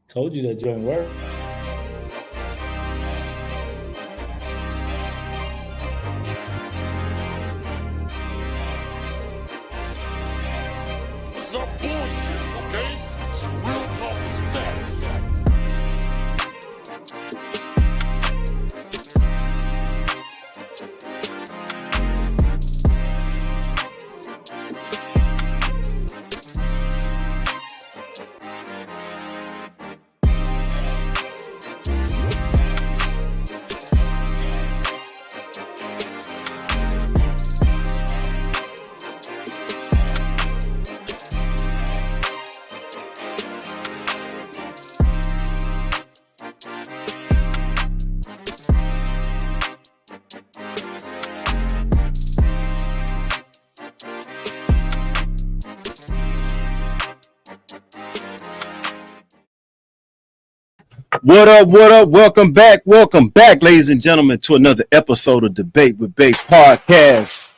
Told you that joint work. It's not bullshit, okay? It's real talk, it's facts. What up? What up? Welcome back, ladies and gentlemen, to another episode of Debate with Bake Podcast.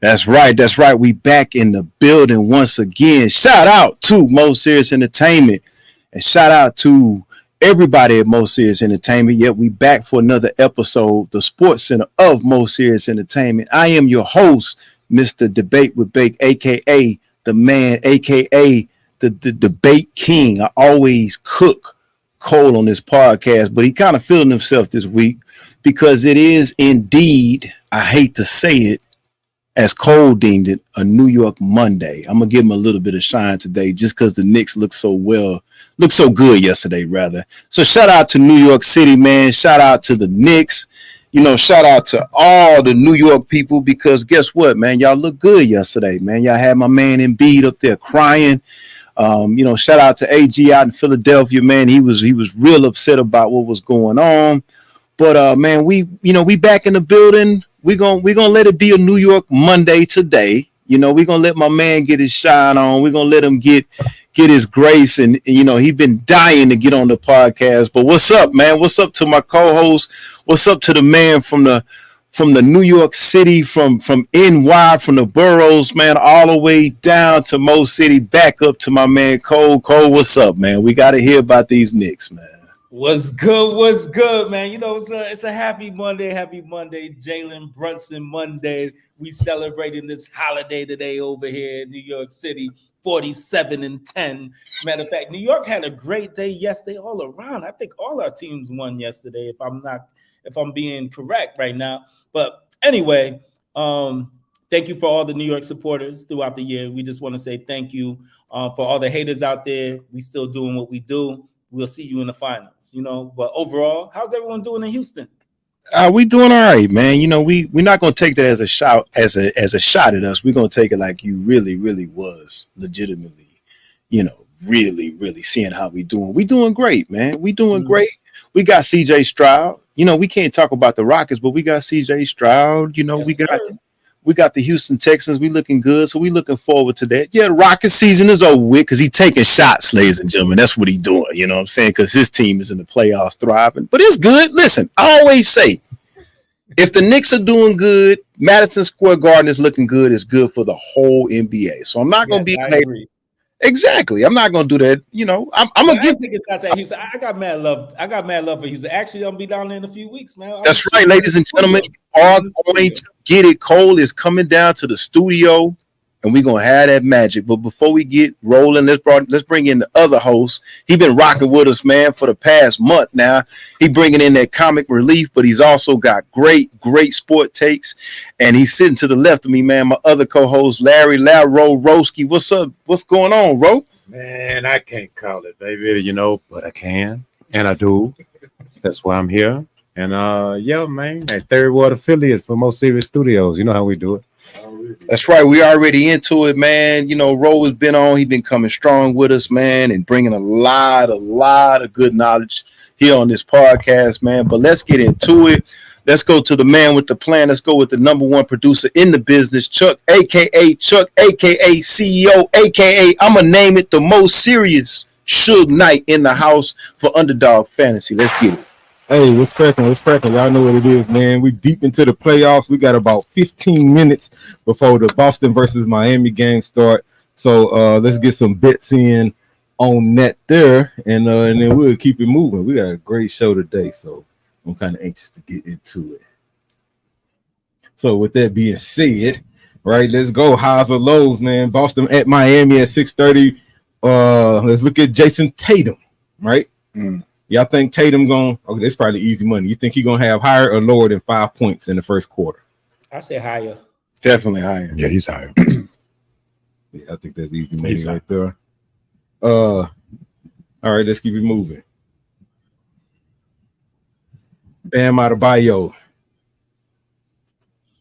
That's right. We back in the building once again. Shout out to Most Serious Entertainment and shout out to everybody at Most Serious Entertainment. Yet we back for another episode, the Sports Center of Most Serious Entertainment. I am your host, Mr. Debate with Bake, aka the man, aka the debate king. I always cook Cole on this podcast, but he kind of feeling himself this week because it is indeed, I hate to say it, as Cole deemed it, a New York Monday. I'm going to give him a little bit of shine today just because the Knicks looked so good yesterday, rather. So shout out to New York City, man. Shout out to the Knicks. Shout out to all the New York people because guess what, man? Y'all look good yesterday, man. Y'all had my man Embiid up there crying. Shout out to AG out in Philadelphia, man. He was real upset about what was going on. But man, we back in the building. We're gonna let it be a New York Monday today. We're gonna let my man get his shine on. We're gonna let him get his grace. And he been dying to get on the podcast. But what's up, man? What's up to my co-host? What's up to the man from the New York City, from NY, from the boroughs, man, all the way down to Mo City, back up to my man Cole. Cole, what's up, man? We got to hear about these Knicks, man. What's good, man? It's a happy Monday, Jalen Brunson Monday. We celebrating this holiday today over here in New York City, 47-10. Matter of fact, New York had a great day yesterday all around. I think all our teams won yesterday, if I'm being correct right now. But anyway, thank you for all the New York supporters throughout the year. We just want to say thank you for all the haters out there. We still doing what we do. We'll see you in the finals, But overall, how's everyone doing in Houston? We doing all right, man. We're not gonna take that as a shot at us. We're gonna take it like you really, really was legitimately, really, really seeing how we doing. We doing great, man. We doing great. We got CJ Stroud. We can't talk about the Rockets, but we got CJ Stroud. Yes, we got the Houston Texans. We looking good, so we looking forward to that. Yeah, the Rockets season is over with because he taking shots, ladies and gentlemen. That's what he doing. You know what I'm saying? Because his team is in the playoffs thriving. But it's good. Listen, I always say, if the Knicks are doing good, Madison Square Garden is looking good. It's good for the whole NBA. So I'm not going to be a hater. Exactly. I'm not gonna do that. I'm gonna give shots at Houston. I got mad love for Houston. Actually, I'm gonna be down there in a few weeks, man. That's right, ladies and gentlemen. Are going to get it. Cole is coming down to the studio, and we're gonna have that magic. But before we get rolling, let's bring in the other host. He been rocking with us, man, for the past month now. He bringing in that comic relief, but he's also got great sport takes. And he's sitting to the left of me, man. My other co-host, Larry Roski. What's up? What's going on, Ro? Man, I can't call it, baby, but I can, and I do. That's why I'm here. And yeah, man, a Third Ward affiliate for Most Serious Studios. You know how we do it. That's right. We already into it, man. Ro has been on. He's been coming strong with us, man, and bringing a lot of good knowledge here on this podcast, man. But let's get into it. Let's go to the man with the plan. Let's go with the number one producer in the business, Chuck, a.k.a. CEO, a.k.a. I'm going to name it the most serious Suge Knight in the house for Underdog Fantasy. Let's get it. Hey, what's cracking? Y'all know what it is, man. We deep into the playoffs. We got about 15 minutes before the Boston versus Miami game start. So let's get some bets in on that there, and then we'll keep it moving. We got a great show today, so I'm kind of anxious to get into it. So with that being said, right, let's go. Highs or lows, man. Boston at Miami at 6:30. Let's look at Jason Tatum, right? Y'all think Tatum okay, that's probably easy money. You think he gonna have higher or lower than 5 points in the first quarter? I say higher. Definitely higher. Yeah, he's higher. Yeah, I think that's easy money right there. All right, let's keep it moving. Bam Adebayo.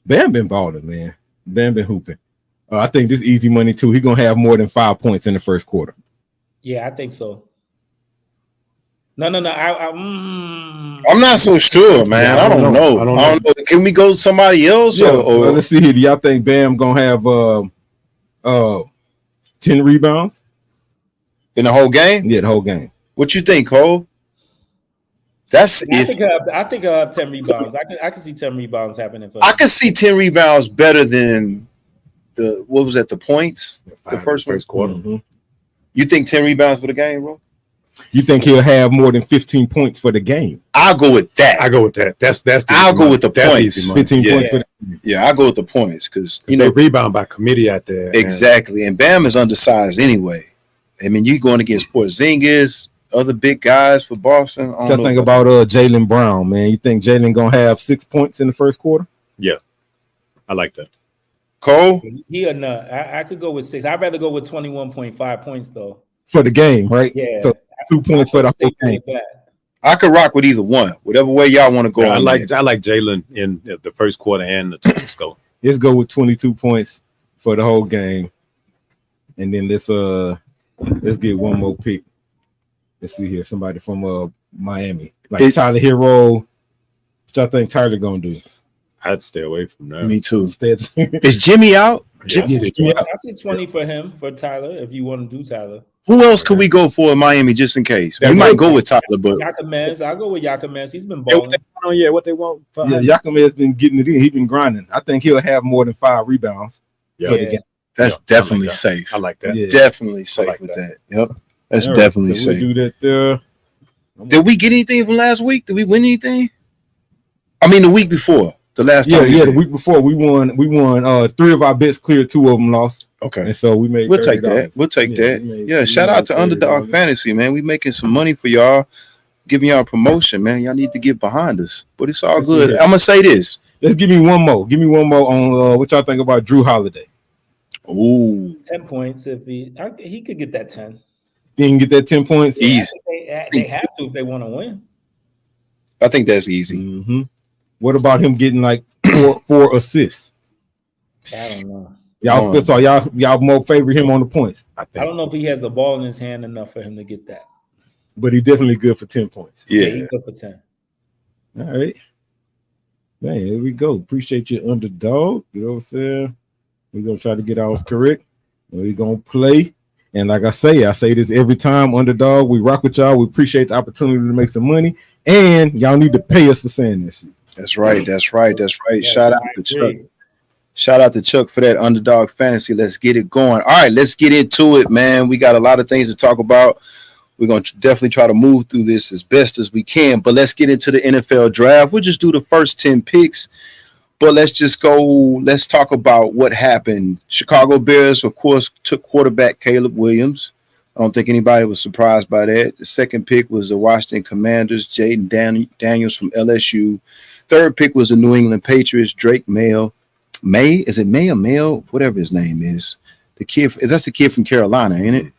Bam been balling, man. Bam been hooping. I think this easy money too. He gonna have more than 5 points in the first quarter. Yeah, I think so. No. I'm not so sure, man. Yeah, I don't know. I don't know. Can we go to somebody else? Yeah, or let's see here. Do y'all think Bam gonna have 10 rebounds in the whole game? Yeah, the whole game. What you think, Cole? That's I think 10 rebounds. I can see 10 rebounds happening for him. I can see 10 rebounds better than the points? The first quarter. Mm-hmm. You think 10 rebounds for the game, bro? You think he'll have more than 15 points for the game? I'll go with that. I go with that. That's I'll go with the points. 15 Yeah. points for the game. Yeah, I'll go with the points because they rebound by committee out there. Exactly. And Bam is undersized anyway. I mean, you're going against Porzingis, other big guys for Boston. What you think about Jaylen Brown, man? You think Jaylen gonna have 6 points in the first quarter? Yeah, I like that. Cole? He or not? I could go with 6. I'd rather go with 21.5 points though. For the game, right? Yeah. So 2 points for the whole game. I could rock with either one, whatever way y'all want to go. Yeah, I like Jaylen in the first quarter and the total score. Let's go with 22 points for the whole game, and then let's get one more pick. Let's see here, somebody from Miami, like Tyler Hero. What y'all think Tyler gonna do? I'd stay away from that. Me too. Instead, is Jimmy out? I see 20 for him for Tyler if you want to do Tyler. Who else could we go for in Miami just in case? We might go with Tyler, but Yakamez. I'll go with Yakamez. He's been balling. What they want. Yeah, Yakamez been getting it in. He's been grinding. I think he'll have more than 5 rebounds for the game. That's definitely safe. I like that. Yeah. Definitely safe with that. Yep. That's definitely safe. We'll do that there. Did we get anything from last week? Did we win anything? I mean, the week before. The last time. Yeah, the week before we won 3 of our bets cleared, 2 of them lost. Okay. And so we made We'll take that. We'll take that. Yeah, shout out to Underdog Fantasy, man. We making some money for y'all, giving y'all a promotion, man. Y'all need to get behind us. But it's all good. I'm gonna say this. Let's give me one more. Give me one more on what y'all think about Drew Holiday. Ooh. 10 points if he could get that 10. He can get that 10 points. Easy. They have to if they want to win. I think that's easy. Mm-hmm. What about him getting like four assists? I don't know. Y'all more favor him on the points. I don't know if he has the ball in his hand enough for him to get that. But he's definitely good for 10 points. Yeah, he's good for 10. All right. Man, here we go. Appreciate you, Underdog. You know what I'm saying? We're gonna try to get ours correct. And we're gonna play. And like I say this every time, Underdog. We rock with y'all. We appreciate the opportunity to make some money. And y'all need to pay us for saying this shit. That's right. Shout out to Chuck. Shout out to Chuck for that Underdog Fantasy. Let's get it going. All right, let's get into it, man. We got a lot of things to talk about. We're going to definitely try to move through this as best as we can. But let's get into the NFL draft. We'll just do the first 10 picks. But let's talk about what happened. Chicago Bears, of course, took quarterback Caleb Williams. I don't think anybody was surprised by that. The second pick was the Washington Commanders, Jaden Daniels from LSU. Third pick was the New England Patriots, Drake May. Is it May or Mail? Whatever his name is. That's the kid from Carolina, ain't it?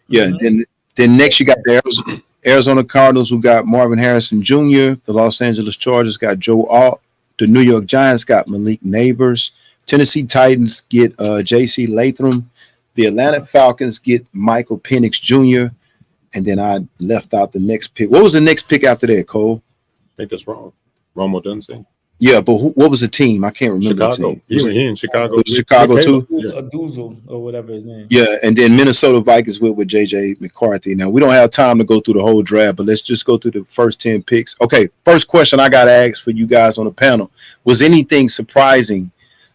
Yeah. Mm-hmm. Then next you got the Arizona Cardinals, who got Marvin Harrison Jr. The Los Angeles Chargers got Joe Alt. The New York Giants got Malik Neighbors. Tennessee Titans get J.C. Latham. The Atlanta Falcons get Michael Penix Jr. And then I left out the next pick. What was the next pick after that, Cole? I think that's wrong. Romo Dunson. Yeah, but what was the team? I can't remember. Chicago. He in Chicago. Chicago too. A Doozle or whatever his name. Yeah, and then Minnesota Vikings with J.J. McCarthy. Now, we don't have time to go through the whole draft, but let's just go through the first 10 picks. Okay, first question I got to ask for you guys on the panel. Was anything surprising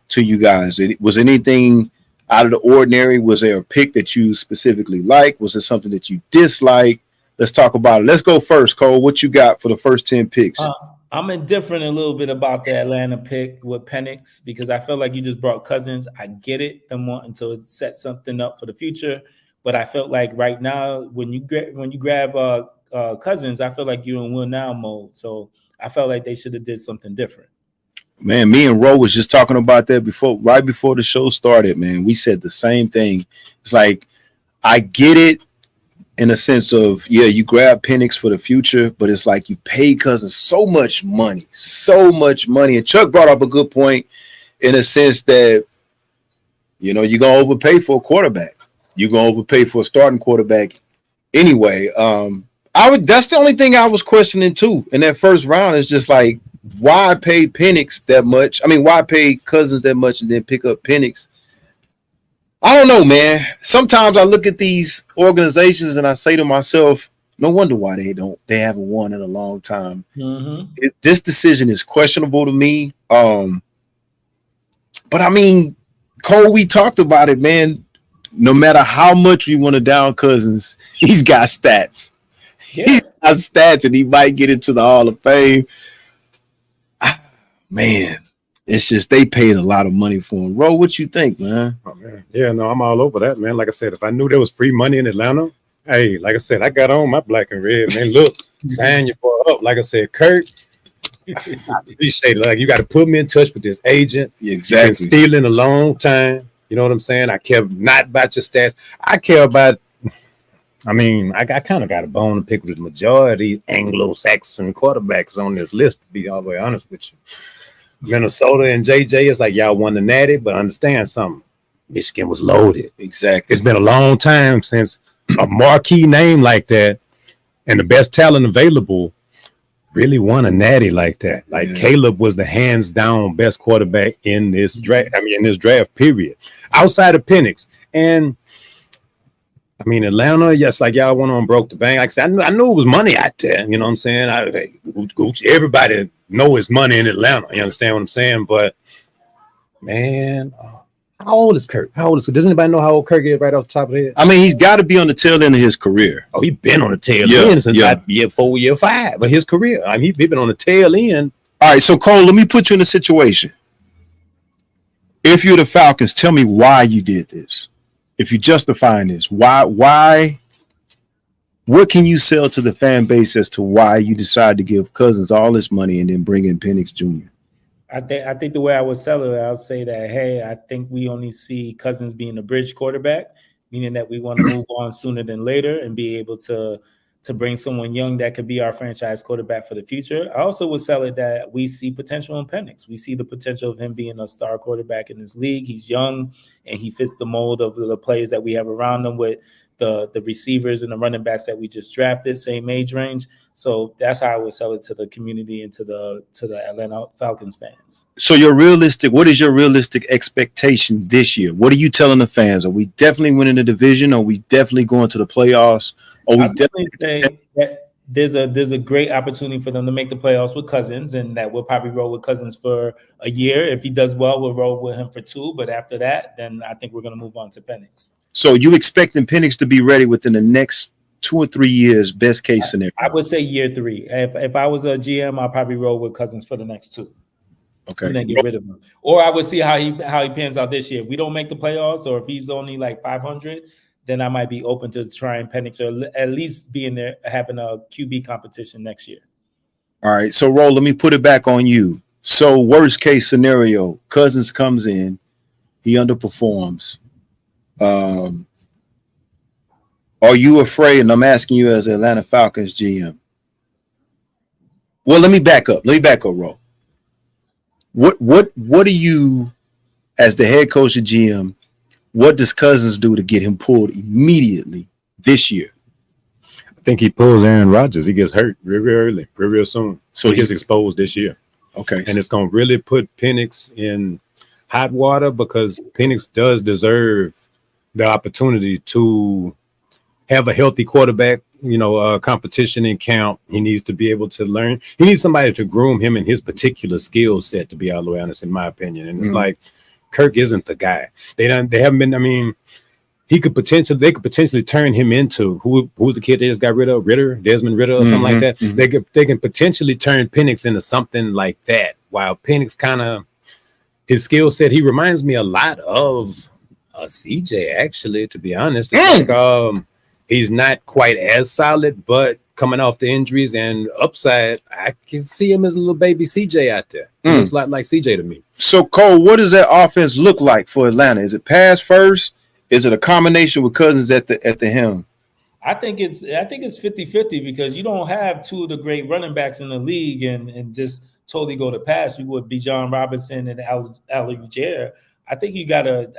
to you guys? Was anything out of the ordinary? Was there a pick that you specifically like? Was it something that you dislike? Let's talk about it. Let's go first, Cole. What you got for the first 10 picks? I'm indifferent a little bit about the Atlanta pick with Penix because I feel like you just brought Cousins. I get it, them wanting to set something up for the future, but I felt like right now when you grab Cousins, I feel like you're in win now mode. So I felt like they should have did something different. Man, me and Ro was just talking about that right before the show started, man. We said the same thing. It's like, I get it in a sense of, yeah, you grab Penix for the future, but it's like you pay Cousins so much money. And Chuck brought up a good point in a sense that, you're going to overpay for a quarterback. You're going to overpay for a starting quarterback anyway. That's the only thing I was questioning too in that first round is just like, why pay Penix that much? I mean, why pay Cousins that much and then pick up Penix? I don't know, man. Sometimes I look at these organizations and I say to myself, no wonder why they haven't won in a long time. Mm-hmm. This decision is questionable to me. But I mean, Cole, we talked about it, man. No matter how much we want to down Cousins, he's got stats. Yeah. He's got stats and he might get into the Hall of Fame. Man, it's just they paid a lot of money for him. Ro, what you think, man? Oh, man. Yeah, no, I'm all over that, man. Like I said, if I knew there was free money in Atlanta, hey, like I said, I got on my black and red, man. Look, sign your boy up. Like I said, Kurt, I appreciate it. Like, you got to put me in touch with this agent. Exactly. You've been stealing a long time. You know what I'm saying? I care not about your stats. I care about, I mean, I kind of got a bone to pick with the majority Anglo-Saxon quarterbacks on this list, to be all the way honest with you. Minnesota and JJ, it's like y'all won the Natty, but understand something. Michigan was loaded. Exactly. It's been a long time since a marquee name like that and the best talent available really won a Natty like that. Like Caleb was the hands down best quarterback in this draft. I mean, in this draft period, outside of Penix. And I mean, Atlanta, yes, like y'all went on broke the bank. Like I said, I knew it was money out there. You know what I'm saying? Everybody know it's money in Atlanta. You understand what I'm saying? But man, how old is Kirk? Does anybody know how old Kirk is right off the top of the head? I mean, he's got to be on the tail end of his career. Oh, he's been on the tail end since year 4, year 5 of his career. I mean, he's been on the tail end. All right, so Cole, let me put you in a situation. If you're the Falcons, tell me why you did this. If you're justifying this, why? What can you sell to the fan base as to why you decide to give Cousins all this money and then bring in Penix Jr.? I think the way I would sell it, I'll say that, hey, I think we only see Cousins being a bridge quarterback, meaning that we want to move on sooner than later and be able to bring someone young that could be our franchise quarterback for the future. I also would sell it that we see potential in Penix. We see the potential of him being a star quarterback in this league. He's young and he fits the mold of the players that we have around him with the receivers and the running backs that we just drafted, same age range. So that's how I would sell it to the community and to the Atlanta Falcons fans. So what is your realistic expectation this year? What are you telling the fans? Are we definitely winning the division? Are we definitely going to the playoffs? Are we definitely say that there's a great opportunity for them to make the playoffs with Cousins, and that we'll probably roll with Cousins for a year. If he does well, we'll roll with him for 2. But after that, then I think we're going to move on to Penix. So you expecting Penix to be ready within the next 2 or 3 years, best case scenario? I would say year 3. If I was a GM, I'll probably roll with Cousins for the next 2. Okay. And then get rid of him. Or I would see how he pans out this year. If we don't make the playoffs, or if he's only like 500, then I might be open to trying Penix, or at least being there, having a QB competition next year. All right. So, Ro, let me put it back on you. So, worst case scenario, Cousins comes in, he underperforms. Are you afraid? And I'm asking you as Atlanta Falcons GM. Well, let me back up, Ro. What do you, as the head coach of GM, what does Cousins do to get him pulled immediately this year? I think he pulls Aaron Rodgers. He gets hurt real early, real soon. So he gets exposed this year. Okay. And it's going to really put Penix in hot water, because Penix does deserve the opportunity to have a healthy quarterback, competition in camp. He needs to be able to learn. He needs somebody to groom him in his particular skill set, to be all the way honest, in my opinion. And it's like, Kirk isn't the guy. They haven't been. I mean, they could potentially turn him into who's the kid they just got rid of, Desmond Ritter, or something like that. They can potentially turn Penix into something like that. While Penix kind of his skill set, he reminds me a lot of CJ, actually, to be honest. It's like, he's not quite as solid, but coming off the injuries and upside, I can see him as a little baby CJ out there. He looks like CJ to me. So, Cole, what does that offense look like for Atlanta? Is it pass first? Is it a combination with Cousins at the helm? I think it's 50-50 because you don't have two of the great running backs in the league and just totally go to pass. You would be John Robinson and Ali Ujair. I think you gotta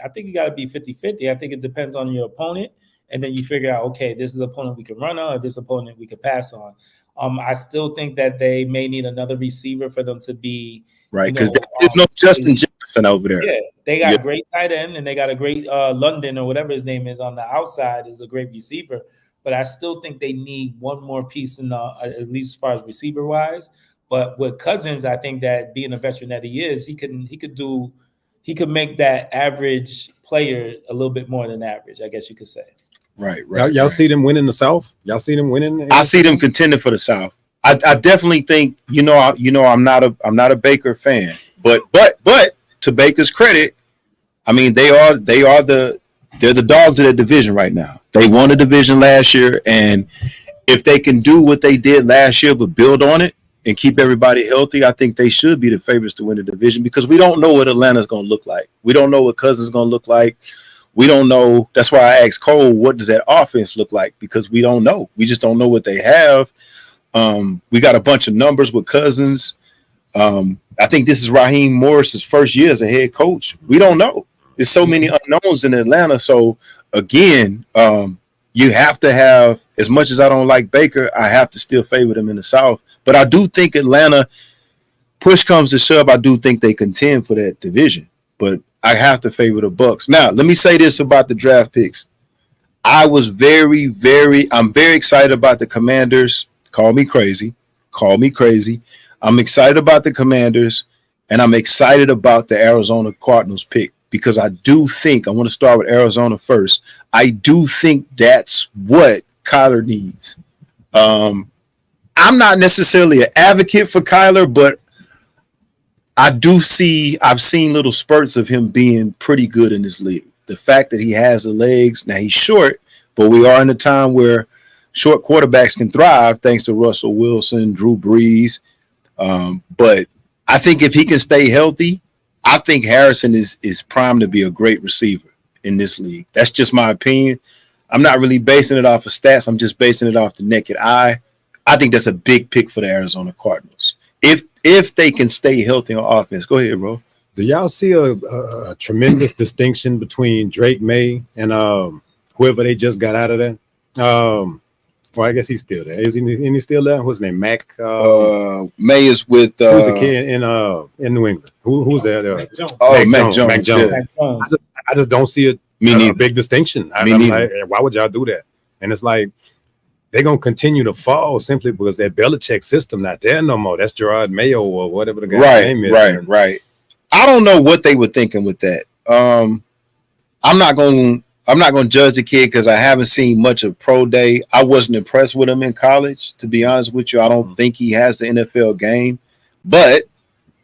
be 50-50. I think it depends on your opponent, and then you figure out, okay, this is an opponent we can run on, or this opponent we can pass on. I still think that they may need another receiver for them to be right, because there's no Justin Jefferson over there. Yeah, they got a great tight end, and they got a great London or whatever his name is on the outside is a great receiver. But I still think they need one more piece in at least as far as receiver wise. But with Cousins, I think that being a veteran that he is, he could make that average player a little bit more than average, I guess you could say. Right. Y'all see them winning the South? Y'all see them winning? I see them contending for the South. I definitely think I'm not a Baker fan, but to Baker's credit, I mean they're the dogs of their division right now. They won the division last year, and if they can do what they did last year but build on it and keep everybody healthy, I think they should be the favorites to win the division because we don't know what Atlanta's going to look like. We don't know what Cousins is going to look like. We don't know. That's why I asked Cole, what does that offense look like? Because we don't know. We just don't know what they have. We got a bunch of numbers with Cousins. I think this is Raheem Morris's first year as a head coach. We don't know. There's so many unknowns in Atlanta. So, again, you have to have, as much as I don't like Baker, I have to still favor them in the South. But I do think Atlanta, push comes to shove, I do think they contend for that division. But I have to favor the Bucks. Now, let me say this about the draft picks. I'm very excited about the Commanders. Call me crazy. I'm excited about the Commanders, and I'm excited about the Arizona Cardinals pick because I do think, I want to start with Arizona first. I do think that's what Kyler needs. I'm not necessarily an advocate for Kyler, but I've seen little spurts of him being pretty good in this league. The fact that he has the legs, now he's short, but we are in a time where short quarterbacks can thrive thanks to Russell Wilson, Drew Brees. But I think if he can stay healthy, I think Harrison is primed to be a great receiver in this league. That's just my opinion. I'm not really basing it off of stats. I'm just basing it off the naked eye. I think that's a big pick for the Arizona Cardinals. If they can stay healthy on offense. Go ahead, bro. Do y'all see a tremendous distinction between Drake May and whoever they just got out of there? Well, I guess he's still there. Isn't he still there? What's his name? Mac? May is with who's the kid in New England? Who's there? Mac Jones. Yeah. I just don't see a big distinction. I'm like, why would y'all do that? And it's like they're gonna continue to fall simply because that Belichick system not there no more. That's Gerard Mayo or whatever the guy's name is. Right. I don't know what they were thinking with that. I'm not going to judge the kid because I haven't seen much of pro day. I wasn't impressed with him in college, to be honest with you. I don't think he has the NFL game, but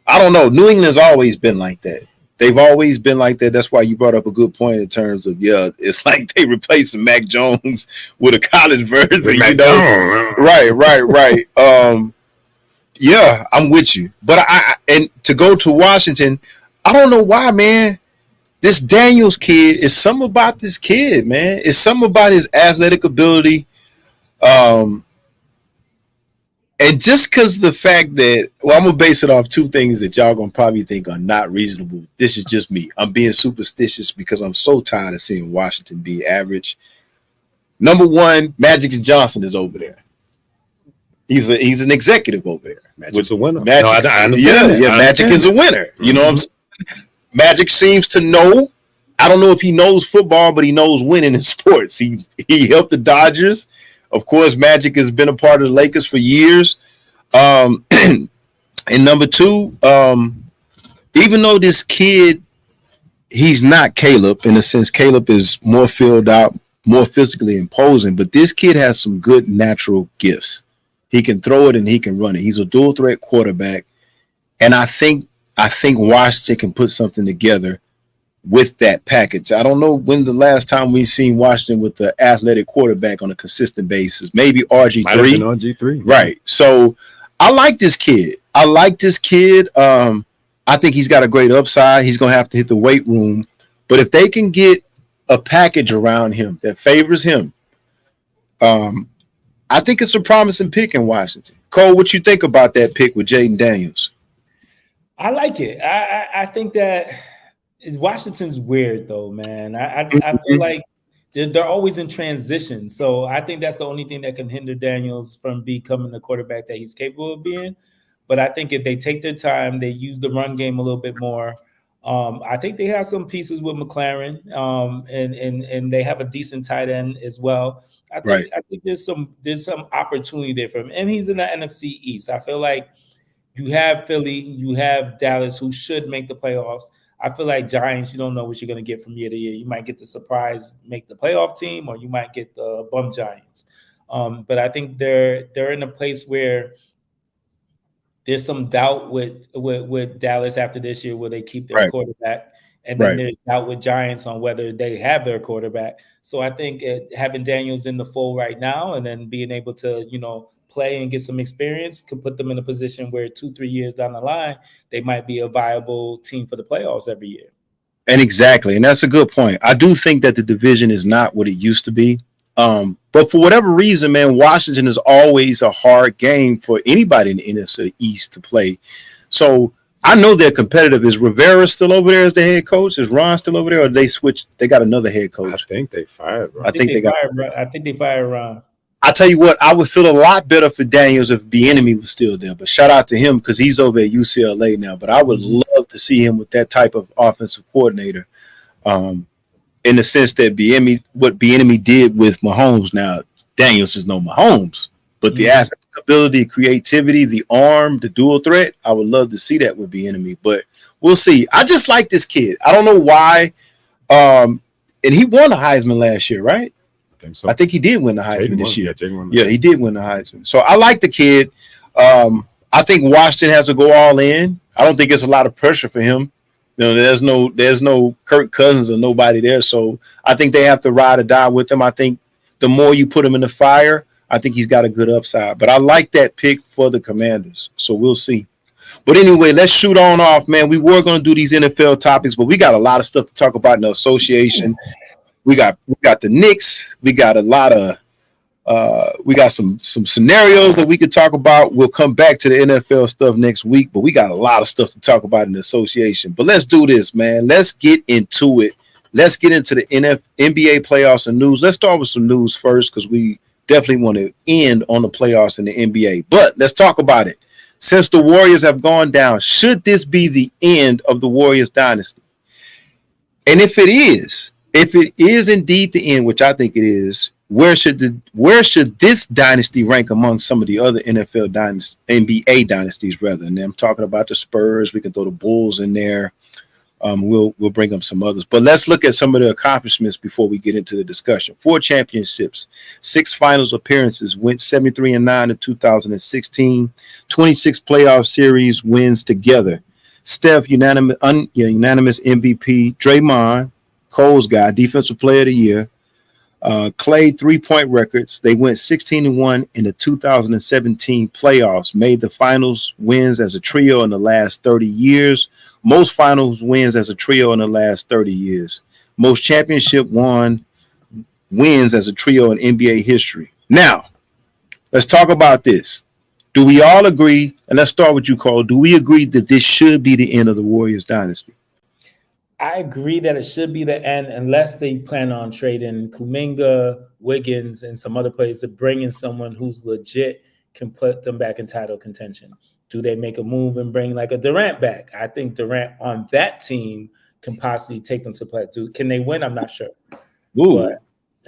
I don't know. New England's always been like that. They've always been like that. That's why you brought up a good point in terms of, it's like they replacing Mac Jones with a college version. Right. I'm with you. But and to go to Washington, I don't know why, man. This Daniels kid is something about this kid, man. It's something about his athletic ability. And just because the fact that, I'm going to base it off two things that y'all going to probably think are not reasonable. This is just me. I'm being superstitious because I'm so tired of seeing Washington be average. Number one, Magic Johnson is over there. He's an executive over there. Magic's a winner. Magic, Magic is a winner. You know what I'm saying? Magic seems to know. I don't know if he knows football, but he knows winning in sports. He helped the Dodgers. Of course, Magic has been a part of the Lakers for years. And number two, even though this kid he's not Caleb in a sense. Caleb is more filled out, more physically imposing, but this kid has some good natural gifts. He can throw it and he can run it. He's a dual threat quarterback, and I think Washington can put something together with that package. I don't know when the last time we've seen Washington with the athletic quarterback on a consistent basis. Maybe RG3. Might have been RG3. Right. So I like this kid. I think he's got a great upside. He's going to have to hit the weight room. But if they can get a package around him that favors him, I think it's a promising pick in Washington. Cole, what you think about that pick with Jaden Daniels? I like it. I think that Washington's weird though, man. I feel like they're always in transition. So I think that's the only thing that can hinder Daniels from becoming the quarterback that he's capable of being. But I think if they take their time, they use the run game a little bit more. I think they have some pieces with McLaren, and they have a decent tight end as well. I think there's some opportunity there for him, and he's in the NFC East. I feel like you have Philly, you have Dallas, who should make the playoffs. I feel like Giants, you don't know what you're going to get from year to year. You might get the surprise, make the playoff team, or you might get the bum Giants. But I think they're in a place where there's some doubt with Dallas after this year, where they keep their quarterback, and then there's doubt with Giants on whether they have their quarterback. So I think having Daniels in the fold right now, and then being able to play and get some experience, could put them in a position where 2-3 years down the line, they might be a viable team for the playoffs every year. And exactly. And that's a good point. I do think that the division is not what it used to be. But for whatever reason, man, Washington is always a hard game for anybody in the NFC East to play. So I know they're competitive. Is Rivera still over there as the head coach? Is Ron still over there, or they switched? They got another head coach. I think they fired Ron. I think they fired Ron. I tell you what, I would feel a lot better for Daniels if Bieniemy was still there. But shout out to him because he's over at UCLA now. But I would love to see him with that type of offensive coordinator. In the sense that what Bieniemy did with Mahomes. Now Daniels is no Mahomes, but the athletic ability, creativity, the arm, the dual threat, I would love to see that with Bieniemy. But we'll see. I just like this kid. I don't know why. And he won the Heisman last year, right? I think he did win the Heisman this year. Yeah, he did win the Heisman. So I like the kid. I think Washington has to go all in. I don't think it's a lot of pressure for him. There's no Kirk Cousins or nobody there. So I think they have to ride or die with him. I think the more you put him in the fire, I think he's got a good upside. But I like that pick for the Commanders. So we'll see. But anyway, let's shoot on off, man. We were going to do these NFL topics, but we got a lot of stuff to talk about in the association. We got the Knicks. We got a lot of we got some scenarios that we could talk about. We'll come back to the NFL stuff next week, but we got a lot of stuff to talk about in the association. But let's do this, man. Let's get into it. Let's get into the NBA playoffs and news. Let's start with some news first because we definitely want to end on the playoffs in the NBA. But let's talk about it. Since the Warriors have gone down, should this be the end of the Warriors dynasty? And if it is indeed the end, which I think it is, where should this dynasty rank among some of the other NBA dynasties rather? And I'm talking about the Spurs. We can throw the Bulls in there. We'll bring up some others. But let's look at some of the accomplishments before we get into the discussion. 4 championships, 6 finals appearances, went 73-9 in 2016, 26 playoff series wins together. Steph, unanimous MVP. Draymond, Cole's guy, defensive player of the year. Clay, 3-point records. They went 16-1 in the 2017 playoffs, made the finals wins as a trio in the last 30 years. Most finals wins as a trio in the last 30 years. Most championship wins as a trio in NBA history. Now, let's talk about this. Do we all agree? And let's start with you, Cole. Do we agree that this should be the end of the Warriors dynasty? I agree that it should be the end unless they plan on trading Kuminga, Wiggins, and some other players to bring in someone who's legit, can put them back in title contention. Do they make a move and bring like a Durant back? I think Durant on that team can possibly take them to play. Can they win? I'm not sure. Ooh. But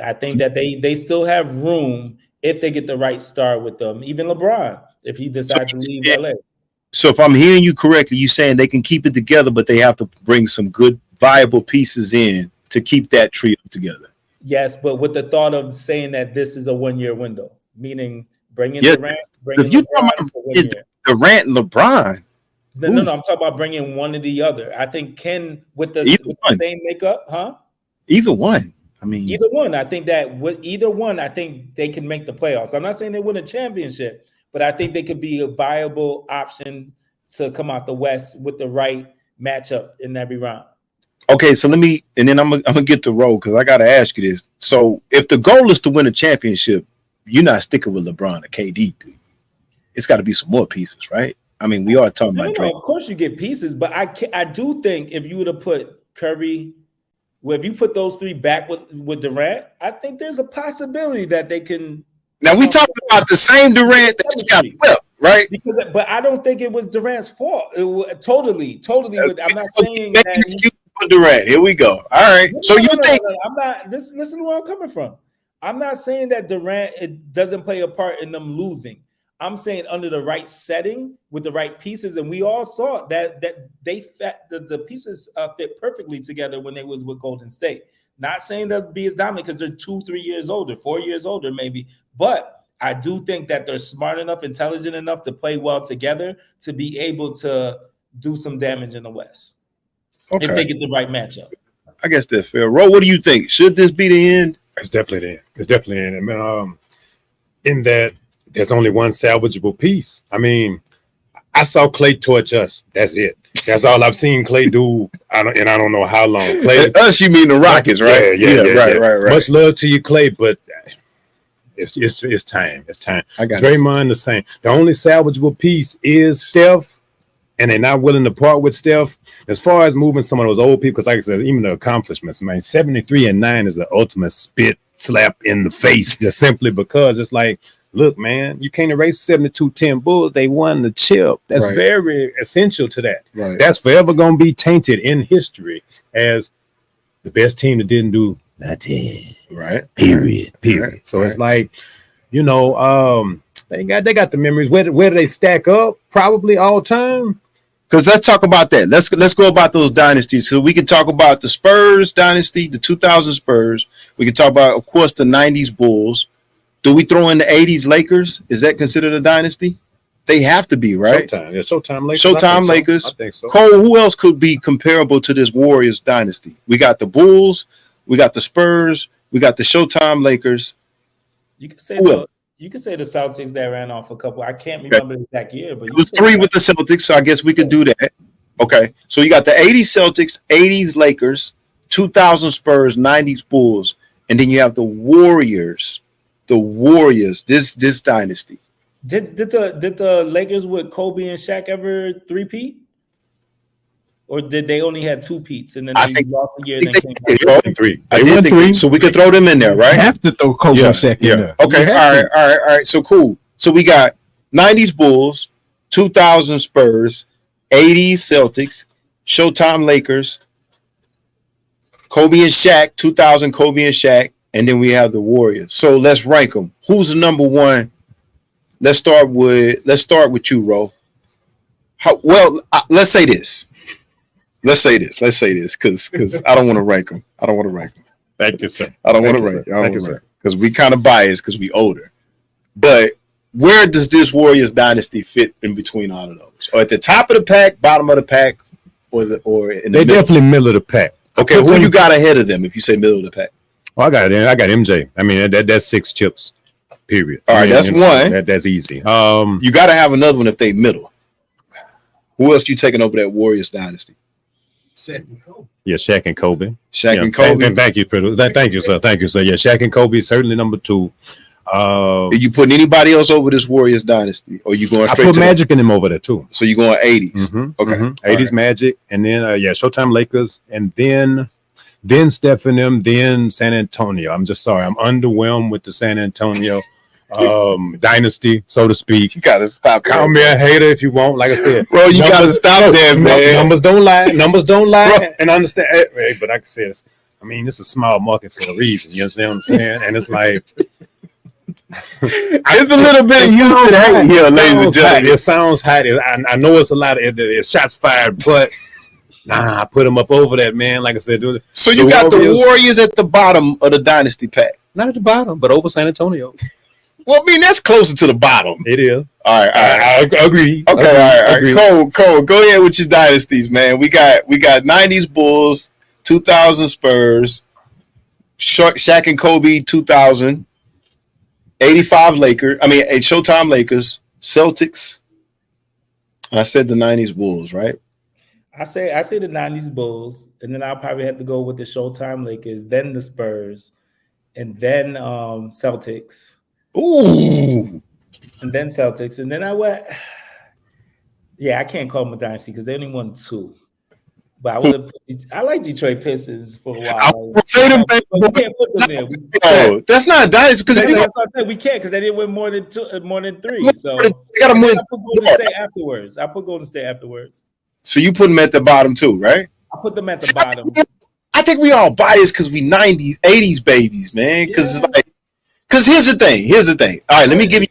I think that they still have room if they get the right start with them. Even LeBron, if he decides to leave LA. So if I'm hearing you correctly, you're saying they can keep it together, but they have to bring some good viable pieces in to keep that trio together. Yes, but with the thought of saying that this is a 1 year window, meaning bringing Yeah, Durant, bringing if you LeBron talking for 1 about year. Durant and LeBron, No, I'm talking about bringing one or the other. I think with the same makeup, huh? Either one. I mean, either one. I think that with either one, I think they can make the playoffs. I'm not saying they win a championship, but I think they could be a viable option to come out the West with the right matchup in every round. Okay, so let me, and then I'm gonna get the roll because I gotta ask you this. So, if the goal is to win a championship, you're not sticking with LeBron or KD, dude. It's got to be some more pieces, right? I mean, we are talking about Drake. Of course, you get pieces, but I do think if you were to put Curry, if you put those three back with Durant, I think there's a possibility that they can. Now we talking about the same Durant that just got flipped, right? But I don't think it was Durant's fault. It was totally. I'm not saying that. Excuse for Durant. Here we go. All right. So you think I'm not? Listen to where I'm coming from. I'm not saying that Durant doesn't play a part in them losing. I'm saying under the right setting with the right pieces, and we all saw that the pieces fit perfectly together when they was with Golden State. Not saying they'll be as dominant because they're 2-3 years older, 4 years older maybe, but I do think that they're smart enough, intelligent enough to play well together to be able to do some damage in the West if they get the right matchup. I guess that's fair. Ro, what do you think? Should this be the end? It's definitely the end. It's definitely the end. I mean, in that. There's only one salvageable piece. I mean, I saw Clay torch us. That's it. That's all I've seen Clay do. I don't know how long. Clay, us, you mean the Rockets, right? Yeah. Right. Much love to you, Clay, but it's time. It's time. I got Draymond the same. The only salvageable piece is Steph, and they're not willing to part with Steph. As far as moving some of those old people, because like I said, even the accomplishments, man, 73-9 is the ultimate spit slap in the face. Just simply because it's like. Look, man, you can't erase 72-10 Bulls. They won the chip. That's very essential to that. Right. That's forever going to be tainted in history as the best team that didn't do nothing. Right. Period. Right. So it's like, they got the memories. Where do they stack up? Probably all time. Because let's talk about that. Let's go about those dynasties. So we can talk about the Spurs dynasty, the 2000 Spurs. We can talk about, of course, the 90s Bulls. Do we throw in the 80s Lakers? Is that considered a dynasty? They have to be, right? Showtime. Yeah, Showtime Lakers. Showtime Lakers. I think so. Cole, who else could be comparable to this Warriors dynasty? We got the Bulls, we got the Spurs, we got the Showtime Lakers. You can say the Celtics that ran off a couple. I can't remember the exact year, but it was 3 with the Celtics, so I guess we could do that. Okay. So you got the 80s Celtics, 80s Lakers, 2000 Spurs, 90s Bulls, and then you have the Warriors. This dynasty. Did the Lakers with Kobe and Shaq ever three-peat? Or did they only have 2 peats and then they lost a year and then came back? They won 3. They won 3. So we could throw them in there, right? You have to throw Kobe and Shaq in there. Okay, all right. So cool. So we got 90s Bulls, 2000 Spurs, 80s Celtics, Showtime Lakers, Kobe and Shaq, 2000 Kobe and Shaq, and then we have the Warriors. So let's rank them. Who's the number one? Let's start with you, Ro. Let's say this. Let's say this because I don't want to rank them. Thank you, sir. I don't want to rank. Thank you, sir. Because we kind of biased because we older. But where does this Warriors dynasty fit in between all of those? Or at the top of the pack, bottom of the pack, or in the middle? They're definitely middle of the pack. Okay, who you got ahead of them if you say middle of the pack? Well, I got MJ. I mean, that's 6 chips. Period. All right, that's one. That's easy. You got to have another one if they middle. Who else you taking over that Warriors dynasty? Shaq and Kobe. Yeah, Shaq and Kobe. And Kobe. Thank you, thank you, sir. Thank you, sir. Yeah, Shaq and Kobe certainly number 2. Are you putting anybody else over this Warriors dynasty, or you going straight? I put Magic in them over there too. So you going 80s? Mm-hmm, okay, 80s right. Magic, and then Showtime Lakers, and then Steph and them, then San Antonio. I'm just sorry, I'm underwhelmed with the San Antonio dynasty, so to speak. You gotta stop. Call me a hater if you want. Like I said, bro, you gotta stop that, man. Numbers don't lie, bro. And I understand. Hey, but like I said, I mean, it's a small market for a reason. You understand what I'm saying? And it's like. It's a little bit humid here, ladies and gentlemen. It sounds hot. I know it's a lot of shots fired, but Nah, I put them up over that, man. Like I said, So you got the Warriors at the bottom of the dynasty pack. not at the bottom, but over San Antonio. Well, I mean, that's closer to the bottom. It is. All right. I agree. Okay, all right. Cole, go ahead with your dynasties, man. We got 90s Bulls, 2000 Spurs, Shaq and Kobe 2000, 85 Lakers. I mean, Showtime Lakers, Celtics. I said the 90s Bulls, right? I say the 90s Bulls, and then I'll probably have to go with the Showtime Lakers, then the Spurs, and then Celtics. Ooh. And then Celtics. And then I went, yeah, I can't call them a dynasty because they only won 2. But I would have I like Detroit Pistons for a while. We can't put them there. Oh, that's not a dynasty because that's what I said. We can't because they didn't win more than 3. So they got to win. I put Golden State afterwards. So you put them at the bottom too, right? I put them at the bottom. I think we all biased because we 90s, 80s babies, man. Because it's like, because here's the thing. All right, let me give you.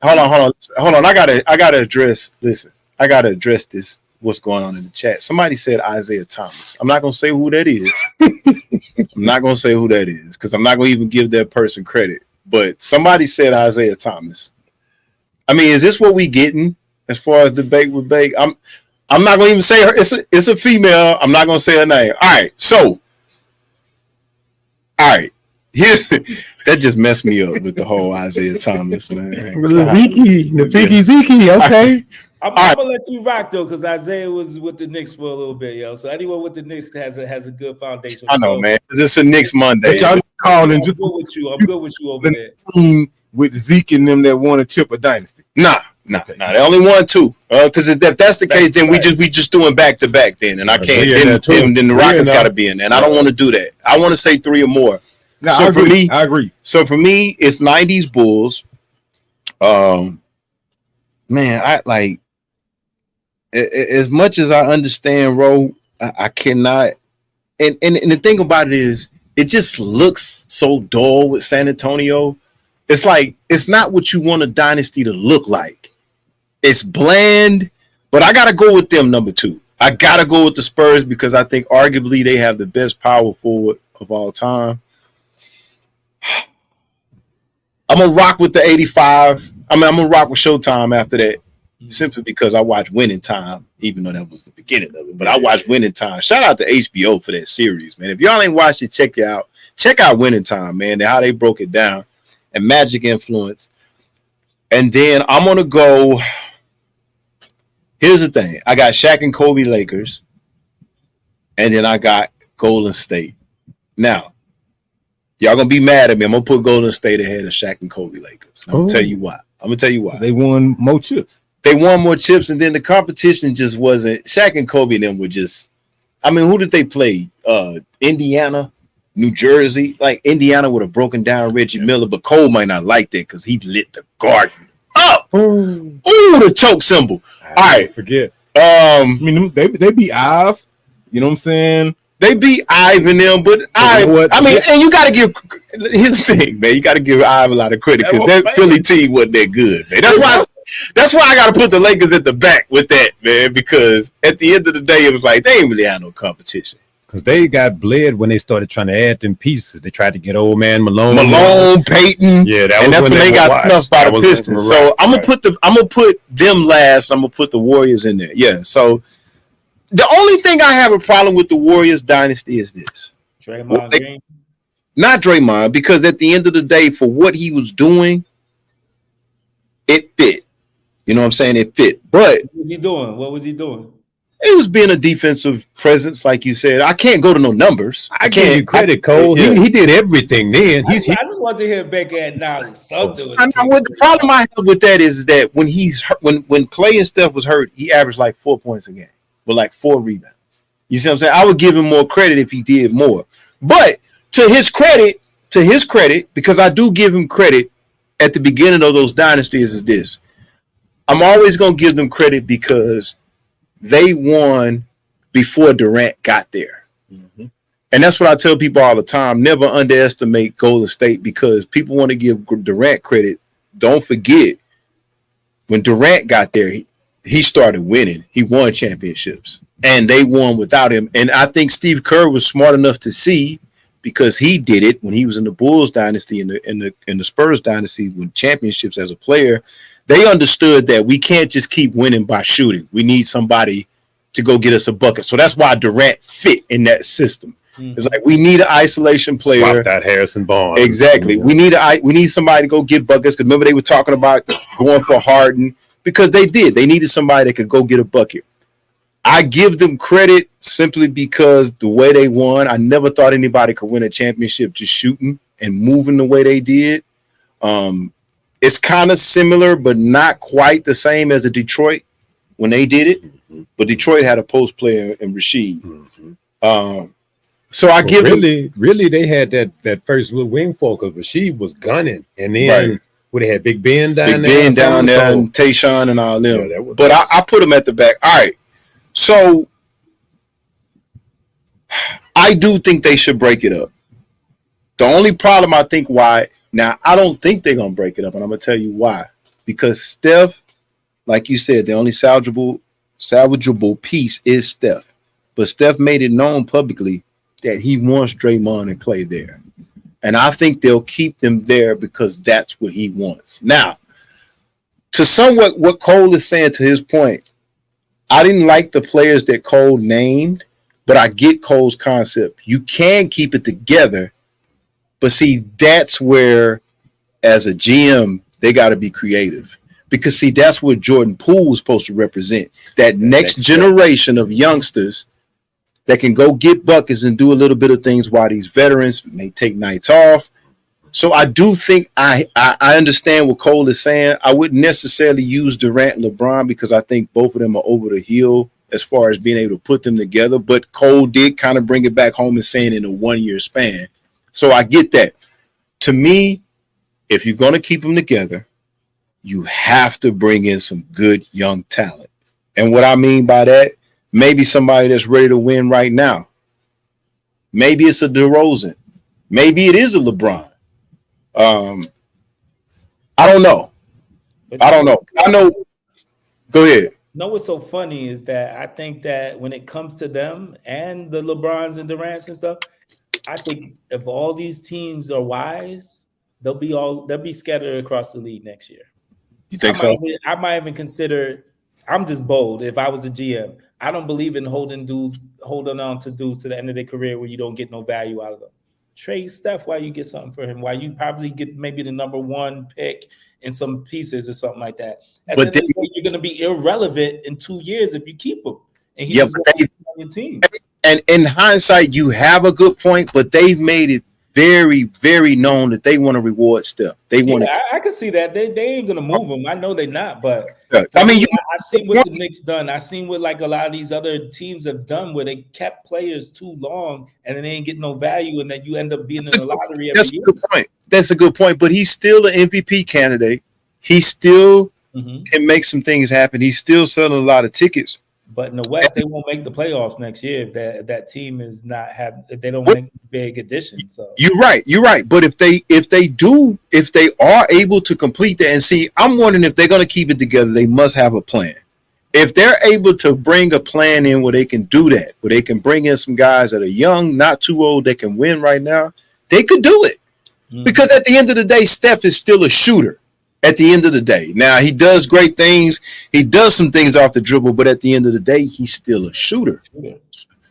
Hold on. I gotta address. Listen, I gotta address this. What's going on in the chat? Somebody said Isaiah Thomas. I'm not gonna say who that is. I'm not gonna say who that is because I'm not gonna even give that person credit. But somebody said Isaiah Thomas. I mean, is this what we getting as far as debate with Bake? I'm not gonna even say her. It's a female. I'm not gonna say her name. All right. So, all right. That just messed me up with the whole Isaiah Thomas, man. Zeke, okay. I'm gonna let you rock though, because Isaiah was with the Knicks for a little bit, yo. So anyone with the Knicks has a good foundation. I know, man. It's a Knicks Monday. But y'all calling I'm good with you. I'm good with you over there. Team with Zeke and them that won a chip of dynasty. Nah. They only won 2. Because if that's the case, then we just doing back to back then, and I can't. Then the Rockets got to be in there. And I don't want to do that. I want to say 3 or more. No, so I agree. So for me, it's 90s Bulls. Man, I like. As much as I understand, Ro, I cannot. And the thing about it is, it just looks so dull with San Antonio. It's like it's not what you want a dynasty to look like. It's bland, but I gotta go with them number 2. I gotta go with the Spurs because I think arguably they have the best power forward of all time. I'm gonna rock with the 85. I'm gonna rock with Showtime after that. Simply because I watched Winning Time, even though that was the beginning of it. But I watched Winning Time. Shout out to HBO for that series, man. If y'all ain't watched it, check it out. Check out Winning Time, man. How they broke it down and Magic Influence. And then I'm gonna go. Here's the thing: I got Shaq and Kobe Lakers, and then I got Golden State. Now, y'all gonna be mad at me. I'm gonna put Golden State ahead of Shaq and Kobe Lakers. I'm gonna tell you why. They won more chips. They won more chips, and then the competition just wasn't. Shaq and Kobe and them were just. I mean, who did they play? Indiana, New Jersey. Like Indiana would have broken down Reggie Miller, but Cole might not like that because he lit the garden up. Ooh, the choke symbol. All right, forget. I mean, they beat Ive. You know what I'm saying? They beat Ive and them, but and you got to give his thing, man. You got to give Ive a lot of credit because that Philly team wasn't that good, man. That's why I got to put the Lakers at the back with that, man, because at the end of the day, it was like they ain't really had no competition. Because they got bled when they started trying to add them pieces. They tried to get old man Malone, Peyton. Yeah, that's when they got snuffed by the Pistons. So I'm gonna put them last. I'm gonna put the Warriors in there. Yeah. So the only thing I have a problem with the Warriors dynasty is this: Draymond Green. Not Draymond, because at the end of the day, for what he was doing, it fit. You know what I'm saying? It fit. But what was he doing? What was he doing? It was being a defensive presence, like you said. I can't go to no numbers. I give you credit, Cole. He did everything then. I just want to hear Becca acknowledge something. The problem I have with that is that when he's hurt, when Clay and Steph was hurt, he averaged like 4 points a game with like 4 rebounds. You see what I'm saying? I would give him more credit if he did more. But to his credit, because I do give him credit at the beginning of those dynasties, is this: I'm always gonna give them credit because they won before Durant got there. Mm-hmm. And that's what I tell people all the time. Never underestimate Golden State, because people want to give Durant credit. Don't forget, when Durant got there, he started winning. He won championships. and they won without him. And I think Steve Kerr was smart enough to see, because he did it when he was in the Bulls dynasty and the Spurs dynasty, when championships as a player. They understood that we can't just keep winning by shooting. We need somebody to go get us a bucket. So that's why Durant fit in that system. It's like we need an isolation player. Swap that Harrison Barnes. Exactly. We need somebody to go get buckets. Because remember, they were talking about going for Harden, because they did. They needed somebody that could go get a bucket. I give them credit simply because the way they won. I never thought anybody could win a championship just shooting and moving the way they did. It's kind of similar, but not quite the same as the Detroit when they did it. But Detroit had a post player in Rasheed. So I give really they had that first little wing for, because Rasheed was gunning, and then they had Big Ben down there, and Tayshaun and all them. Yeah, but I put them at the back. All right, so I do think they should break it up. The only problem I think why now, I don't think they're gonna break it up, and I'm gonna tell you why. Because Steph, like you said, the only salvageable piece is Steph. But Steph made it known publicly that he wants Draymond and Clay there. And I think they'll keep them there because that's what he wants. Now, to somewhat what Cole is saying, to his point, I didn't like the players that Cole named, but I get Cole's concept. You can keep it together, but see, that's where, as a GM, they got to be creative. Because, see, that's what Jordan Poole was supposed to represent. That next generation of youngsters that can go get buckets and do a little bit of things while these veterans may take nights off. So I do think I understand what Cole is saying. I wouldn't necessarily use Durant and LeBron because I think both of them are over the hill as far as being able to put them together. But Cole did kind of bring it back home and saying in a 1 year span. So I get that. To me, if you're going to keep them together, you have to bring in some good young talent. And what I mean by that, maybe somebody that's ready to win right now. Maybe it's a DeRozan. Maybe it is a LeBron. I don't know. I know. Go ahead. No, what's so funny is that I think that when it comes to them and the LeBrons and Durants and stuff, I think if all these teams are wise, they'll be scattered across the league next year. You think so? I might even consider. I'm just bold. If I was a GM, I don't believe in holding on to dudes to the end of their career where you don't get no value out of them. Trade Steph while you get something for him, while you probably get maybe the number 1 pick and some pieces or something like that. But then you're going to be irrelevant in 2 years if you keep him. And he's on your team. And in hindsight, you have a good point, but they've made it very, very known that they want to reward Steph. They want to. I can see that they ain't gonna move him. I know they're not, but I mean, I've seen what the Knicks done. I've seen what like a lot of these other teams have done, where they kept players too long and then they ain't get no value, and then you end up being in the lottery every year. Good point. That's a good point. But he's still an MVP candidate. He still can make some things happen. He's still selling a lot of tickets. But in the West, they won't make the playoffs next year if that team is not if they don't make big additions. So you're right. But if they are able to complete that, and see, I'm wondering if they're going to keep it together, they must have a plan. If they're able to bring a plan in where they can do that, where they can bring in some guys that are young, not too old, they can win right now, they could do it. Because at the end of the day, Steph is still a shooter. At the end of the day, now he does great things. He does some things off the dribble, but at the end of the day, he's still a shooter.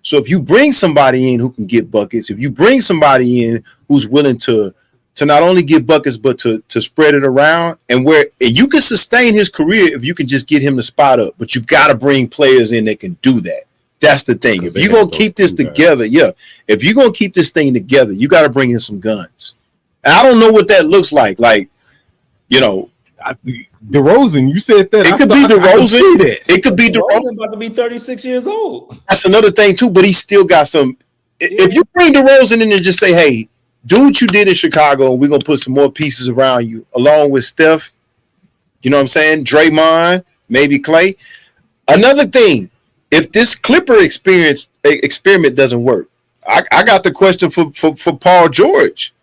So if you bring somebody in who can get buckets, if you bring somebody in who's willing to not only get buckets but to spread it around, and you can sustain his career if you can just get him to spot up. But you got to bring players in that can do that. That's the thing. If you're gonna keep this together, if you're gonna keep this thing together, you got to bring in some guns. And I don't know what that looks like. Like, you know, DeRozan, you said that. It could be DeRozan. It could be DeRozan. About to be 36 years old. That's another thing too. But he's still got some. If you bring DeRozan in and just say, "Hey, do what you did in Chicago, and we're gonna put some more pieces around you, along with Steph," you know what I'm saying? Draymond, maybe Clay. Another thing, if this Clipper experiment doesn't work, I got the question for Paul George.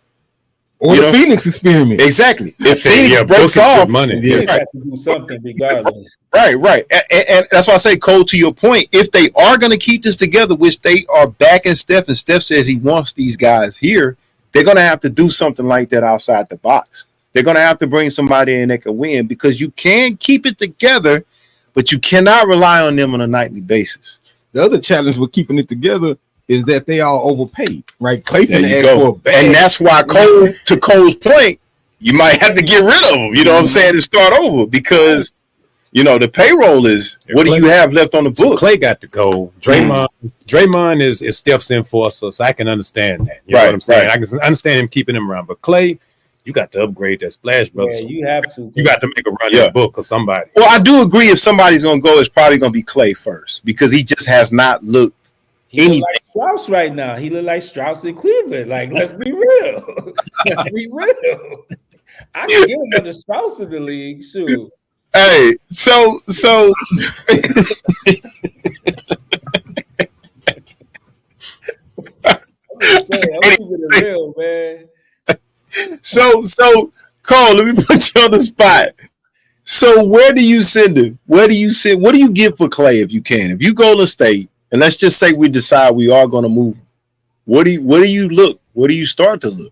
Or You the know? Phoenix experiment. Exactly. If think, Phoenix yeah, breaks Book is good off, money. Yeah. Phoenix has to do something regardless. right. And that's why I say, Cole, to your point, if they are going to keep this together, which they are backing Steph, and Steph says he wants these guys here, they're going to have to do something like that outside the box. They're going to have to bring somebody in that can win, because you can keep it together, but you cannot rely on them on a nightly basis. The other challenge with keeping it together is that they are overpaid, right? Clay There finna you ask go. for a bag. And that's why Cole, to Cole's point, you might have to get rid of them, you know what I'm saying, and start over, because, you know, the payroll is, what do you have left on the So book? Clay got to go. Draymond is Steph's enforcer, so I can understand that. You know Right, what I'm saying? right. I can understand him keeping him around. But Clay, you got to upgrade that splash, brother. Yeah, So you have to. you got to make a run Yeah. at Book or somebody. Well, I do agree, if somebody's going to go, it's probably going to be Clay first, because he just has not looked He look anything. like Strauss right now. He look like Strauss in Cleveland. Like, let's be real. Let's be real. I can get another Strauss in the league. Shoot. Hey, so I'm just saying, I'm keeping it real, man. so Cole, let me put you on the spot. So where do you send him? What do you give for Clay if you can? If you Golden State, and let's just say we decide we are going to move, where do you look? Where do you start to look?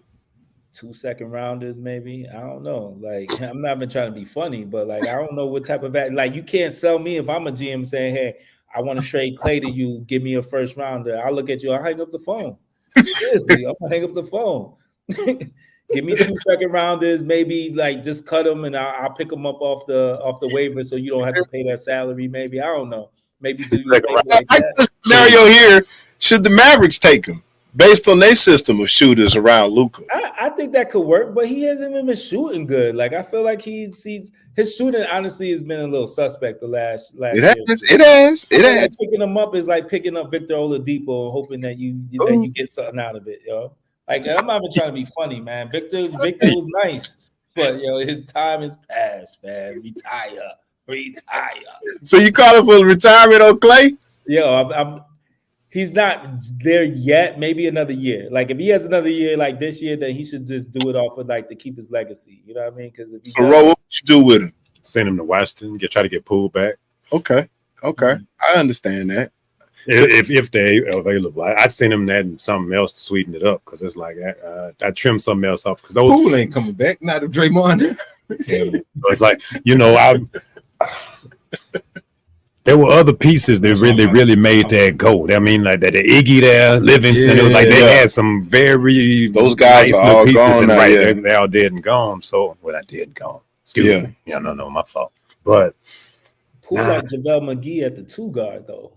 2 second rounders, maybe. I don't know. Like, I'm not even trying to be funny, but like, I don't know what type of like, you can't sell me if I'm a GM saying, hey, I want to trade Clay to you, give me a first rounder. I'll look at you, I'll hang up the phone. Seriously, I'm gonna hang up the phone. Give me 2 second rounders, maybe like just cut them and I'll pick them up off the waiver so you don't have to pay that salary. Maybe, I don't know. Maybe do you like that? This scenario here, should the Mavericks take him based on their system of shooters around Luka? I think that could work, but he hasn't even been shooting good. Like, I feel like his shooting honestly has been a little suspect the last It year. has. Like, picking him up is like picking up Victor Oladipo and hoping that you get something out of it, yo. Like, I'm not even trying to be funny, man. Victor was nice, but his time is past, man. Retire. So you calling for retirement on Clay? He's not there yet. Maybe another year. Like, if he has another year like this year, then he should just do it off of like to keep his legacy. You know what I mean? Because if he So, Ro, what would you do with him? Send him to Washington, try to get pulled back. Okay. I understand that. If they available, I'd send him that and something else to sweeten it up, because it's like I trim something else off, because those Poole ain't coming back. Not if Draymond. it's like, there were other pieces that really made that go. I mean, like that the Iggy there, Livingston. It was like they had some very those guys nice are little all pieces, gone and now. Yeah. they're all dead and gone. So, I did gone. Excuse me. No, my fault. But Poole like JaVale McGee at the 2 guard though.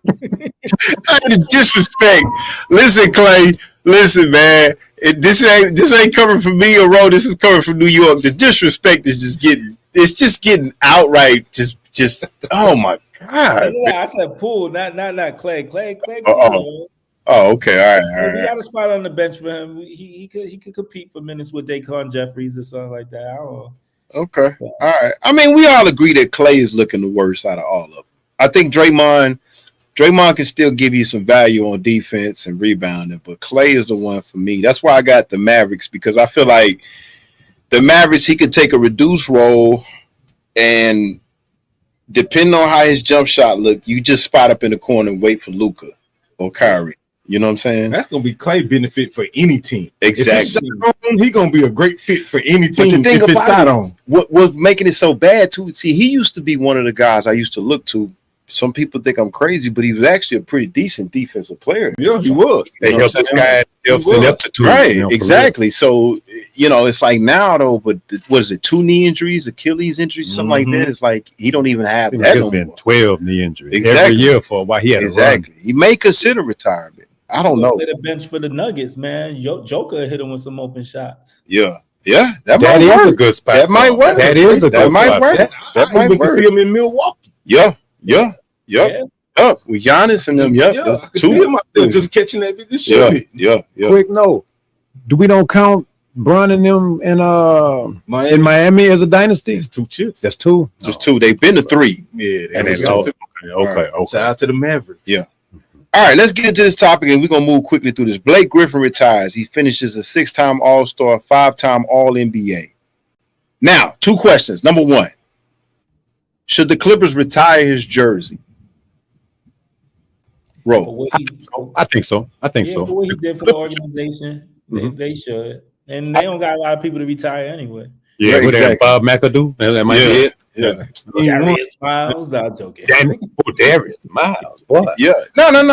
The disrespect. Listen, Clay. Listen, man. This ain't coming from me or Ro. This is coming from New York. The disrespect is just getting outright. Just. Oh my God. I said Poole, not Clay. Clay. Oh, okay. All right. We got a spot on the bench for him. He could compete for minutes with Daquan Jeffries or something like that. I don't know. Okay. All right. I mean, we all agree that Clay is looking the worst out of all of them. I think Draymond can still give you some value on defense and rebounding, but Clay is the one for me. That's why I got the Mavericks, because I feel like the Mavericks, he could take a reduced role, and depending on how his jump shot look, you just spot up in the corner and wait for Luka or Kyrie. You know what I'm saying? That's gonna be Clay benefit for any team. Exactly. He's gonna be a great fit for any team. But the thing about it is, what was making it so bad too? See, he used to be one of the guys I used to look to. Some people think I'm crazy, but he was actually a pretty decent defensive player. Yeah, he was. They helped this guy ineptitude. Right, exactly. So, it's like now though, but was it 2 knee injuries, Achilles injuries, something like that? It's like he don't even have that no been more. 12 knee injuries Exactly. every year for a while. He had Exactly. He may consider retirement. I don't know. Play the bench for the Nuggets, man. Joker hit him with some open shots. Yeah. That might is work. A good spot. That might work. That is a good That might spot. work. That might We can work. see him in Milwaukee. Yeah. With Giannis and them. I can see him out there just catching that bit. Yeah. Quick note: we don't count Bron and them in Miami as a dynasty? It's 2 chips. That's 2. Just 2. They've been to 3. Yeah, And was it's two. okay. Shout out to the Mavericks. Yeah. All right, let's get into this topic, and we're gonna move quickly through this. Blake Griffin retires. He finishes a 6-time All-Star, 5-time All-NBA. Now, 2 questions. Number 1, should the Clippers retire his jersey? For Roll. what he, I think so. for what he did for the organization, they should. And they don't got a lot of people to retire anyway. Yeah, Right, with exactly. that Bob McAdoo. That might be it. Yeah. Darius Miles, no, I'm joking. Darius Miles. What? Yeah. No. I said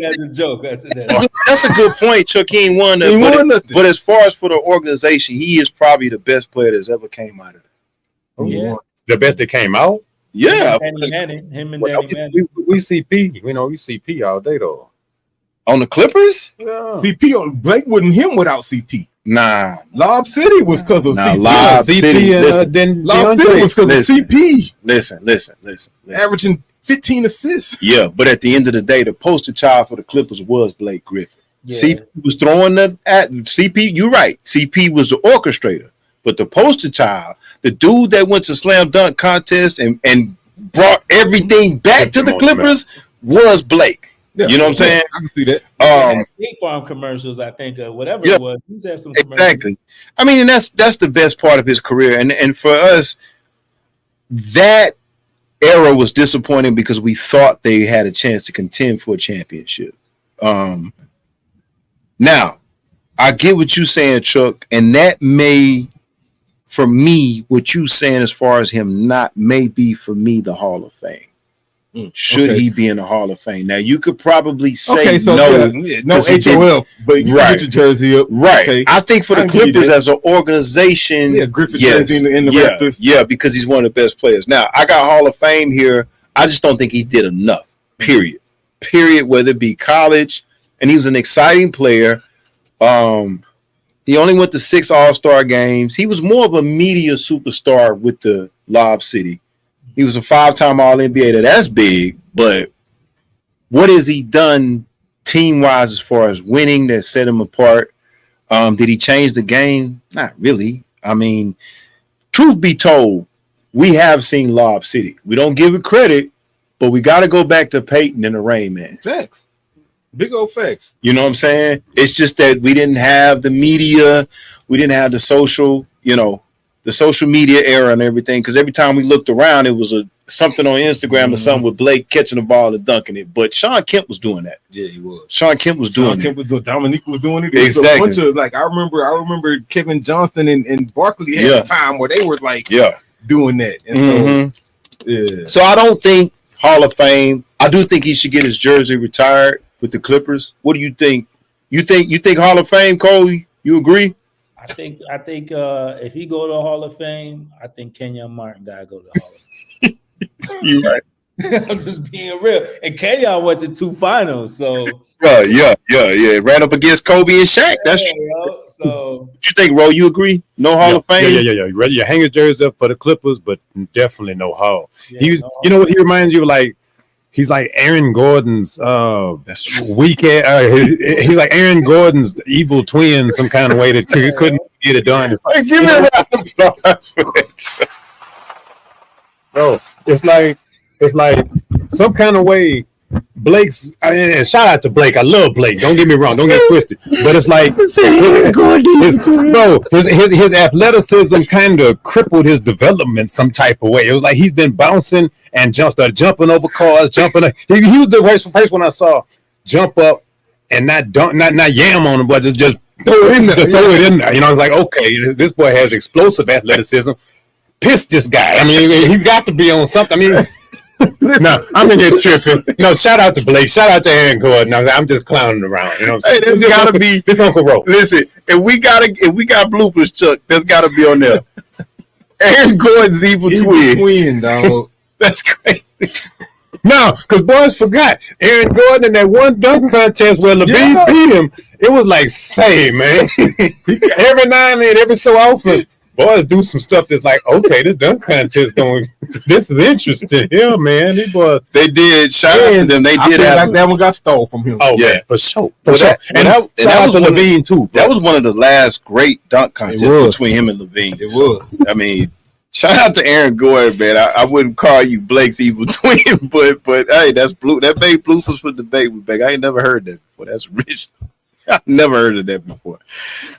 that as a joke. I said that. That's a good point, Chuck. He ain't won He ain't won nothing. but as far as for the organization, he is probably the best player that's ever came out of it. Yeah. The best that came out. Yeah. Him and Danny Manning. We CP. We CP all day though. On the Clippers? Yeah. CP, Blake wasn't him without CP. Nah. Lob City was because of Nah, CP. Lob City. and Listen. then Lob City was because of Listen. CP, Listen. averaging 15 assists. Yeah, but at the end of the day, the poster child for the Clippers was Blake Griffin. Yeah. CP was throwing at CP. You're right. CP was the orchestrator, but the poster child, the dude that went to slam dunk contest and brought everything back to the Clippers was Blake. Yeah, You know what I'm saying? I can see that. State Farm commercials, I think, whatever Yeah. it was. He's had some commercials. Exactly. I mean, and that's the best part of his career. And for us, that era was disappointing because we thought they had a chance to contend for a championship. Now, I get what you're saying, Chuck, and that may, for me, what you saying as far as him not may be for me the Hall of Fame. Should he be in the Hall of Fame? Now, you could probably say no. No 'cause he HOF, but you Right. get your jersey up. Right. Okay. I think for I the can give you Clippers that. as an organization, Yeah, Griffin yes. jersey in the yeah, Raptors. yeah, because he's one of the best players. Now, I got Hall of Fame here. I just don't think he did enough. Period. Whether it be college, and he was an exciting player. He only went to 6 All-Star games. He was more of a media superstar with the Lob City. He was a 5-time All-NBA. That's big, but what has he done team-wise as far as winning that set him apart? Did he change the game? Not really. I mean, truth be told, we have seen Lob City. We don't give it credit, but we got to go back to Peyton and the Rain Man. Facts. Big old facts. You know what I'm saying? It's just that we didn't have the media. We didn't have the social media era and everything. Because every time we looked around, it was something on Instagram or something with Blake catching the ball and dunking it. But Sean Kemp was doing that. Yeah, he was. Sean Kemp was doing it. Kemp was doing, Dominique was doing it. There was Exactly. a bunch of, like, I remember Kevin Johnson and Barkley had Yeah. a time where they were like Yeah. doing that. And Mhm. so, yeah. So I don't think Hall of Fame. I do think he should get his jersey retired with the Clippers. What do you think? You think Hall of Fame, Cole? You agree? I think if he go to the Hall of Fame, I think Kenyon Martin gotta go to the Hall of Fame. You right. I'm just being real. And Kenyon went to 2 finals, so Yeah. Ran up against Kobe and Shaq. That's yeah, true. yo, so What you think, Ro? You agree? No Hall of Fame? Yeah. You ready? You hang his jersey up for the Clippers, but definitely no Hall. yeah, He was, no, you know what he reminds you of? Like he's like Aaron Gordon's That's true. he's like Aaron Gordon's evil twin, some kind of way that couldn't get it done. It's like, Hey, give me a round of applause. bro, it's like some kind of way. Blake's and shout out to Blake. I love Blake. Don't get me wrong. Don't get twisted. But it's like, bro, his athleticism kind of crippled his development some type of way. It was like he's been bouncing and started jumping over cars, jumping. He was the first one I saw jump up and not yam on him, but just throw it in there. Throw it in there. You know, it's like, okay, this boy has explosive athleticism. Piss this guy. I mean, he's got to be on something. I mean. No, I'm gonna get tripping. No, shout out to Blake. Shout out to Aaron Gordon. No, I'm just clowning around. You know what I'm saying? Hey, there's gotta be this Uncle Ro. Listen, if we got bloopers, Chuck, there's gotta be on there. Aaron Gordon's evil twin. Twin, dog. That's crazy. No, because boys forgot Aaron Gordon in that one dunk contest where Levine beat him. It was like, say, man, every now and then, every so often, boys do some stuff that's like, okay, this dunk contest going. This is interesting. Yeah, man, these boys. They did. Shout out to them. They I did feel have. like that one got stole from him. Oh, Yeah. man, for sure. But that- And and shout that out was to one of the- Levine too. That was one of the last great dunk contests was. between him and Levine. It was. I mean, Shout out to Aaron Gordon, man. I wouldn't call you Blake's evil twin, but hey, that's blue. That made bloopers for debate with Blake. I ain't never heard that before. That's rich. I've never heard of that before.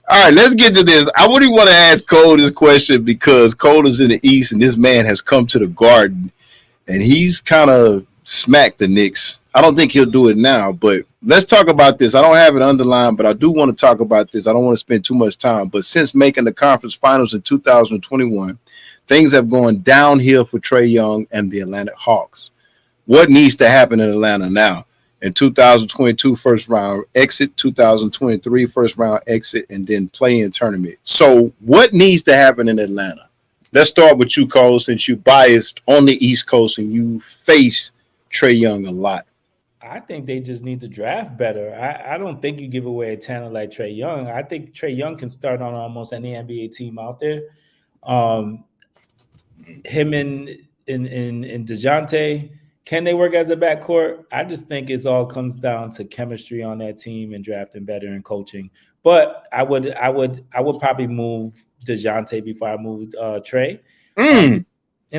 All right, let's get to this. I wouldn't want to ask Cole this question because Cole is in the East and this man has come to the Garden and he's kind of smacked the Knicks. I don't think he'll do it now, but let's talk about this. I don't have it underlined, but I do want to talk about this. I don't want to spend too much time, but since making the conference finals in 2021, things have gone downhill for Trae Young and the Atlanta Hawks. What needs to happen in Atlanta now? In 2022 first round exit, 2023 first round exit, and then play-in tournament. So what needs to happen in Atlanta? Let's start with you, Cole, since you biased on the East Coast and you face Trae Young a lot. I think they just need to draft better. I don't think you give away a talent like Trae Young. I think Trae Young can start on almost any NBA team out there. Him and DeJounte, can they work as a backcourt? I just think it all comes down to chemistry on that team and drafting better and coaching. But I would probably move DeJounte before I moved Trae. And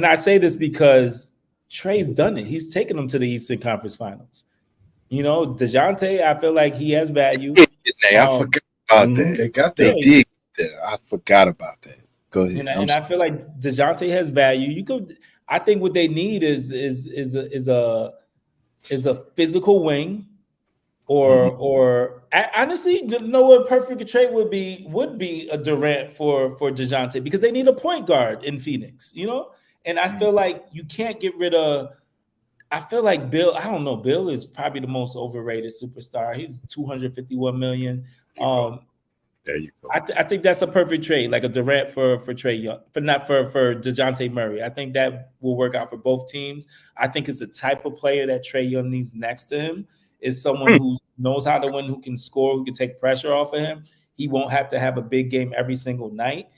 I say this because Trae's done it. He's taken them to the Eastern Conference Finals. You know, DeJounte, I feel like he has value. I forgot about that. They did that. I forgot about that. Go ahead. And I feel like DeJounte has value. You could. I think what they need is a physical wing, or honestly, know what perfect trade would be a Durant for DeJounte because they need a point guard in Phoenix. You know, and I feel like you can't get rid of. I feel like Bill. I don't know. Bill is probably the most overrated superstar. He's $251 million. There you go. I think that's a perfect trade, like a Durant for Trae Young, for DeJounte Murray. I think that will work out for both teams. I think it's the type of player that Trae Young needs next to him is someone who knows how to win, who can score, who can take pressure off of him. He won't have to have a big game every single night.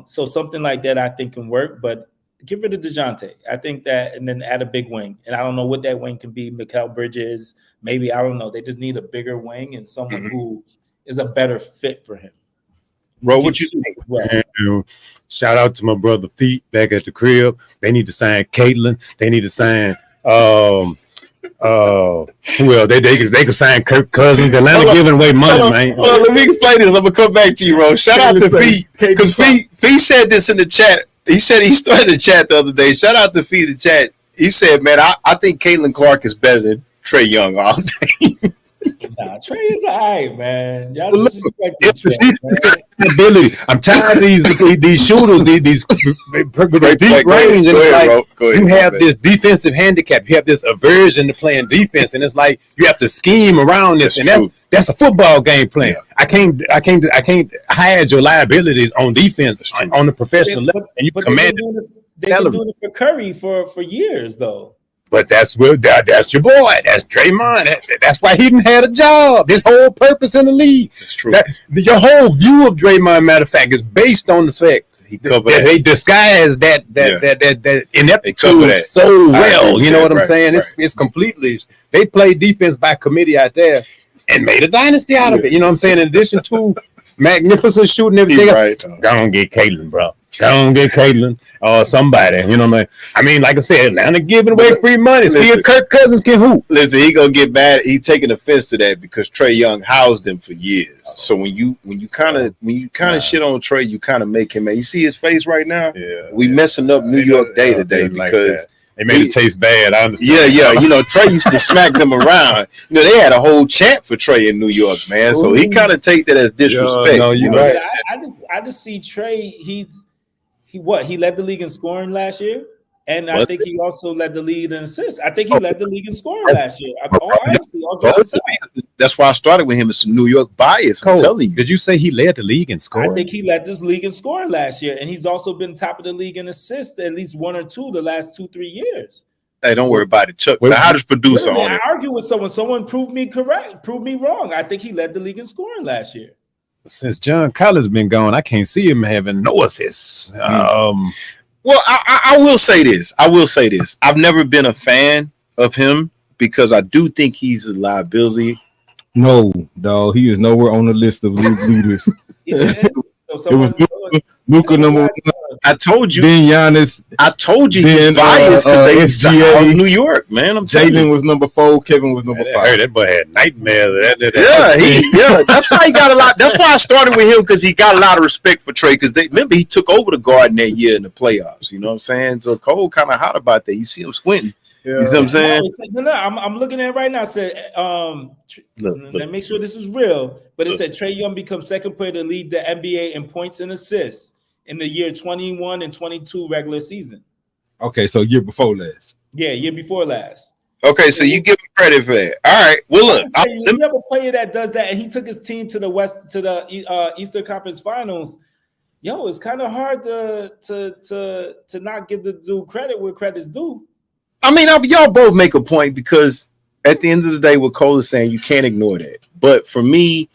So something like that I think can work, but get rid of DeJounte. I think that, and then add a big wing. And I don't know what that wing can be. Mikal Bridges, maybe, I don't know. They just need a bigger wing and someone who is a better fit for him. Bro, what you think? Well, shout out to my brother Feet back at the crib. They need to sign Caitlin. They need to sign well, they could sign Kirk Cousins. Atlanta giving away money, man. Well, let me explain this. I'm gonna come back to you, bro. Shout out to Feet because Feet said this in the chat. He said he started the chat the other day. Shout out to Feet in the chat. He said, "Man, I think Caitlin Clark is better than Trae Young all day." Nah, Trae is all right, man. Y'all disrespect ability. I'm tired of these shooters, these deep range, and you have this defensive handicap. You have this aversion to playing defense, and it's like you have to scheme around this, and that's a football game plan. Yeah. I can't hide your liabilities on defense on the professional level, and you command. They've been doing it for Curry for years, though. But that's your boy. That's Draymond. That's why he didn't have a job. His whole purpose in the league. That's true. Your whole view of Draymond, matter of fact, is based on the fact that they disguise that ineptitude so well. You know what I'm saying? It's completely. They played defense by committee out there and made a dynasty out of it. You know what I'm saying? In addition to magnificent shooting, everything. Go on, get Caitlin, bro. Go on, get Caitlin or somebody. You know what I mean? I mean, like I said, Atlanta giving away free money. See if Kirk Cousins can hoop. Listen, he gonna get mad. He taking offense to that because Trae Young housed him for years. So when you kind of shit on Trae, you kind of make him. You see his face right now. Yeah, we messing up New York Day today because. They made it taste bad. I understand. Yeah. You know, Trae used to smack them around. You know, they had a whole chant for Trae in New York, man. So he kind of take that as disrespect. No, you're right. I just see Trae. He led the league in scoring last year, and I think he also led the league in assists. I think he led the league in scoring last year. That's why I started with him. It's a New York bias. I'm telling you. Did you say he led the league in scoring? I think he led this league in scoring last year, and he's also been top of the league in assists at least one or two the last 2-3 years. Hey, don't worry about it, Chuck. The hottest producer on it. I argue with someone. Someone proved me correct. Proved me wrong. I think he led the league in scoring last year. Since John Collins been gone, I can't see him having no assists. Well, I will say this. I've never been a fan of him because I do think he's a liability. No, dog. He is nowhere on the list of league leaders. So It was Luka number one. I told you. Then Giannis. I told you Then he's biased because they used to SGA. out of New York, man. I'm telling Jalen you. was number 4. Kevin was number I 5. heard that boy had nightmares. Yeah, that's why he got a lot. That's why I started with him because he got a lot of respect for Trey. Because remember he took over the Garden that year in the playoffs. You know what I'm saying? So Cole kind of hot about that. You see him squinting. You know what I'm saying? No, I'm looking at it right now. It said, Look. let me make sure this is real. But it said Trae Young becomes second player to lead the NBA in points and assists in the year 21 and 22 regular season. Okay, so year before last. Yeah, year before last. Okay, so you give him credit for that. All right. Well, look, You have a player that does that, and he took his team to the Eastern Conference Finals. Yo, it's kind of hard to not give the dude credit where credit's due. I mean, y'all both make a point because at the end of the day, what Cole is saying, you can't ignore that. But for me,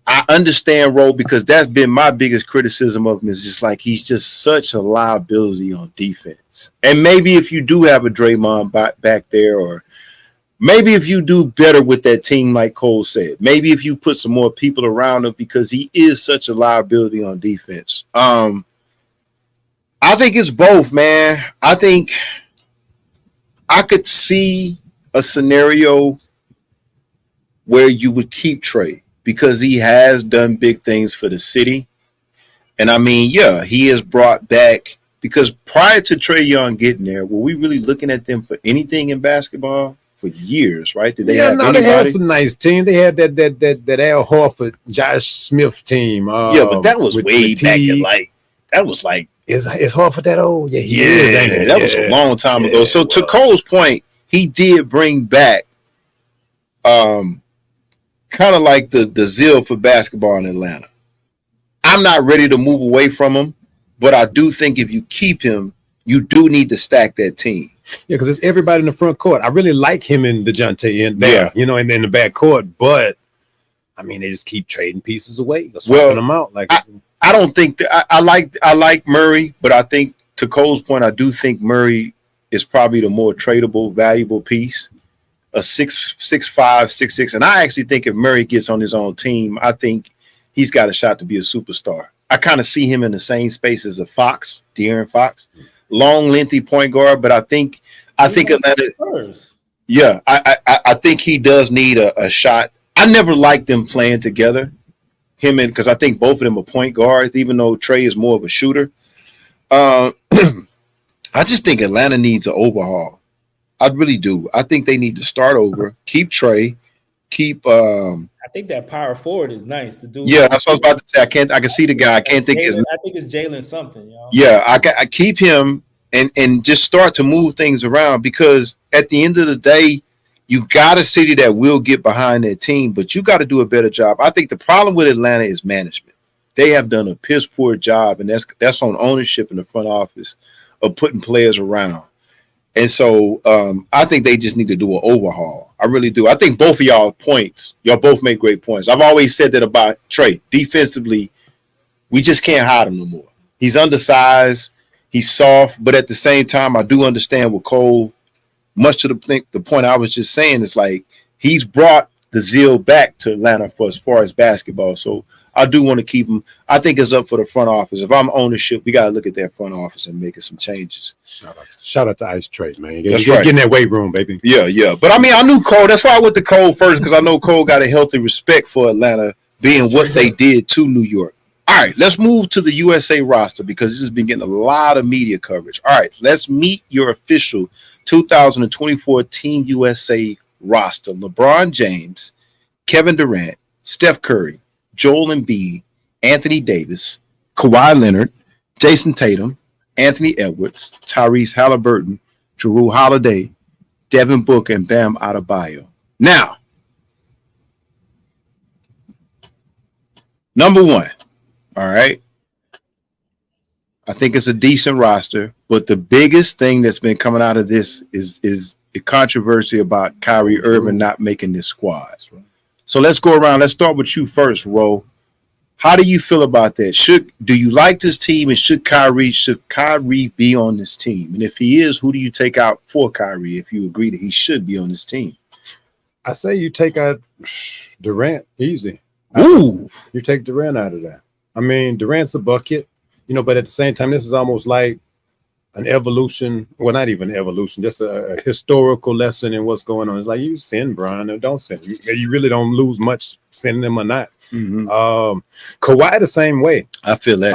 I understand Ro because that's been my biggest criticism of him is just like he's just such a liability on defense. And maybe if you do have a Draymond back there, or maybe if you do better with that team, like Cole said, maybe if you put some more people around him because he is such a liability on defense. I think it's both, man. I think I could see a scenario where you would keep Trae because he has done big things for the city. And I mean, yeah, he has brought back because prior to Trae Young getting there, were we really looking at them for anything in basketball for years, right? Did they have anybody? They had some nice team. They had that Al Horford, Josh Smith team. Yeah, but that was way back in that was like is Horford that old? Yeah, that was a long time ago. So to Cole's point, he did bring back kind of like the zeal for basketball in Atlanta. I'm not ready to move away from him, but I do think if you keep him, you do need to stack that team. Yeah, because it's everybody in the front court. I really like him in DeJounte in there, and in the back court, but I mean, they just keep trading pieces away, swapping them out. Like I don't think that I like Murray, but I think to Cole's point, I do think Murray is probably the more tradable, valuable piece. A 6'5", 6'6", and I actually think if Murray gets on his own team, I think he's got a shot to be a superstar. I kind of see him in the same space as De'Aaron Fox, long, lengthy point guard. But I think Atlanta. Yeah, I think he does need a shot. I never liked them playing together, because I think both of them are point guards, even though Trae is more of a shooter. I just think Atlanta needs an overhaul. I really do. I think they need to start over. Keep Trae. I think that power forward is nice to do. Yeah, that's what I was about to say. I can see the guy. I can't think his. I think it's Jalen something. Y'all. Yeah, I keep him and just start to move things around because at the end of the day, you got a city that will get behind their team, but you got to do a better job. I think the problem with Atlanta is management. They have done a piss poor job, and that's on ownership in the front office of putting players around. And so I think they just need to do an overhaul. I really do. I think both of y'all both make great points. I've always said that about Trae. Defensively, we just can't hide him no more. He's undersized. He's soft. But at the same time, I do understand with Cole, much to the point I was just saying, is like he's brought the zeal back to Atlanta for as far as basketball. So I do want to keep him. I think it's up for the front office. If I'm ownership, we got to look at that front office and making some changes. Shout out to Ice Trae, man. That's right. Get in that weight room, baby. Yeah. But I mean, I knew Cole. That's why I went to Cole first, because I know Cole got a healthy respect for Atlanta being what they did to New York. All right, let's move to the USA roster because this has been getting a lot of media coverage. All right, let's meet your official 2024 Team USA roster. LeBron James, Kevin Durant, Steph Curry, Joel Embiid, Anthony Davis, Kawhi Leonard, Jason Tatum, Anthony Edwards, Tyrese Halliburton, Jrue Holiday, Devin Booker, and Bam Adebayo. Now, number one, all right, I think it's a decent roster, but the biggest thing that's been coming out of this is the controversy about Kyrie Irving not making this squad. So let's go around. Let's start with you first, Ro. How do you feel about that? Do you like this team, and should Kyrie be on this team? And if he is, who do you take out for Kyrie if you agree that he should be on this team? I say you take out Durant easy. Ooh. You take Durant out of that. I mean, Durant's a bucket, but at the same time, this is almost like an evolution. Well, not even evolution, just a historical lesson in what's going on. It's like you send Brian or don't send him. You really don't lose much sending him or not. Kawhi the same way. I feel that.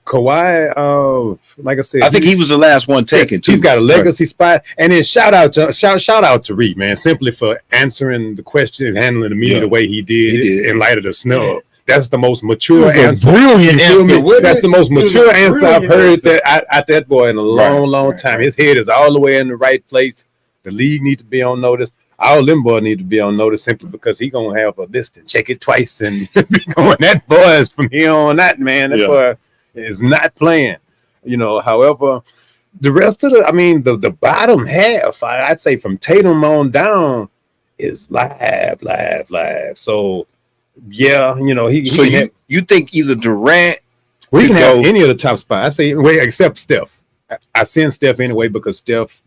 Kawhi, like I said, I think he was the last one taken too. He's got a legacy spot. And then shout out to Reed, man, simply for answering the question, handling the media the way he did in light of the snub. Yeah. That's the most mature answer. Brilliant answer. That's the most mature answer I've heard at that boy in a long time. His head is all the way in the right place. The league needs to be on notice. All them boys need to be on notice simply because he gonna have a list and check it twice and be going. That boy is from here on that, man. That boy is not playing. However, the rest of the bottom half, I'd say from Tatum on down is live. So yeah, you think either Durant, we can have any of the top spots. I say except Steph. I send Steph anyway because Steph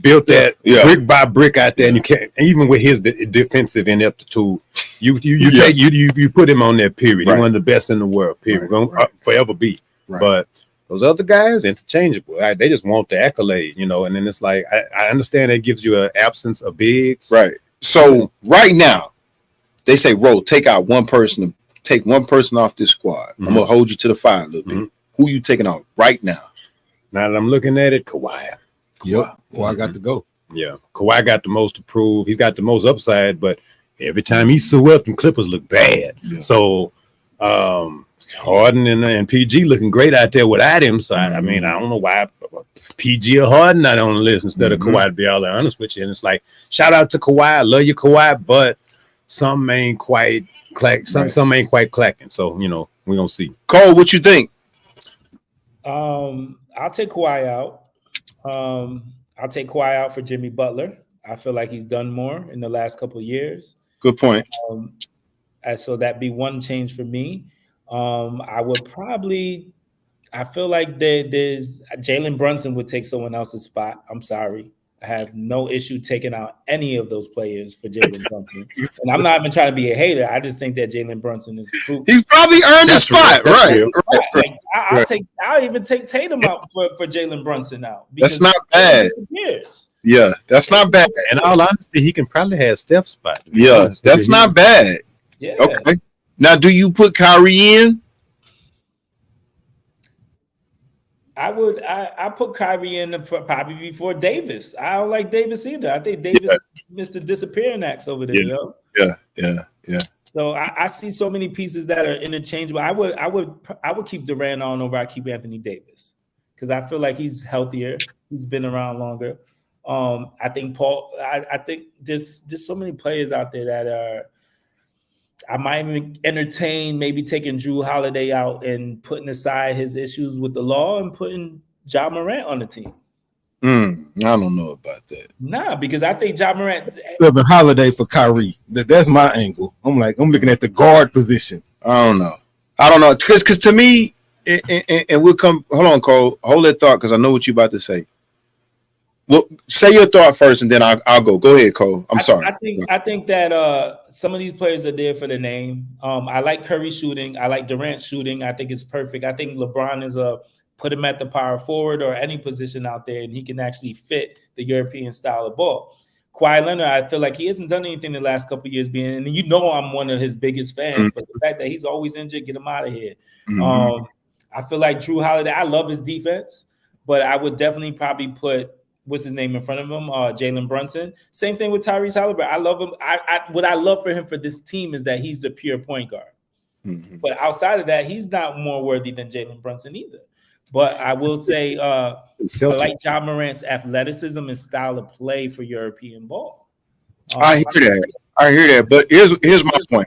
built that brick by brick out there, and you can't even with his defensive ineptitude. You put him on there. Period. He's one of the best in the world. Period. Gonna forever be. Right. But those other guys interchangeable. They just want the accolade, And then it's like I understand that gives you an absence of bigs. Right. So right now, they say, "Ro, take out one person. Take one person off this squad. I'm gonna hold you to the fire a little bit. Who you taking out right now?" Now that I'm looking at it, Kawhi. Yep. Kawhi got to go. Yeah. Kawhi got the most to prove. He's got the most upside, but every time he suit up, them Clippers look bad. Yeah. So Harden and PG looking great out there without him. So I mean, I don't know why PG or Harden not on the list instead of Kawhi, to be all honest with you. And it's like, shout out to Kawhi. I love you, Kawhi, but some ain't quite some ain't quite clacking. So, we're gonna see. Cole, what you think? I'll take Kawhi out. I'll take Kawhi out for Jimmy Butler. I feel like he's done more in the last couple of years. Good point. So that'd be one change for me. I feel like there's Jalen Brunson would take someone else's spot. I'm sorry. I have no issue taking out any of those players for Jalen Brunson. And I'm not even trying to be a hater. I just think that Jalen Brunson is proof. He's probably earned a spot, right? Like, I'll even take Tatum out for Jalen Brunson now. That's not bad. Yeah, that's not bad. In all honesty, he can probably have Steph's spot. Yeah, that's not bad. Yeah. Okay. Now, do you put Kyrie in? I put Kyrie in probably before Davis. I don't like Davis either. I think Davis missed the disappearing acts over there. Yeah. So I see so many pieces that are interchangeable. I would keep Durant on over. I keep Anthony Davis because I feel like he's healthier. He's been around longer. I think Paul. I think there's so many players out there that are. I might even entertain maybe taking Drew Holiday out and putting aside his issues with the law and putting Ja Morant on the team. I don't know about that. Nah, because I think Ja Morant. The Holiday for Kyrie. That's my angle. I'm looking at the guard position. I don't know. Because to me, and we'll come. Hold on, Cole. Hold that thought because I know what you're about to say. Well, say your thought first, and then I'll go. Go ahead, Cole. I'm sorry. I think that some of these players are there for the name. I like Curry shooting. I like Durant shooting. I think it's perfect. I think LeBron is put him at the power forward or any position out there, and he can actually fit the European style of ball. Kawhi Leonard, I feel like he hasn't done anything the last couple of years being, and I'm one of his biggest fans, but the fact that he's always injured, get him out of here. I feel like Drew Holiday, I love his defense, but I would definitely probably put what's his name in front of him, Jalen Brunson. Same thing with Tyrese Halliburton. I love him. What I love for him for this team is that he's the pure point guard. But outside of that, he's not more worthy than Jalen Brunson either. But I will say, I like Ja Morant's athleticism and style of play for European ball. I hear that. But here's my point.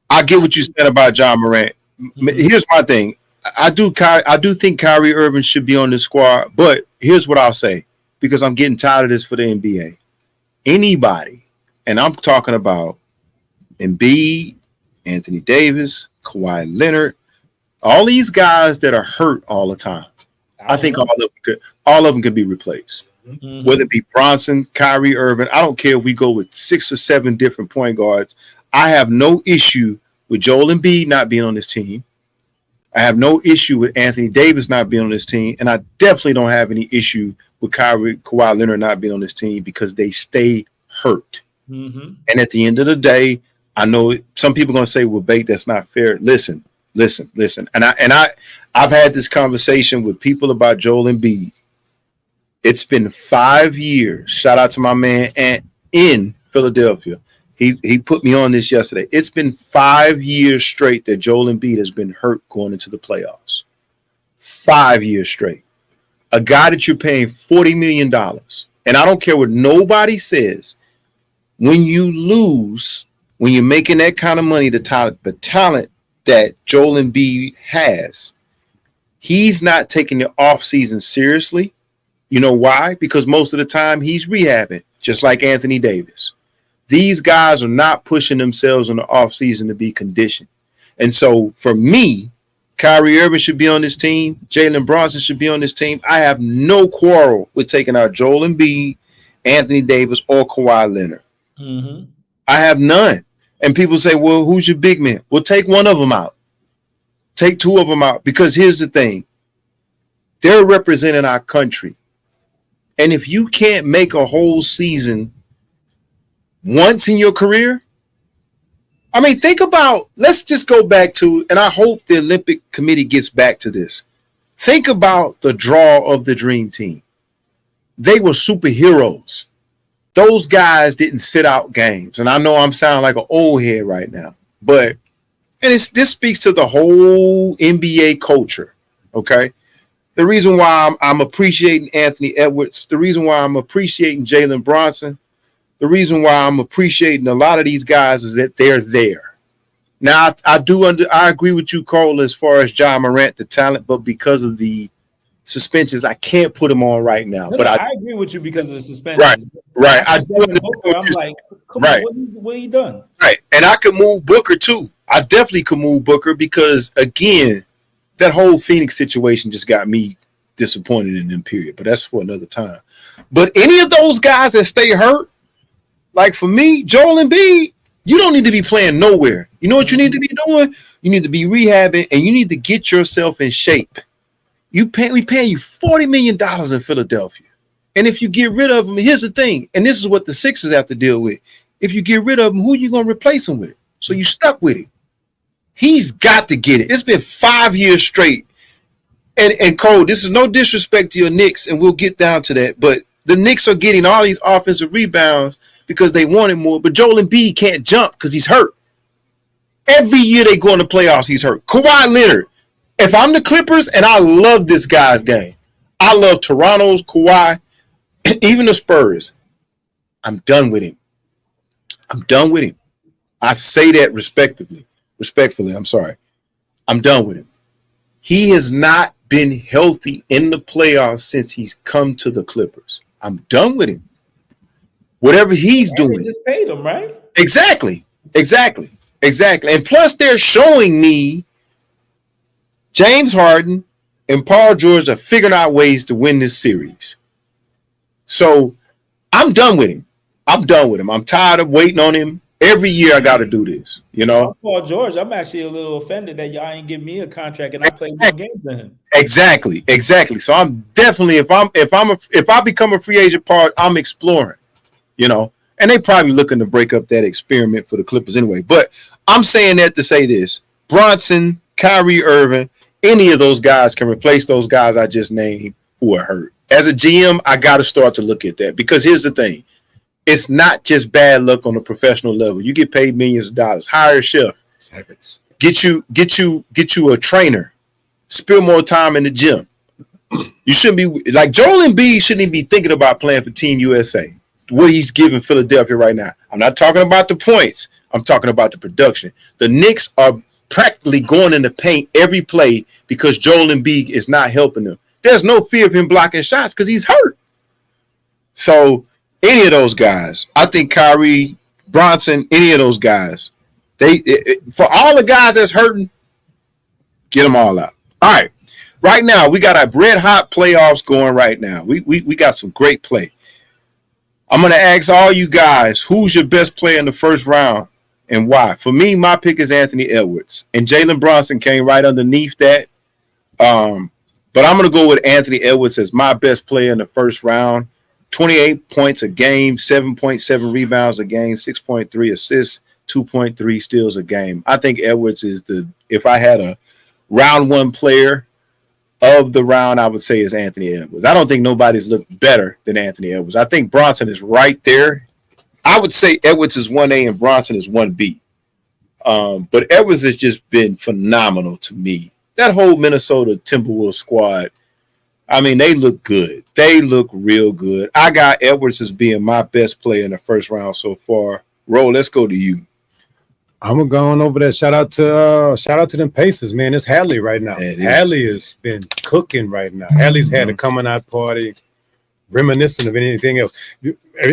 I get what you said about Ja Morant. Here's my thing. I do think Kyrie Irving should be on the squad, but here's what I'll say, because I'm getting tired of this for the NBA. Anybody, and I'm talking about Embiid, Anthony Davis, Kawhi Leonard, all these guys that are hurt all the time. I think all of them could be replaced. Whether it be Bronson, Kyrie Irving, I don't care if we go with 6 or 7 different point guards. I have no issue with Joel Embiid not being on this team. I have no issue with Anthony Davis not being on this team, and I definitely don't have any issue with Kawhi Leonard not being on this team because they stay hurt. Mm-hmm. And at the end of the day, I know some people are going to say, "Well, Bate, that's not fair." Listen. And I've had this conversation with people about Joel Embiid. It's been 5 years. Shout out to my man in Philadelphia. He put me on this yesterday. It's been 5 years straight that Joel Embiid has been hurt going into the playoffs. 5 years straight. A guy that you're paying $40 million. And I don't care what nobody says. When you lose, when you're making that kind of money, the talent that Joel Embiid has, he's not taking the offseason seriously. You know why? Because most of the time he's rehabbing, just like Anthony Davis. These guys are not pushing themselves in the offseason to be conditioned. And so for me, Kyrie Irving should be on this team. Jalen Brunson should be on this team. I have no quarrel with taking out Joel Embiid, Anthony Davis, or Kawhi Leonard. Mm-hmm. I have none. And people say, well, who's your big man? Well, take one of them out. Take two of them out. Because here's the thing. They're representing our country. And if you can't make a whole season once in your career, I mean, think about, let's just go back to, and I hope the Olympic Committee gets back to this. Think about the draw of the Dream Team. They were superheroes. Those guys didn't sit out games. And I know I'm sounding like an old head right now, but, and this speaks to the whole NBA culture, okay? The reason why I'm appreciating Anthony Edwards, the reason why I'm appreciating Jalen Brunson, the reason why I'm appreciating a lot of these guys is that they're there. Now, I agree with you, Cole, as far as Ja Morant, the talent, but because of the suspensions, I can't put him on right now. No, but I agree with you because of the suspensions. Right. I'm like, come on, what are you done? Right, and I could move Booker too. I definitely could move Booker because, again, that whole Phoenix situation just got me disappointed in them, period. But that's for another time. But any of those guys that stay hurt, like for me, Joel Embiid, you don't need to be playing nowhere. You know what you need to be doing? You need to be rehabbing, and you need to get yourself in shape. We paying you $40 million in Philadelphia. And if you get rid of him, here's the thing, and this is what the Sixers have to deal with. If you get rid of him, who are you going to replace him with? So you stuck with him. He's got to get it. It's been 5 years straight. And Cole, this is no disrespect to your Knicks, and we'll get down to that, but the Knicks are getting all these offensive rebounds because they wanted more, but Joel Embiid can't jump because he's hurt. Every year they go in the playoffs, he's hurt. Kawhi Leonard, if I'm the Clippers, and I love this guy's game, I love Toronto's Kawhi, even the Spurs, I'm done with him. I'm done with him. I say that respectfully, I'm sorry. I'm done with him. He has not been healthy in the playoffs since he's come to the Clippers. I'm done with him. Whatever he's doing. They just paid him, right? Exactly. And plus they're showing me James Harden and Paul George are figuring out ways to win this series. So I'm done with him. I'm tired of waiting on him. Every year I got to do this, you know. Paul George, I'm actually a little offended that y'all ain't give me a contract and I played more games than him. Exactly. So I'm definitely if I become a free agent part, I'm exploring, you know. And they probably looking to break up that experiment for the Clippers anyway. But I'm saying that to say this: Bronson, Kyrie Irving, any of those guys can replace those guys I just named who are hurt. As a GM, I got to start to look at that because here's the thing. It's not just bad luck on a professional level. You get paid millions of dollars. Hire a chef. Get you a trainer. Spend more time in the gym. You shouldn't be like Joel Embiid shouldn't even be thinking about playing for Team USA. What he's giving Philadelphia right now. I'm not talking about the points. I'm talking about the production. The Knicks are practically going in the paint every play because Joel Embiid is not helping them. There's no fear of him blocking shots because he's hurt. So any of those guys, I think Kyrie, Bronson, any of those guys, for all the guys that's hurting, get them all out. All right. Right now, we got our red hot playoffs going right now. We got some great play. I'm going to ask all you guys, who's your best player in the first round and why. For me, my pick is Anthony Edwards, and Jalen Brunson came right underneath that. But I'm going to go with Anthony Edwards as my best player in the first round. 28 points a game, 7.7 rebounds a game, 6.3 assists, 2.3 steals a game. I think Edwards is if I had a round one player of the round, I would say is Anthony Edwards. I don't think nobody's looked better than Anthony Edwards. I think Bronson is right there. I would say Edwards is 1A and Bronson is 1B. But Edwards has just been phenomenal to me. That whole Minnesota Timberwolves squad, I mean, they look good. They look real good. I got Edwards as being my best player in the first round so far. Ro, let's go to you. I'm going over there. Shout out to them Pacers, man. It's Hadley right now. Hadley has been cooking right now. Hadley's had a coming out party, reminiscent of anything else.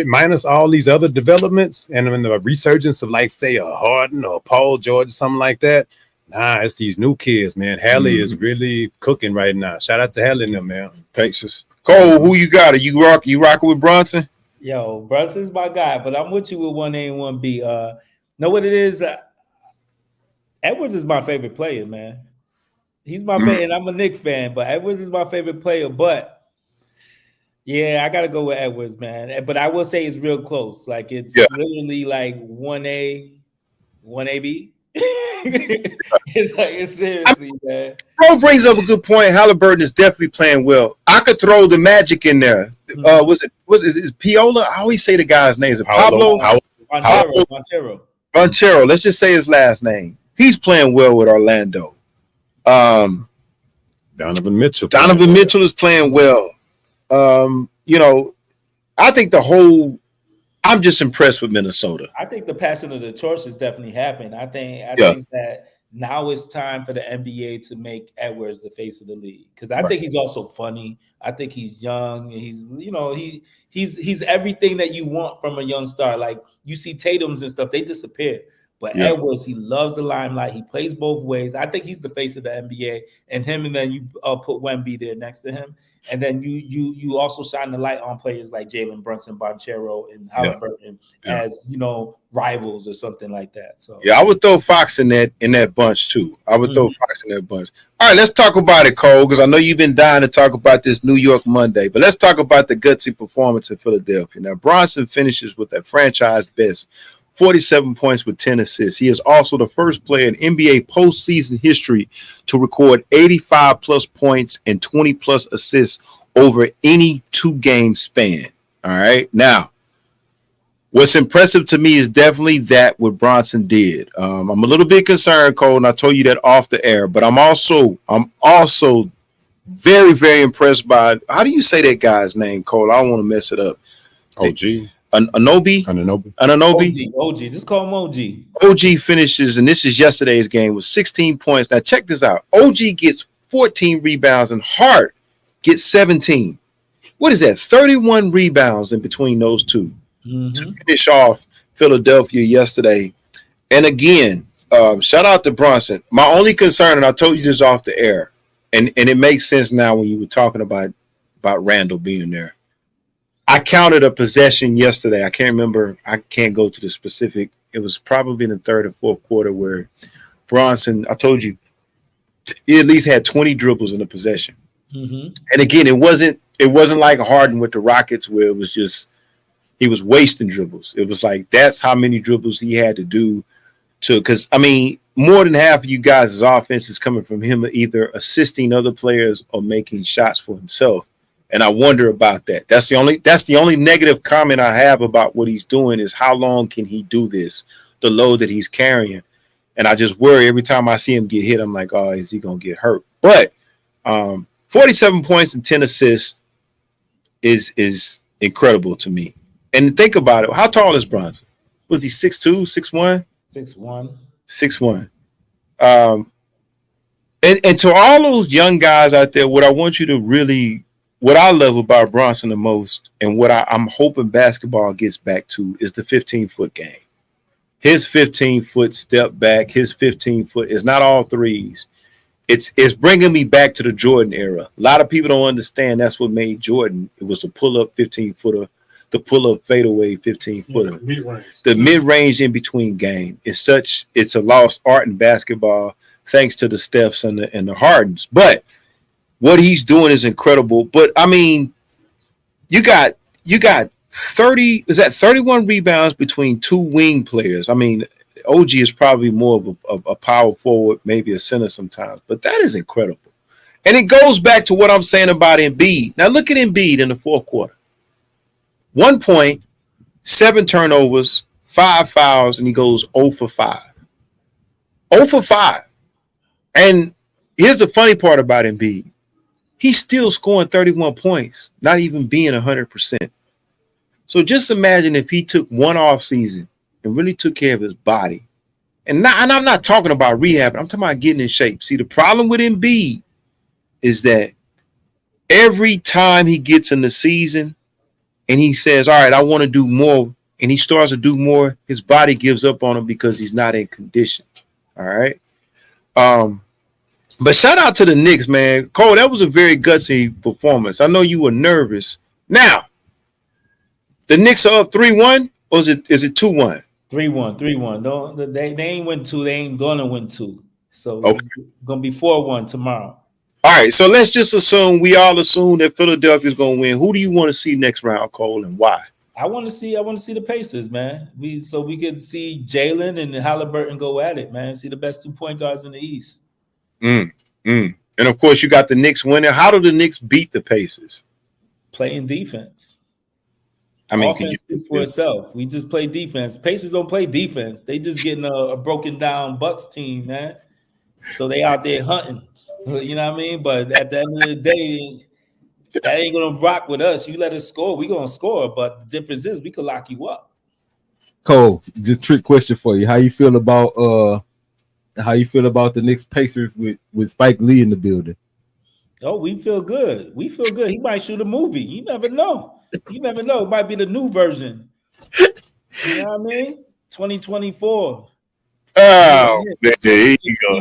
Minus all these other developments and in the resurgence of, like, say, a Harden or Paul George or something like that. Nah, it's these new kids, man. Hadley is really cooking right now. Shout out to Hadley and them, man. Pacers. Cole, who you got? Are you rocking with Bronson? Yo, Brunson's my guy, but I'm with you with 1A and 1B. Know what it is? Edwards is my favorite player, man. He's my favorite, and I'm a Knicks fan, but Edwards is my favorite player. But yeah, I gotta go with Edwards, man. But I will say it's real close. Like it's literally like 1A, 1AB. it's seriously, man. Bro brings up a good point. Halliburton is definitely playing well. I could throw the Magic in there. Was it Piola? I always say the guy's name. Is it Pablo? Banchero. Let's just say his last name. He's playing well with Orlando. Donovan Mitchell. Mitchell is playing well. I think I'm just impressed with Minnesota. I think the passing of the torch has definitely happened. I think that now it's time for the NBA to make Edwards the face of the league, because I think he's also funny. I think he's young. And he's everything that you want from a young star. Like you see Tatum's and stuff, they disappear. But Edwards, he loves the limelight. He plays both ways. I think he's the face of the NBA. And then you put Wemby there next to him. And then you also shine the light on players like Jalen Brunson, Banchero, and Halliburton as rivals or something like that. So I would throw Fox in that bunch too. I would throw Fox in that bunch. All right, let's talk about it, Cole, because I know you've been dying to talk about this New York Monday. But let's talk about the gutsy performance in Philadelphia. Now, Bronson finishes with a franchise best 47 points with 10 assists. He is also the first player in NBA postseason history to record 85-plus points and 20-plus assists over any two-game span. All right. Now, what's impressive to me is definitely that what Bronson did. I'm a little bit concerned, Cole, and I told you that off the air, but I'm also very, very impressed by, how do you say that guy's name, Cole? I don't want to mess it up. OG. Anunoby. OG. Just call him OG. OG finishes, and this is yesterday's game, with 16 points. Now check this out. OG gets 14 rebounds and Hart gets 17. What is that? 31 rebounds in between those two to finish off Philadelphia yesterday. And again, shout out to Bronson. My only concern, and I told you this off the air, and it makes sense now when you were talking about Randall being there. I counted a possession yesterday. I can't remember. I can't go to the specific. It was probably in the third or fourth quarter where Bronson, I told you, he at least had 20 dribbles in the possession. And again, it wasn't like Harden with the Rockets where it was just he was wasting dribbles. It was like that's how many dribbles he had to do because, I mean, more than half of you guys' offense is coming from him either assisting other players or making shots for himself. And I wonder about that. That's the only negative comment I have about what he's doing is how long can he do this, the load that he's carrying. And I just worry every time I see him get hit, I'm like, oh, is he going to get hurt? But 47 points and 10 assists is incredible to me. And think about it. How tall is Bronson? Was he 6'2", 6'1"? 6'1". 6'1". And to all those young guys out there, what I love about Bronson the most and what I'm hoping basketball gets back to is the 15-foot game. His 15-foot step back, his 15-foot is not all threes. It's bringing me back to the Jordan era. A lot of people don't understand that's what made Jordan. It was a pull-up 15-footer the pull-up fadeaway 15-footer. Mid-range. The mid-range in between game is such, it's a lost art in basketball thanks to the Stephs and the Hardens. But what he's doing is incredible. But I mean, you got 31 rebounds between two wing players. I mean, OG is probably more of a power forward, maybe a center sometimes, but that is incredible. And it goes back to what I'm saying about Embiid. Now look at Embiid in the fourth quarter. 1 point, 7 turnovers, 5 fouls, and he goes 0 for 5. 0 for 5. And here's the funny part about Embiid. He's still scoring 31 points, not even being 100%. So just imagine if he took one off season and really took care of his body. And I'm not talking about rehab, I'm talking about getting in shape. See, the problem with Embiid is that every time he gets in the season and he says, all right, I want to do more, and he starts to do more, his body gives up on him because he's not in condition. All right. But shout out to the Knicks, man. Cole, that was a very gutsy performance. I know you were nervous. Now, the Knicks are up 3-1, or is it 2-1? 3-1. No, they ain't win 2. They ain't gonna win 2. So Okay. it's gonna be 4-1 tomorrow. All right, so let's just assume that Philadelphia's gonna win. Who do you want to see next round, Cole, and why? I want to see the Pacers, man. We could see Jalen and Halliburton go at it, man. See the best 2 point guards in the East. And of course, you got the Knicks winning. How do the Knicks beat the Pacers? Playing defense. I mean, offense speaks for itself. We just play defense. Pacers don't play defense. They just getting a broken down Bucks team, man. So they out there hunting. You know what I mean? But at the end of the day, that ain't gonna rock with us. You let us score, we gonna score. But the difference is we could lock you up. Cole, just trick question for you. How you feel about the Knicks Pacers with Spike Lee in the building? Oh, we feel good. We feel good. He might shoot a movie. You never know. You never know. It might be the new version. You know what I mean? 2024. Oh, man, there you go.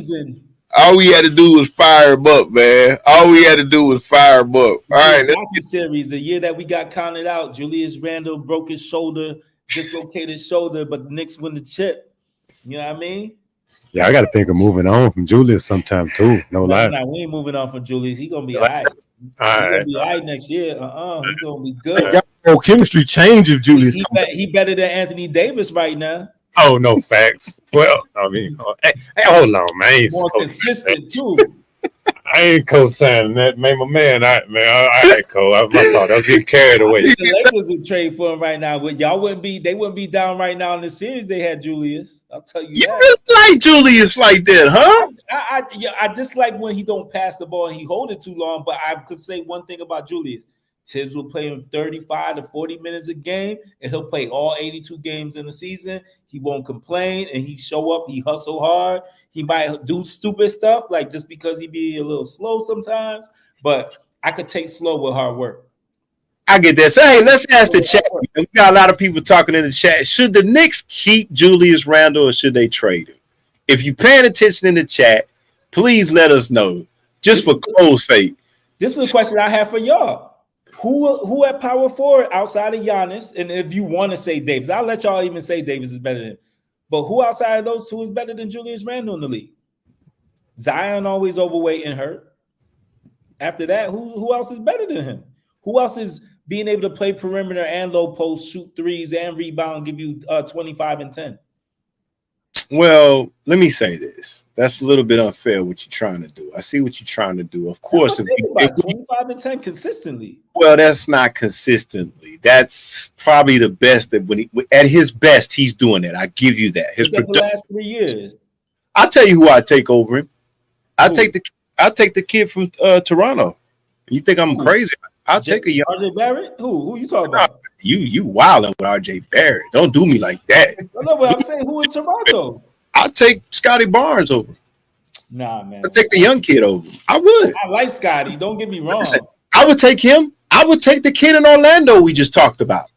All we had to do was fire him up, man. All right, series, the year that we got counted out, Julius Randle broke his shoulder, dislocated his shoulder, but the Knicks win the chip. You know what I mean? Yeah, I got to think of moving on from Julius sometime too. No lie. Nah, we ain't moving on from Julius. He gonna be all right. He's gonna be all right next year. He's gonna be good. Chemistry change if Julius. He better than Anthony Davis right now. Oh, no facts. Well, I mean, hey, hold on, man. More consistent too. I ain't co-signing that, man. My man, I ain't co. I thought I was getting carried away. The Lakers would trade for him right now. But they wouldn't be down right now in the series. They had Julius. I'll tell you that. You like Julius like that, huh? I dislike when he don't pass the ball and he hold it too long. But I could say one thing about Julius. Tibbs will play him 35 to 40 minutes a game, and he'll play all 82 games in the season. He won't complain, and he show up. He hustle hard. He might do stupid stuff, like just because he be a little slow sometimes. But I could take slow with hard work. I get that. So, hey, let's ask the chat. We got a lot of people talking in the chat. Should the Knicks keep Julius Randle or should they trade him? If you're paying attention in the chat, please let us know, just for Cole's sake. This is a question I have for y'all. Who at power forward outside of Giannis? And if you want to say Davis, I'll let y'all even say Davis is better than him. But who outside of those two is better than Julius Randle in the league? Zion always overweight and hurt. After that, who else is better than him? Who else is being able to play perimeter and low post, shoot threes and rebound, give you 25 and 10? Well, let me say this. That's a little bit unfair what you're trying to do. I see what you're trying to do. Of course, if 25 and 10 consistently. Well, that's not consistently. That's probably the best that when at his best, he's doing that. I give you that. His the last 3 years. I'll tell you who I take over him. I'll take the kid from Toronto. You think I'm crazy? I'll take a young RJ Barrett. Who you talking about? You wilding with RJ Barrett. Don't do me like that. No, but I'm saying who in Toronto? I'll take Scotty Barnes over. Nah, man. I'll take the young kid over. I would. I like Scotty. Don't get me wrong. Listen, I would take him. I would take the kid in Orlando we just talked about.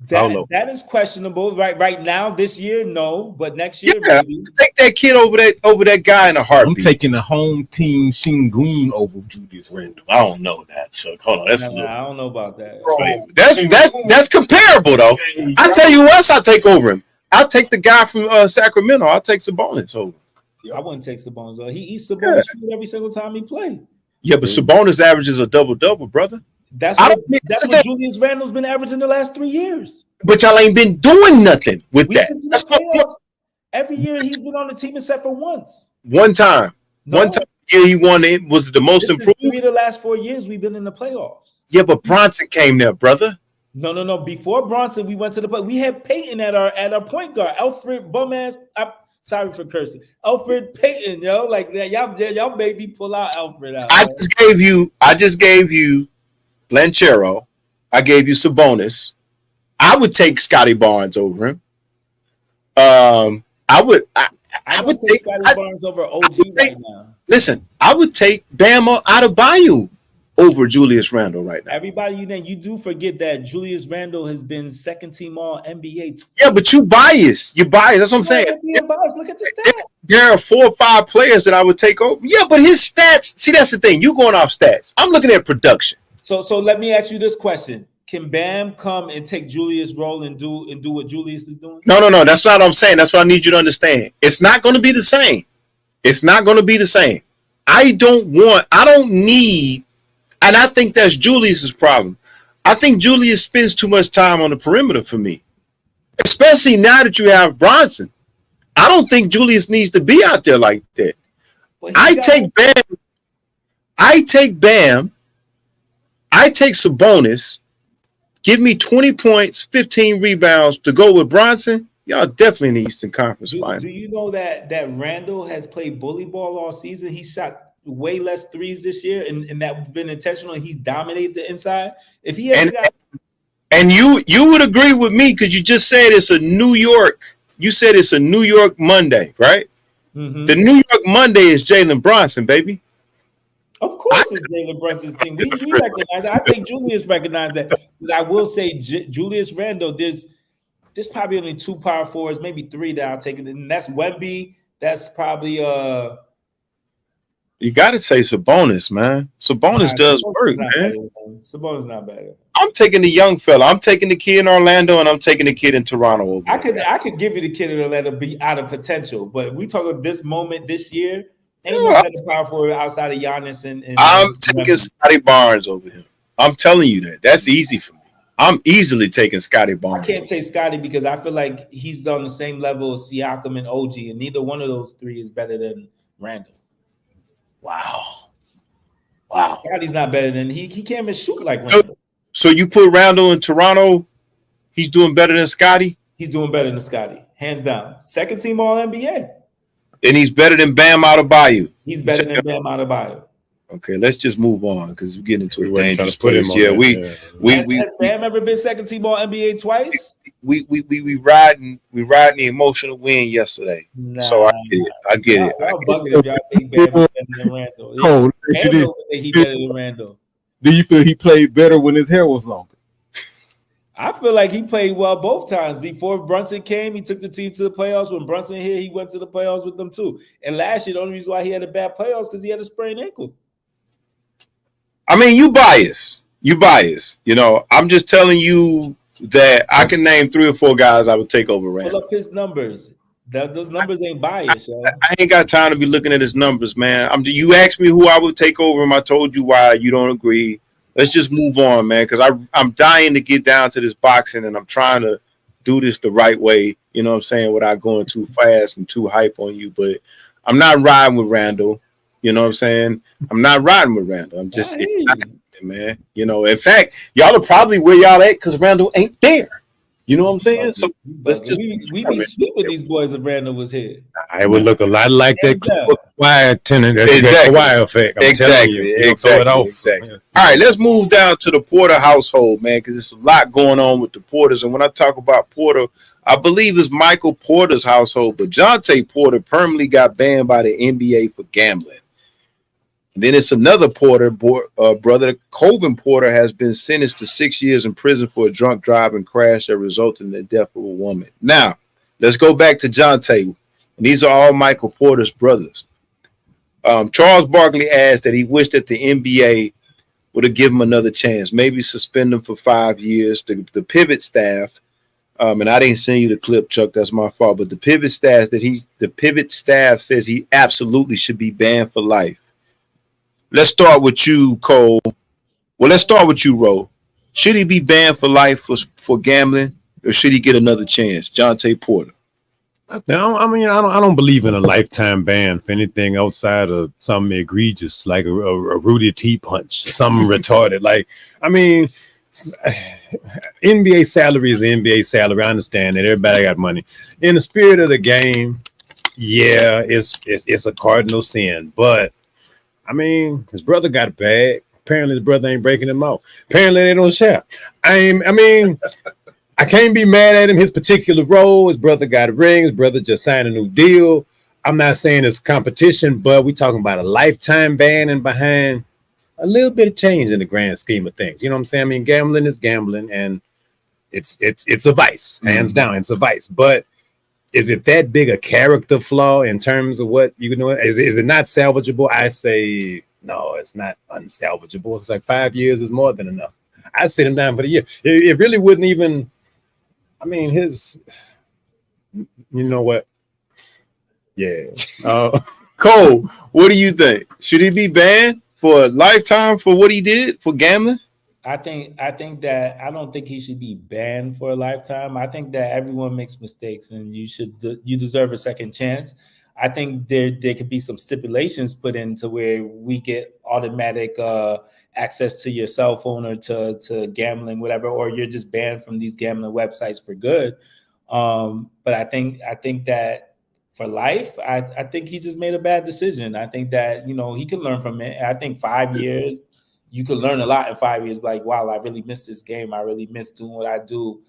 Paulo. That is questionable. Right now, this year, no, but next year, Yeah, maybe. take that kid over that guy in a I'm heartbeat. taking the home team Shingun over Julius Randle. I don't know that, Chuck. Hold on, that's a Nah, little. I don't know about that. That's comparable though. I tell you what else I'll take over him. I'll take the guy from Sacramento. I'll take Sabonis over. I wouldn't take Sabonis. He eats Yeah. Sabonis food every single time he plays. Yeah, but Sabonis averages a double-double, brother. That's I what don't think that's that's what the Julius Randle's been averaging the last 3 years. But y'all ain't been doing nothing with We've that. been to That's the my point. playoffs. Every year he's been on the team except for once. One time. No, One time yeah, he won it. Was the most this is improved? 3 of the last 4 years we've been in the playoffs. Yeah, but Bronson came there, brother. No. Before Bronson, we went to the play. We had Peyton at our point guard. Alfred Bumass. Sorry for cursing. Alfred Payton, yo, like that. Y'all made me pull out Alfred out. I just gave you Blanchero. I gave you Sabonis. I would take Scotty Barnes over him. I would take Scotty Barnes over OG right now. Listen, I would take Bama Adebayo over Julius Randle right now. Everybody, you do forget that Julius Randle has been second team all NBA. Yeah, but you biased. You biased. That's what I'm saying. Look at the stats. There are 4 or 5 players that I would take over. Yeah, but his stats. See, that's the thing. You going off stats. I'm looking at production. So let me ask you this question: can Bam come and take Julius' role and do what Julius is doing? No. That's not what I'm saying. That's what I need you to understand. It's not going to be the same. It's not going to be the same. I don't need, and I think that's Julius's problem. I think Julius spends too much time on the perimeter for me, especially now that you have Bronson. I don't think Julius needs to be out there like that. I take Bam. I take Sabonis. Give me 20 points, 15 rebounds to go with Bronson. Y'all definitely in the Eastern Conference Final. Do you know that Randall has played bully ball all season? He shot way less threes this year, and that's been intentional. He's dominated the inside. If he had and you would agree with me because you just said it's a New York. You said it's a New York Monday, right? Mm-hmm. The New York Monday is Jalen Brunson, baby. Of course, it's Jalen Brunson's team. We recognize that. I think Julius recognized that. But I will say, Julius Randle, there's probably only 2 power forwards, maybe 3 that I'll take it. And that's Wemby. That's probably You got to say Sabonis, man. Sabonis does work, man. Sabonis not bad. I'm taking the young fella. I'm taking the kid in Orlando, and I'm taking the kid in Toronto. I could give you the kid in Orlando be out of potential, but we talk about this moment this year. Ain't no better power forward outside of Giannis and I'm taking Scotty Barnes over him. I'm telling you that. That's easy for me. I'm easily taking Scotty Barnes. I can't take Scotty because I feel like he's on the same level as Siakam and OG, and neither one of those 3 is better than Randall. Wow. Scotty's not better than he can't even shoot like Randall. So you put Randall in Toronto, he's doing better than Scotty? He's doing better than Scotty, hands down. Second team all NBA. And he's better than Bam Adebayo. He's better than Bam Adebayo. Okay, let's just move on because we're getting into a dangerous place. Has Bam ever been second team all NBA twice? We riding the emotional win yesterday. Nah, so I get it. Y'all bugging if y'all think Bam is better than Randall. Yeah. He better than Randall. Do you feel he played better when his hair was longer? I feel like he played well both times. Before Brunson came, he took the team to the playoffs. When Brunson here, he went to the playoffs with them too. And last year, the only reason why he had a bad playoffs because he had a sprained ankle. I mean, you bias. You know, I'm just telling you that I can name 3 or 4 guys I would take over Randall. Pull up his numbers. Those numbers ain't biased, yo. I ain't got time to be looking at his numbers, man. You asked me who I would take over him. I told you why. You don't agree. Let's just move on, man, because I'm dying to get down to this boxing, and I'm trying to do this the right way, you know what I'm saying, without going too fast and too hype on you. But I'm not riding with Randall, you know what I'm saying? I'm not riding with Randall. I'm just, man. You know, in fact, y'all are probably where y'all at because Randall ain't there. You know what I'm saying? So let's just we be sweeping these boys if Randall was here. I would look a lot like that Kawhi tenant, exactly. Kawhi effect. Exactly. All right, let's move down to the Porter household, man, because there's a lot going on with the Porters. And when I talk about Porter, I believe it's Michael Porter's household, but Jonte Porter permanently got banned by the NBA for gambling. Then it's another brother. Colvin Porter has been sentenced to 6 years in prison for a drunk driving crash that resulted in the death of a woman. Now, let's go back to Jonte. And these are all Michael Porter's brothers. Charles Barkley asked that he wished that the NBA would have given him another chance, maybe suspend him for 5 years. The pivot staff, and I didn't send you the clip, Chuck. That's my fault. But the pivot staff says he absolutely should be banned for life. Let's start with you, Cole. Well, let's start with you, Ro. Should he be banned for life for gambling, or should he get another chance? Jonte Porter. I don't believe in a lifetime ban for anything outside of something egregious, like a Rudy T punch, something retarded. Like, I mean, NBA salary is NBA salary. I understand that everybody got money. In the spirit of the game, yeah, it's a cardinal sin, but I mean, his brother got a bag. Apparently, his brother ain't breaking him out. Apparently, they don't share. I can't be mad at him. His particular role, his brother got a ring. His brother just signed a new deal. I'm not saying it's competition, but we're talking about a lifetime ban and behind a little bit of change in the grand scheme of things. You know what I'm saying? I mean, gambling is gambling, and it's a vice, hands down. It's a vice, but is it that big a character flaw in terms of what you can do? Is it not salvageable? I say no, it's not unsalvageable. It's like 5 years is more than enough. I'd sit him down for the year. It really wouldn't even. I mean, you know what? Yeah. Cole, what do you think? Should he be banned for a lifetime for what he did for gambling? I think that I don't think he should be banned for a lifetime. I think that everyone makes mistakes, and you deserve a second chance. I think there could be some stipulations put into where we get automatic access to your cell phone or to gambling, whatever, or you're just banned from these gambling websites for good. But I think that for life, I think he just made a bad decision. I think that he can learn from it. I think 5 years. You could learn a lot in 5 years. Like, wow, I really missed this game. I really missed doing what I do,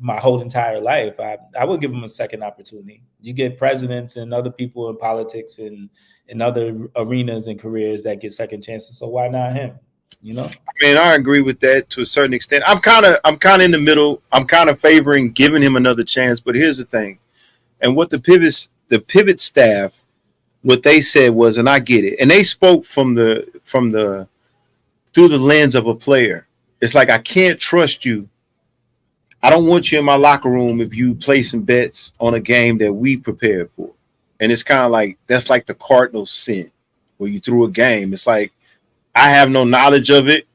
my whole entire life. I would give him a second opportunity. You get presidents and other people in politics and in other arenas and careers that get second chances. So why not him? I mean, I agree with that to a certain extent. I'm kind of in the middle. I'm kind of favoring giving him another chance. But here's the thing, and what the pivot staff, what they said was, and I get it, and they spoke from the through the lens of a player. It's like, I can't trust you. I don't want you in my locker room if you placing bets on a game that we prepared for. And it's kind of like, that's like the cardinal sin where you threw a game. It's like, I have no knowledge of it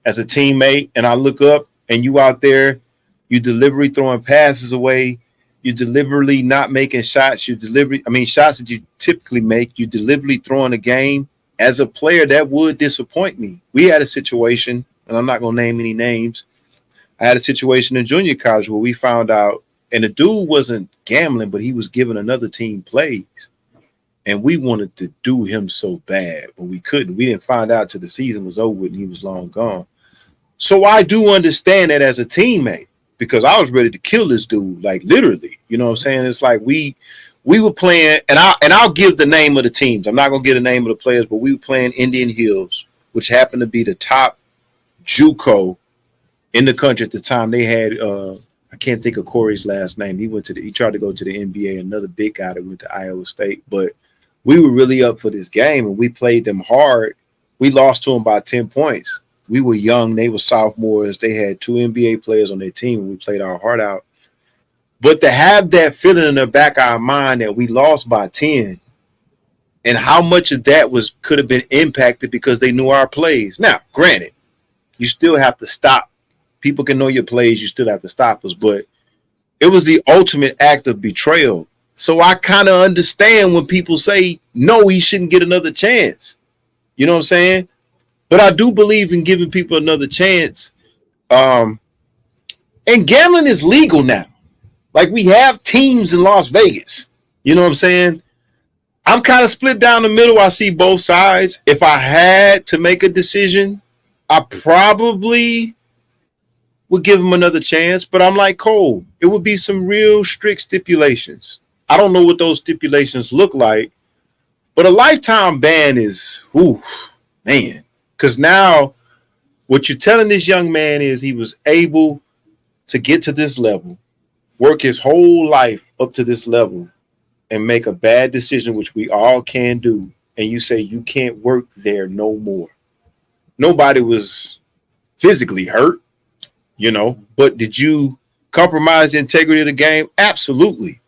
as a teammate, and I look up and you out there, you deliberately throwing passes away, you deliberately not making shots, shots that you typically make, you deliberately throwing a game. As a player, that would disappoint me. We had a situation, and I'm not going to name any names. I had a situation in junior college where we found out, and the dude wasn't gambling, but he was giving another team plays. And we wanted to do him so bad, but we couldn't. We didn't find out till the season was over and he was long gone. So I do understand that as a teammate, because I was ready to kill this dude, like literally. You know what I'm saying? It's like we were playing, and I'll give the name of the teams. I'm not going to give the name of the players, but we were playing Indian Hills, which happened to be the top JUCO in the country at the time. They had I can't think of Corey's last name. He tried to go to the NBA, another big guy that went to Iowa State. But we were really up for this game, and we played them hard. We lost to them by 10 points. We were young. They were sophomores. They had 2 NBA players on their team, and we played our heart out. But to have that feeling in the back of our mind that we lost by 10, and how much of that could have been impacted because they knew our plays. Now, granted, you still have to stop. People can know your plays. You still have to stop us. But it was the ultimate act of betrayal. So I kind of understand when people say, no, he shouldn't get another chance. You know what I'm saying? But I do believe in giving people another chance. And gambling is legal now. Like, we have teams in Las Vegas. You know what I'm saying? I'm kind of split down the middle. I see both sides. If I had to make a decision, I probably would give him another chance. But I'm like Cole, it would be some real strict stipulations. I don't know what those stipulations look like, But a lifetime ban is, man. Because now what you're telling this young man is he was able to get to this level, work his whole life up to this level, and make a bad decision, which we all can do. And you say you can't work there no more. Nobody was physically hurt, but did you compromise the integrity of the game? Absolutely.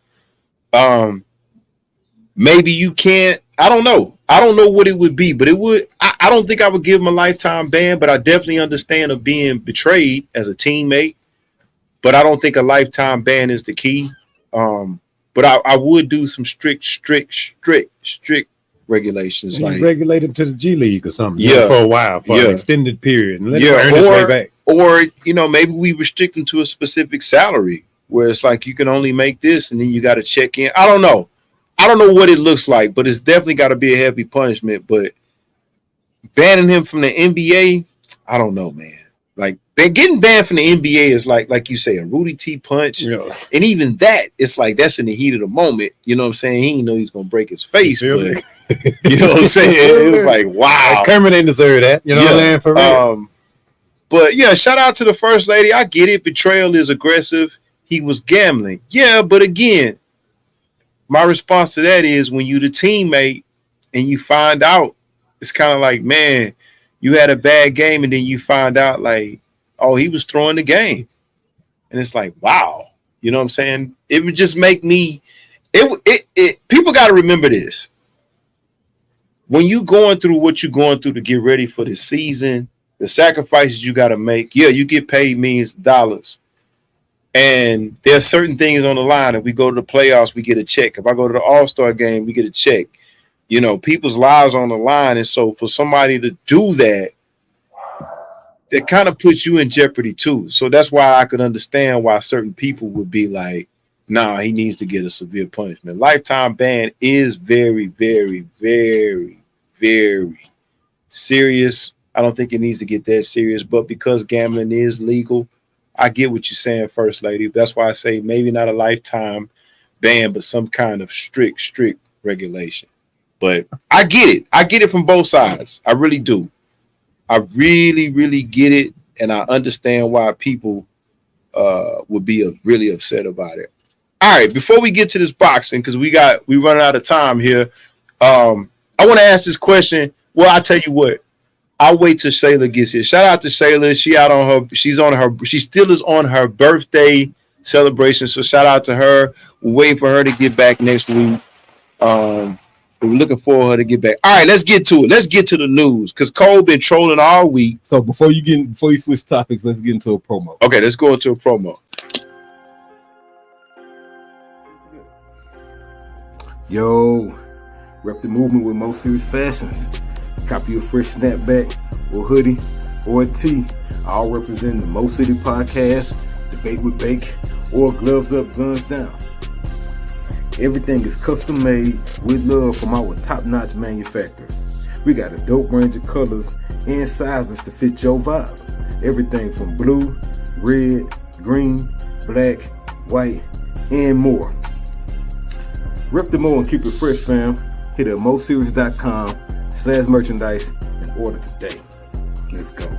Maybe you can't. I don't know. I don't know what it would be, but it would. I don't think I would give him a lifetime ban, but I definitely understand of being betrayed as a teammate. But I don't think a lifetime ban is the key. But I would do some strict regulations. And like regulate him to the G League or something. Yeah. For a while, for an extended period, and let him earn his way back. Or maybe we restrict him to a specific salary where it's like you can only make this, and then you got to check in. I don't know what it looks like, but it's definitely got to be a heavy punishment. But banning him from the NBA, I don't know, man. Like getting banned from the NBA is like you say, a Rudy T punch. Yeah. And even that, it's like that's in the heat of the moment. You know what I'm saying? He didn't know he was gonna break his face, but you know what I'm saying? It was like, wow. Like Kermit didn't deserve that. You know what I'm saying? For real. But yeah, shout out to the first lady. I get it. Betrayal is aggressive. He was gambling. Yeah, but again, my response to that is when you the teammate and you find out, it's kind of like, man, you had a bad game, and then you find out like, oh, he was throwing the game. And it's like, wow. You know what I'm saying? It would just make me people got to remember this. When you going through what you're going through to get ready for the season, the sacrifices you got to make, you get paid millions of dollars. And there's certain things on the line. If we go to the playoffs, we get a check. If I go to the All-Star game, we get a check. People's lives on the line. And so for somebody to do that, that kind of puts you in jeopardy too. So that's why I could understand why certain people would be like, nah, he needs to get a severe punishment. Lifetime ban is very, very, very, very serious. I don't think it needs to get that serious, but because gambling is legal, I get what you're saying, First Lady. That's why I say maybe not a lifetime ban, but some kind of strict regulation. But I get it. I get it from both sides. I really do. I really, really get it, and I understand why people would be really upset about it. All right, before we get to this boxing, because we running out of time here, I want to ask this question. Well, I'll tell you what. I'll wait till Shayla gets here. Shout out to Shayla. She still is on her birthday celebration. So shout out to her. We're waiting for her to get back next week. We're looking for her to get back. All right, let's get to it. Let's get to the news because Cole been trolling all week. So before you switch topics, let's get into a promo. Okay, let's go into a promo. Yo, rep the movement with Mo Serious Fashions. Copy your fresh snapback or hoodie or a tee. All representing the Mo City Podcast, Debate with Bake, or Gloves Up, Guns Down. Everything is custom made with love from our top-notch manufacturers. We got a dope range of colors and sizes to fit your vibe. Everything from blue, red, green, black, white, and more. Rep the Mo and keep it fresh, fam. Hit up moseries.com/merchandise and order today. Let's go.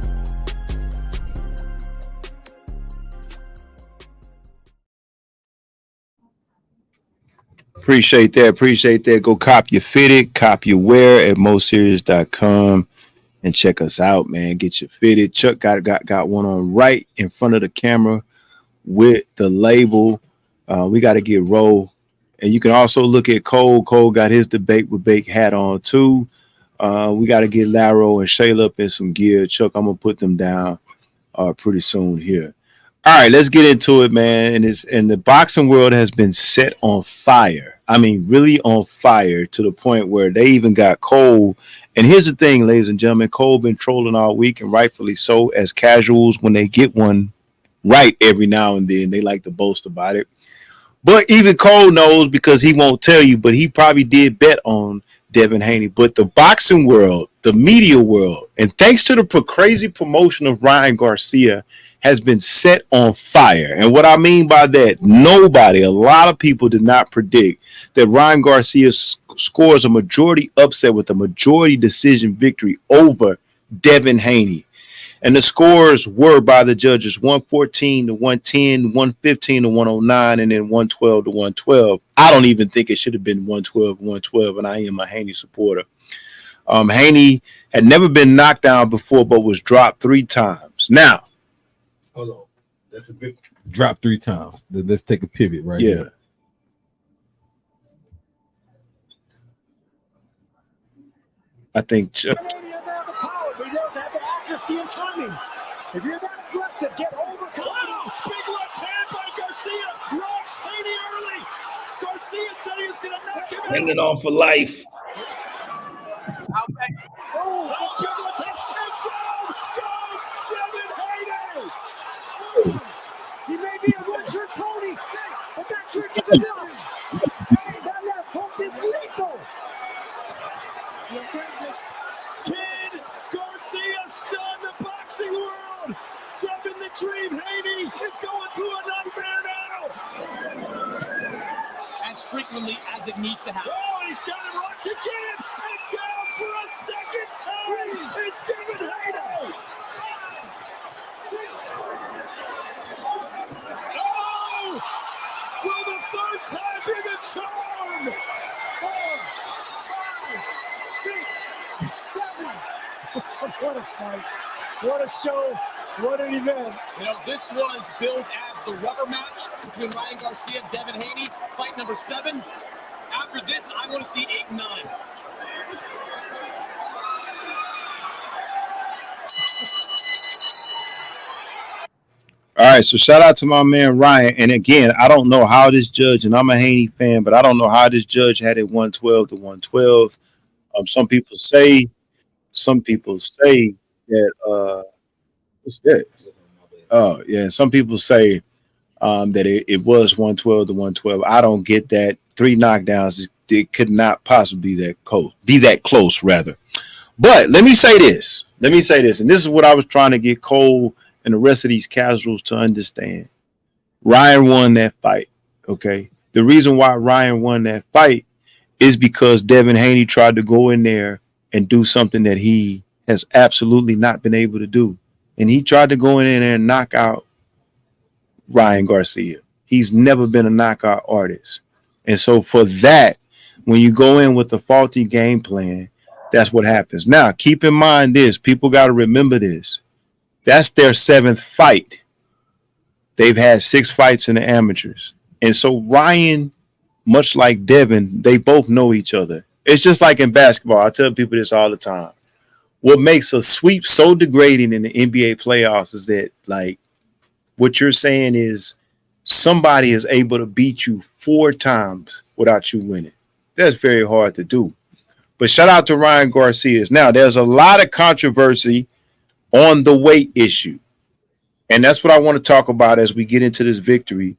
Appreciate that. Go cop your fitted, cop your wear at moseries.com and check us out, man. Get your fitted. Chuck got one on right in front of the camera with the label. We got to get Roll. And you can also look at Cole. Cole got his Debate with Bake hat on too. We got to get Laro and Shayla up in some gear. Chuck, I'm going to put them down pretty soon here. All right, let's get into it, man. And the boxing world has been set on fire. I mean, really on fire to the point where they even got Cole. And here's the thing, ladies and gentlemen, Cole been trolling all week, and rightfully so. As casuals, when they get one right every now and then, they like to boast about it. But even Cole knows because he won't tell you, but he probably did bet on Devin Haney. But the boxing world, the media world, and thanks to the crazy promotion of Ryan Garcia, has been set on fire. And what I mean by that, a lot of people did not predict that Ryan Garcia scores a majority upset with a majority decision victory over Devin Haney. And the scores were by the judges 114 to 110, 115 to 109, and then 112 to 112. I don't even think it should have been 112 112, and I am a Haney supporter. Haney had never been knocked down before, but was dropped 3 times. Now, hold on. That's a good drop 3 times. Let's take a pivot right yeah. here. I think They have the power, but he doesn't have the accuracy and timing. If you're that aggressive, get overconfident. Big left hand by Garcia. Rocks Haney early. Garcia said he was going to knock him out. Hanging on for life. Oh, the juggle attack. And down goes Devin Haney. He may be a one-trick pony, but that trick is enough. Hey, that left hook is lethal. Kid Garcia stunned the boxing world. Devin the Dream Haney is going through a nightmare now. As frequently as it needs to happen. Oh, he's got him locked again. And down for a second time. It's Devin Haney. Oh! Will the third time be the charm? 4, 5, 6, 7. What a fight. What a show. What an event. You know, this was billed as the rubber match between Ryan Garcia and Devin Haney. Fight number 7. After this, I want to see 8 and 9. All right, so shout out to my man Ryan. And again, I don't know how this judge, and I'm a Haney fan, but I don't know how this judge had it 112 to 112. Some people say that what's that? Oh, yeah. Some people say that it was 112 to 112. I don't get that. 3 knockdowns, it could not possibly be that close, rather. But let me say this, and this is what I was trying to get Cole and the rest of these casuals to understand. Ryan won that fight, okay? The reason why Ryan won that fight is because Devin Haney tried to go in there and do something that he has absolutely not been able to do. And he tried to go in there and knock out Ryan Garcia. He's never been a knockout artist. And so for that, when you go in with a faulty game plan, that's what happens. Now, keep in mind this. People got to remember this. That's their 7th fight. They've had 6 fights in the amateurs. And so Ryan, much like Devin, they both know each other. It's just like in basketball. I tell people this all the time. What makes a sweep so degrading in the NBA playoffs is that, like, what you're saying is somebody is able to beat you 4 times without you winning. That's very hard to do. But shout out to Ryan Garcia. Now, there's a lot of controversy on the weight issue. And that's what I want to talk about as we get into this victory.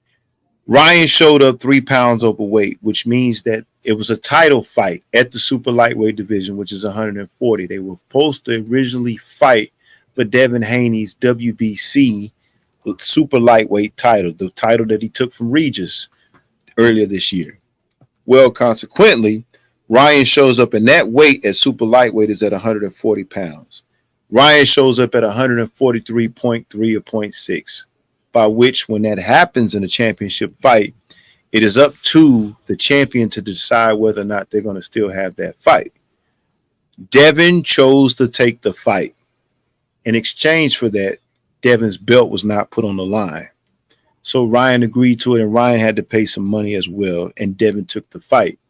Ryan showed up 3 pounds overweight, which means that it was a title fight at the super lightweight division, which is 140. They were supposed to originally fight for Devin Haney's WBC super lightweight title, the title that he took from Regis earlier this year. Well, consequently, Ryan shows up in that weight at super lightweight is at 140 pounds. Ryan shows up at 143.3 or 0.6, by which when that happens in a championship fight, it is up to the champion to decide whether or not they're going to still have that fight. Devin chose to take the fight. In exchange for that, Devin's belt was not put on the line. So Ryan agreed to it, and Ryan had to pay some money as well, and Devin took the fight.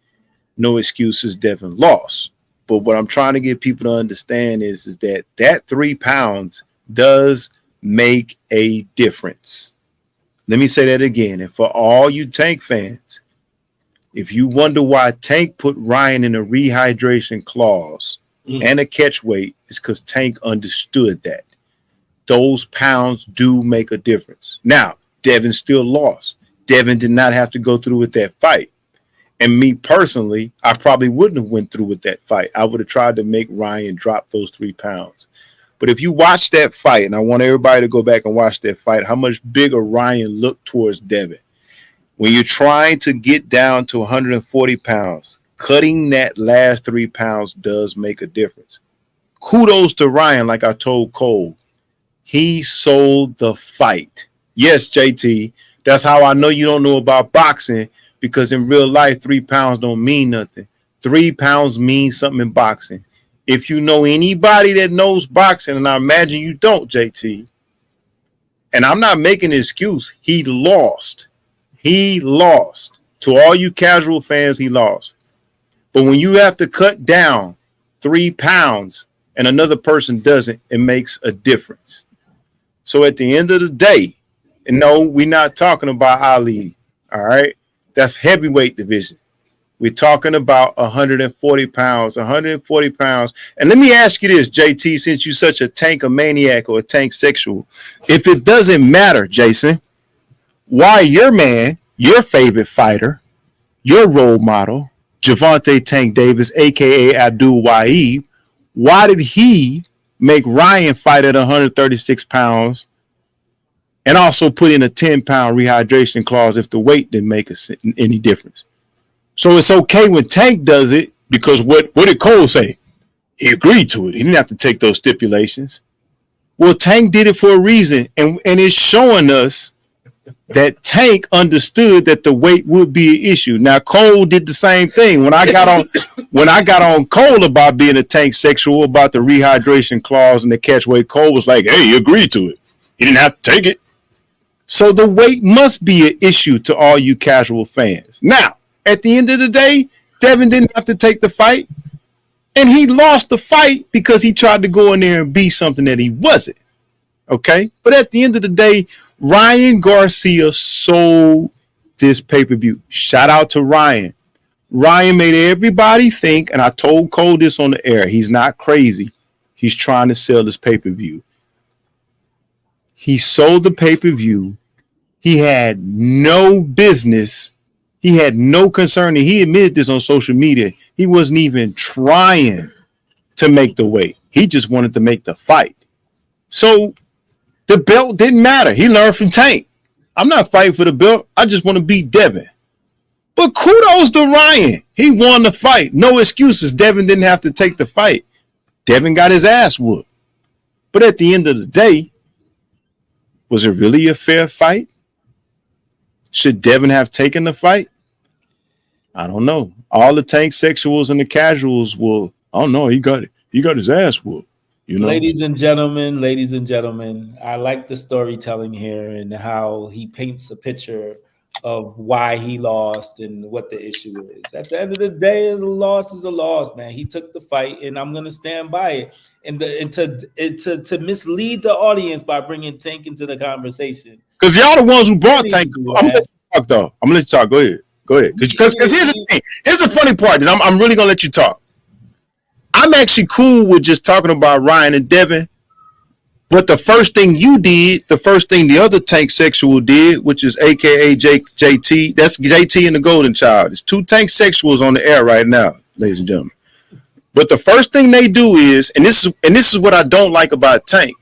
No excuses, Devin lost. But what I'm trying to get people to understand is that 3 pounds does make a difference. Let me say that again. And for all you Tank fans, if you wonder why Tank put Ryan in a rehydration clause and a catch weight, it's because Tank understood that. Those pounds do make a difference. Now, Devin still lost. Devin did not have to go through with that fight. And me personally, I probably wouldn't have went through with that fight. I would have tried to make Ryan drop those 3 pounds. But if you watch that fight, and I want everybody to go back and watch that fight, how much bigger Ryan looked towards Devin. When you're trying to get down to 140 pounds, cutting that last 3 pounds does make a difference. Kudos to Ryan, like I told Cole. He sold the fight. Yes, JT, that's how I know you don't know about boxing, because in real life, 3 pounds don't mean nothing. 3 pounds means something in boxing. If you know anybody that knows boxing, and I imagine you don't, JT, and I'm not making an excuse, he lost. He lost. To all you casual fans, he lost. But when you have to cut down 3 pounds and another person doesn't, it makes a difference. So at the end of the day, and no, we're not talking about Ali, all right? That's heavyweight division. We're talking about 140 pounds, 140 pounds. And let me ask you this, JT, since you're such a tank-a-maniac or a tank sexual, if it doesn't matter, Jason, why your man, your favorite fighter, your role model, Javante Tank Davis, a.k.a. Abdul Waheed, why did he make Ryan fight at 136 pounds and also put in a 10-pound rehydration clause if the weight didn't make any difference? So it's okay when Tank does it, because what did Cole say? He agreed to it. He didn't have to take those stipulations. Well, Tank did it for a reason, and it's showing us that Tank understood that the weight would be an issue. Now, Cole did the same thing. When I got on Cole about being a Tank sexual, about the rehydration clause and the catch weight, Cole was like, hey, he agreed to it. He didn't have to take it. So the weight must be an issue to all you casual fans. Now, at the end of the day, Devin didn't have to take the fight, and he lost the fight because he tried to go in there and be something that he wasn't. Okay? But at the end of the day, Ryan Garcia sold this pay-per-view. Shout out to Ryan. Ryan made everybody think, and I told Cole this on the air, he's not crazy. He's trying to sell this pay-per-view. He sold the pay-per-view. He had no business. He had no concern. And he admitted this on social media. He wasn't even trying to make the weight. He just wanted to make the fight. So the belt didn't matter. He learned from Tank. I'm not fighting for the belt. I just want to beat Devin. But kudos to Ryan. He won the fight. No excuses. Devin didn't have to take the fight. Devin got his ass whooped. But at the end of the day, was it really a fair fight? Should Devin have taken the fight? I don't know. All the Tank sexuals and the casuals will, I don't know, he got his ass whooped. You know? Ladies and gentlemen, I like the storytelling here and how he paints a picture of why he lost and what the issue is. At the end of the day, a loss is a loss, man. He took the fight, and I'm gonna stand by it. And to mislead the audience by bringing Tank into the conversation, because y'all the ones who brought Tank. I'm gonna let you talk, though. I'm gonna let you talk. Go ahead. Because here's the thing. Here's the funny part, and I'm really gonna let you talk. I'm actually cool with just talking about Ryan and Devin. But the first thing you did, the first thing the other Tank sexual did, which is AKA JT, that's JT and the Golden Child. There's 2 Tank sexuals on the air right now, ladies and gentlemen. But the first thing they do is, and this is what I don't like about Tank.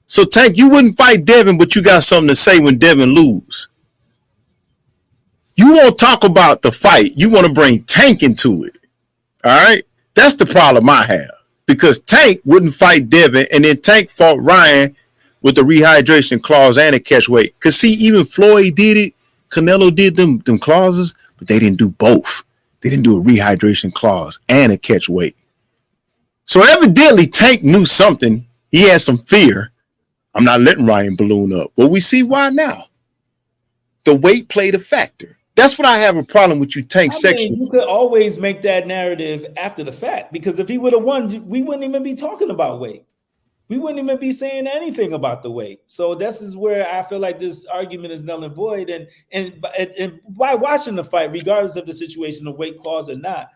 So Tank, you wouldn't fight Devin, but you got something to say when Devin lose. You won't talk about the fight. You want to bring Tank into it. All right? That's the problem I have. Because Tank wouldn't fight Devin, and then Tank fought Ryan with the rehydration clause and a catch weight. Because, see, even Floyd did it. Canelo did them clauses, but they didn't do both. They didn't do a rehydration clause and a catch weight. So evidently, Tank knew something. He had some fear. I'm not letting Ryan balloon up. But we see why now. The weight played a factor. That's what I have a problem with you, Tank section. You could always make that narrative after the fact, because if he would have won, we wouldn't even be talking about weight. We wouldn't even be saying anything about the weight. So this is where I feel like this argument is null and void. And by watching the fight, regardless of the situation, of weight clause or not,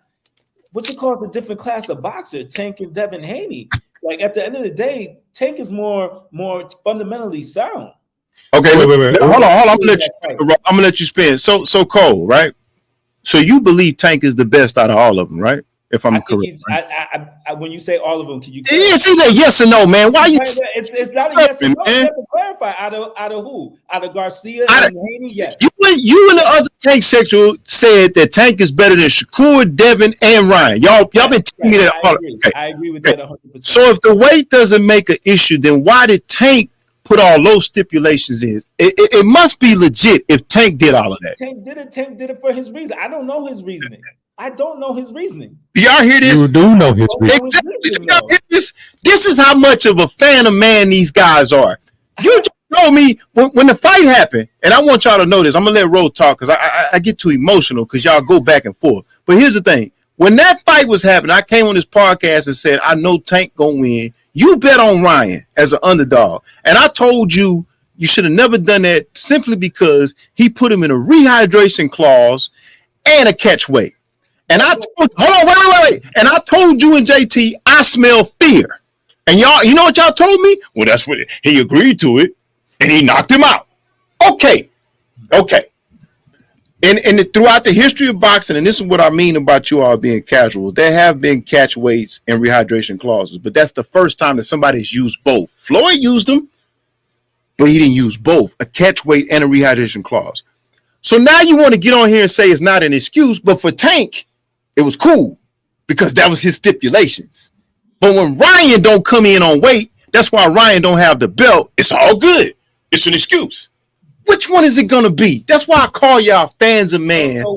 what you call a different class of boxer, Tank and Devin Haney. Like at the end of the day, Tank is more fundamentally sound. Okay, wait. Hold on. I'm gonna let you spin. So Cole, right? So you believe Tank is the best out of all of them, right? if I'm I think correct. he's. When you say all of them, can you? It's either yes or no, man. Why you? It's not a yes or no. You have to clarify. Out of who? Out of Garcia and Haney? Yes. You and the other Tank sexual said that Tank is better than Shakur, Devin, and Ryan. Y'all been telling me that. I agree with that 100%. So if the weight doesn't make an issue, then why did Tank put all those stipulations in? It must be legit if Tank did all of that. Tank did it for his reason. I don't know his reasoning. Do y'all hear this? You do know his reason. Exactly. This is how much of a fan of man these guys are. You just told me when the fight happened, and I want y'all to know this. I'm gonna let Ro talk because I get too emotional because y'all go back and forth. But here's the thing: when that fight was happening, I came on this podcast and said, "I know Tank gonna win." You bet on Ryan as an underdog, and I told you you should have never done that simply because he put him in a rehydration clause and a catch weight. And I told, hold on, wait. And I told you and JT, I smell fear. And y'all, you know what y'all told me? Well, that's what he agreed to it, and he knocked him out. Okay. And throughout the history of boxing, and this is what I mean about you all being casual, there have been catch weights and rehydration clauses, but that's the first time that somebody's used both. Floyd used them, but he didn't use both, a catch weight and a rehydration clause. So now you want to get on here and say it's not an excuse, but for Tank, it was cool because that was his stipulations. But when Ryan don't come in on weight, that's why Ryan don't have the belt. It's all good. It's an excuse. Which one is it gonna be? That's why I call y'all fans of man. So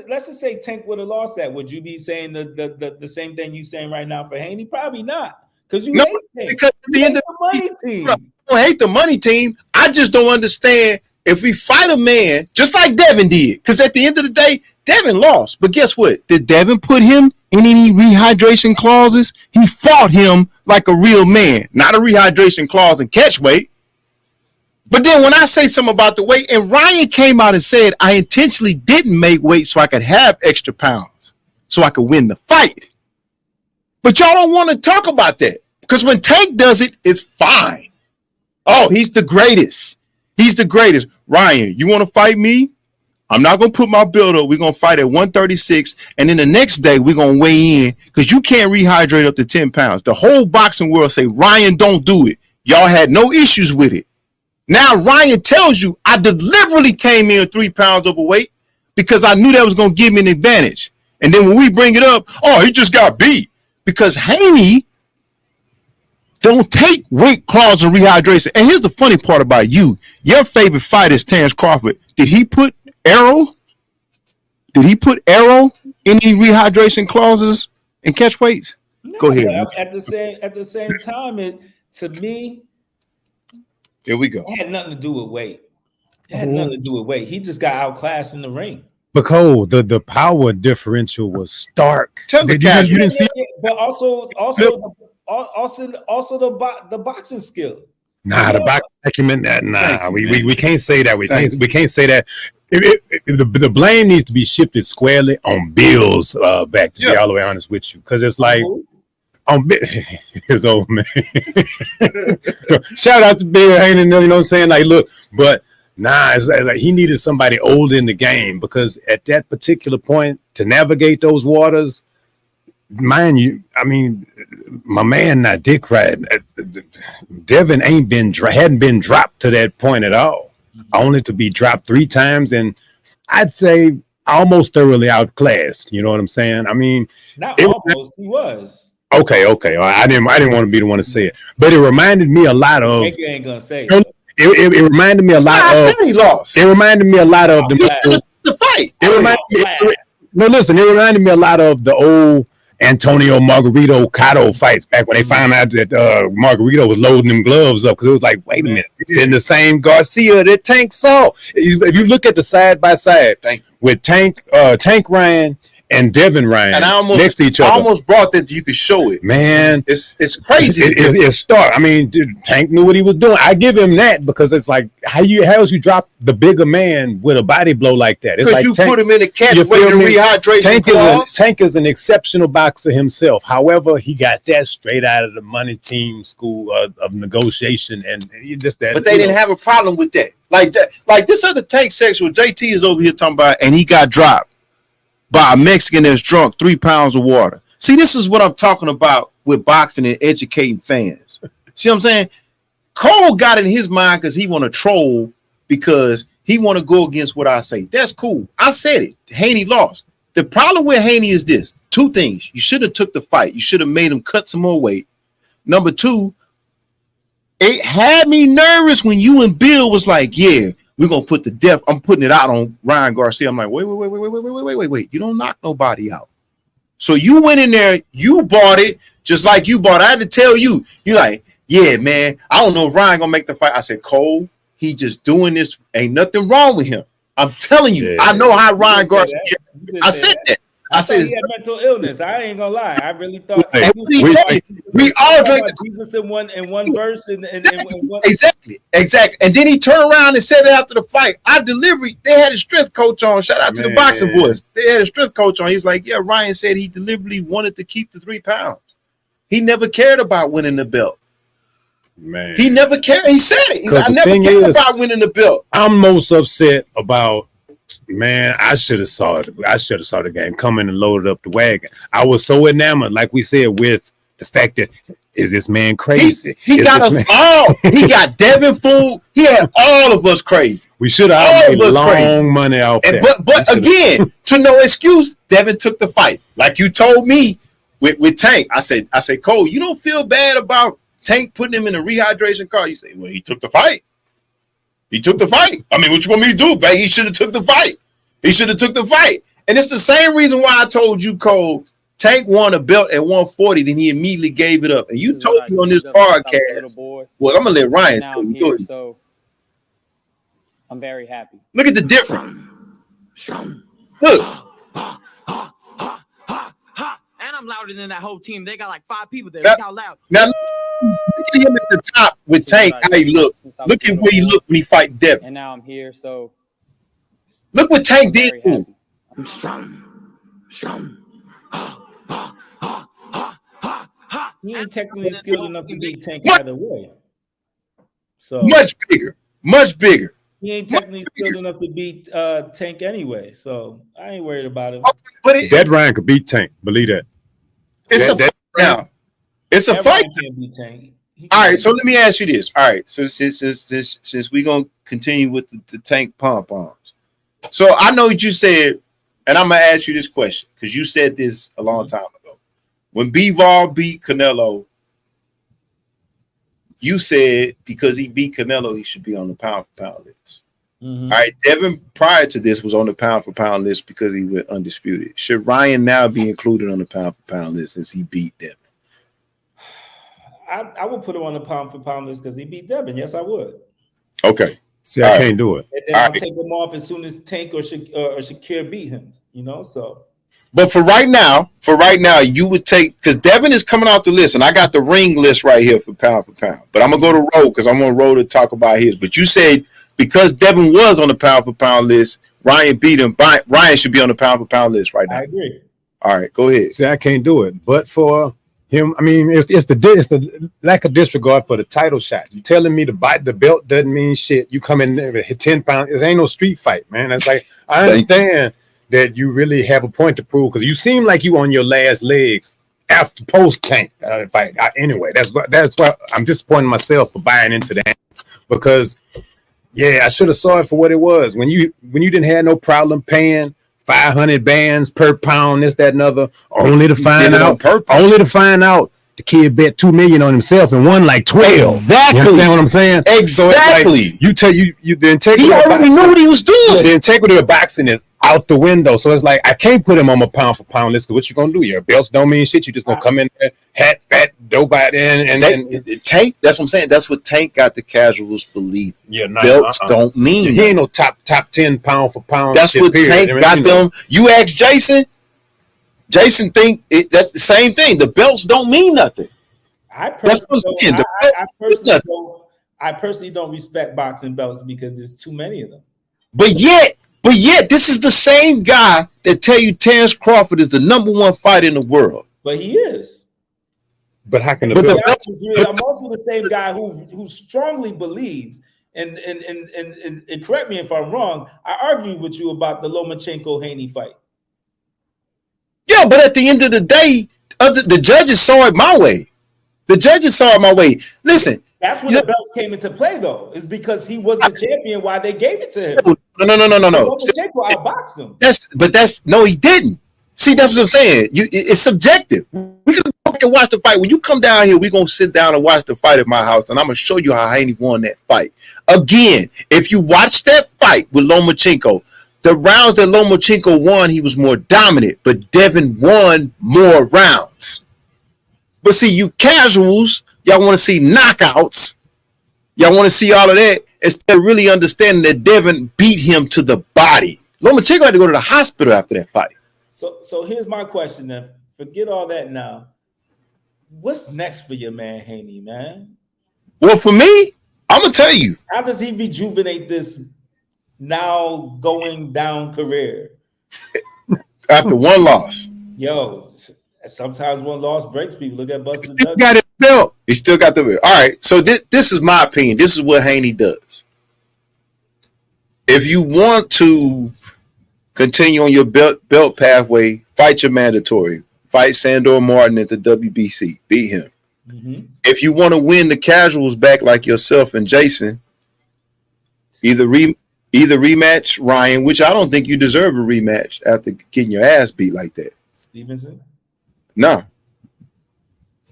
let's just say Tank would have lost that. Would you be saying the same thing you saying right now for Haney? Probably not, because you hate Tank. Because at the end of the money team. I don't hate the money team. I just don't understand if we fight a man just like Devin did. Because at the end of the day, Devin lost. But guess what? Did Devin put him in any rehydration clauses? He fought him like a real man, not a rehydration clause and catch weight. But then when I say something about the weight, and Ryan came out and said, I intentionally didn't make weight so I could have extra pounds, so I could win the fight. But y'all don't want to talk about that. Because when Tank does it, it's fine. Oh, he's the greatest. He's the greatest. Ryan, you want to fight me? I'm not going to put my belt up. We're going to fight at 136. And then the next day, we're going to weigh in because you can't rehydrate up to 10 pounds. The whole boxing world say, Ryan, don't do it. Y'all had no issues with it. Now Ryan tells you, I deliberately came in 3 pounds overweight because I knew that was going to give me an advantage. And then when we bring it up, oh, he just got beat. Because Haney don't take weight clause and rehydration. And here's the funny part about you. Your favorite fighter is Terrence Crawford. Did he put Arrow in any rehydration clauses and catch weights? No, go ahead. At the same time, to me, here we go. It had nothing to do with weight. He just got outclassed in the ring. But Cole, the power differential was stark. Tell the guy you didn't see. But also the boxing skill. Nah, the boxing acumen. Nah, we can't say that. We can't say that. The blame needs to be shifted squarely on Bill's back. To be all the way honest with you, because it's like. His old man. Shout out to Bill Haney, you know what I'm saying? Like, look, but it's like he needed somebody old in the game because at that particular point to navigate those waters, mind you, I mean, my man, not Dick Wright, Devin hadn't been dropped to that point at all, only to be dropped 3 times, and I'd say almost thoroughly outclassed. You know what I'm saying? I mean, not almost, he was. Okay. I didn't want to be the one to say it, but it reminded me a lot of. You ain't gonna say it reminded me a lot of. He lost. It reminded me a lot of the fight. It reminded me a lot of the old Antonio Margarito Cotto fights back when they found out that Margarito was loading them gloves up because it was like, wait a minute, it's in the same Garcia that Tank saw. If you look at the side by side with Tank Ryan and Devin Ryan and next to each other. I almost brought that you could show it. Man, it's crazy. It's stark. I mean, dude, Tank knew what he was doing. I give him that because it's like how else you drop the bigger man with a body blow like that? It's like you Tank, put him in a catch weight and rehydrate. Tank is an exceptional boxer himself. However, he got that straight out of the money team school of negotiation, and just that. But they didn't have a problem with that. Like this other Tank sexual JT is over here talking about, and he got dropped. by a Mexican that's drunk 3 pounds of water. See, this is what I'm talking about with boxing and educating fans. See what I'm saying? Cole got in his mind because he want to troll because he want to go against what I say. That's cool. I said it. Haney lost. The problem with Haney is this. 2 things. You should have took the fight. You should have made him cut some more weight. Number 2, it had me nervous when you and Bill was like, yeah, we're going to put the death. I'm putting it out on Ryan Garcia. I'm like, wait. You don't knock nobody out. So you went in there, you bought it just like you bought it. I had to tell you, you like, yeah, man, I don't know if Ryan going to make the fight. I said, Cole, he just doing this. Ain't nothing wrong with him. I'm telling you, I know how Ryan Garcia. I said that. I said he had mental illness. I ain't gonna lie. I really thought we all drank Jesus in one verse and one. Exactly. And then he turned around and said it after the fight. They had a strength coach on. Shout out to the boxing boys. They had a strength coach on. He was like, yeah, Ryan said he deliberately wanted to keep the 3 pounds. He never cared about winning the belt. Man, he never cared. He said it. I never cared about winning the belt. I'm most upset about. Man, I should have saw it. I should have saw the game coming and loaded up the wagon. I was so enamored, like we said, with the fact that is this man crazy? He got us all. He got Devin fooled. He had all of us crazy. We should have made long money off that. But again, to no excuse, Devin took the fight. Like you told me with Tank. I said, Cole, you don't feel bad about Tank putting him in a rehydration car? You say, well, he took the fight. He took the fight. I mean, what you want me to do, babe? He should have took the fight. And it's the same reason why I told you, Cole, Tank won a belt at 140, then he immediately gave it up. And you told me on this podcast, well, I'm going to let Ryan tell you. So I'm very happy. Look at the difference. Look. And I'm louder than that whole team. They got like 5 people there. Now, Look how loud. Now, look at him at the top with Tank, how he look. Look at where he looked when he fight Devin. And now I'm here, so. Look what Tank did to him. I'm strong. He ain't technically skilled enough to beat Tank either way. So much bigger. He ain't technically skilled enough to beat Tank anyway. So I ain't worried about him. But that Ryan could beat Tank. Believe that. It's a fight now. It's a fight. All right, so let me ask you this. All right, so since we're gonna continue with the Tank pom-poms. So I know what you said, and I'm gonna ask you this question because you said this a long time ago. When B-Vol beat Canelo, you said because he beat Canelo, he should be on the pound for pound list. Mm-hmm. All right, Devin prior to this was on the pound for pound list because he went undisputed. Should Ryan now be included on the pound for pound list since he beat Devin? I would put him on the pound for pound list because he beat Devin. Yes, I would. Okay. See, I can't do it. And then I'll take him off as soon as Tank or Shakir beat him. You know, so. But for right now, you would take because Devin is coming off the list, and I got the ring list right here for pound. But I'm gonna go to Roe because I'm on Roe to talk about his. But you said because Devin was on the pound for pound list, Ryan beat him. Ryan should be on the pound for pound list right now. I agree. All right, go ahead. See, I can't do it. But for him, I mean, it's the lack of disregard for the title shot. You telling me to bite the belt doesn't mean shit. You come in there with hit 10 pounds. It ain't no street fight, man. It's like I understand that you really have a point to prove because you seem like you on your last legs after post Tank fight. Anyway, that's why I'm disappointing myself for buying into that because I should have saw it for what it was when you didn't have no problem paying 500 bands per pound, this, that, and other, only to find out the kid bet $2 million on himself and won like 12. Exactly. You understand what I'm saying? Exactly. So you the integrity. He already knew what he was doing. The integrity of boxing is out the window. So it's like I can't put him on my pound for pound list. Because what you gonna do? Your belts don't mean shit. You just gonna come in there, hat, fat, dope out there, and Tank. That's what I'm saying. That's what Tank got the casuals believe. Yeah, belts don't mean. He ain't no top 10 pound for pound. That's what Tank got them. You ask Jason. Jason think that's the same thing. The belts don't mean nothing. I personally don't respect boxing belts because there's too many of them. But yet, this is the same guy that tell you Terrence Crawford is the #1 fighter in the world. But he is. But how can I'm also the same guy who strongly believes, and correct me if I'm wrong, I argued with you about the Lomachenko-Haney fight. Yeah, but at the end of the day, the judges saw it my way. The judges saw it my way. Listen, That's when the belts came into play, though. It's because he was the champion. Why they gave it to him? no. Lomachenko outboxed him. No, he didn't. See, that's what I'm saying. It's subjective. We can go back and watch the fight. When you come down here, we're gonna sit down and watch the fight at my house, and I'm gonna show you how Haney won that fight. Again, if you watch that fight with Lomachenko, the rounds that Lomachenko won, he was more dominant, but Devin won more rounds. But see, you casuals, y'all want to see knockouts. Y'all want to see all of that instead of really understanding that Devin beat him to the body. Lomachenko had to go to the hospital after that fight. So here's my question then. Forget all that now. What's next for your man Haney, man? Well, for me, I'm gonna tell you. How does he rejuvenate this now going down career? After one loss. Yo, sometimes one loss breaks people. Look at Buster He got his belt. He still got the belt. All right. So this is my opinion. This is what Haney does. If you want to continue on your belt pathway, fight your mandatory. Fight Sandor Martin at the WBC. Beat him. Mm-hmm. If you want to win the casuals back like yourself and Jason, either rematch Ryan, which I don't think you deserve a rematch after getting your ass beat like that. Stevenson? No.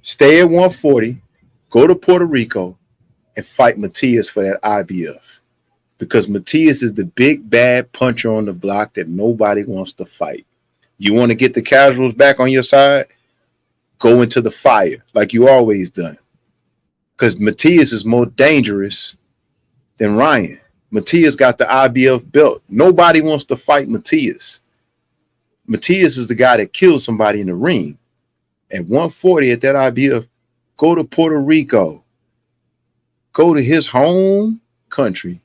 Stay at 140, go to Puerto Rico, and fight Matias for that IBF. Because Matias is the big bad puncher on the block that nobody wants to fight. You want to get the casuals back on your side? Go into the fire like you always done. Because Matias is more dangerous than Ryan. Matias got the IBF belt. Nobody wants to fight Matias. Matias is the guy that killed somebody in the ring. At 140 at that IBF, go to Puerto Rico. Go to his home country.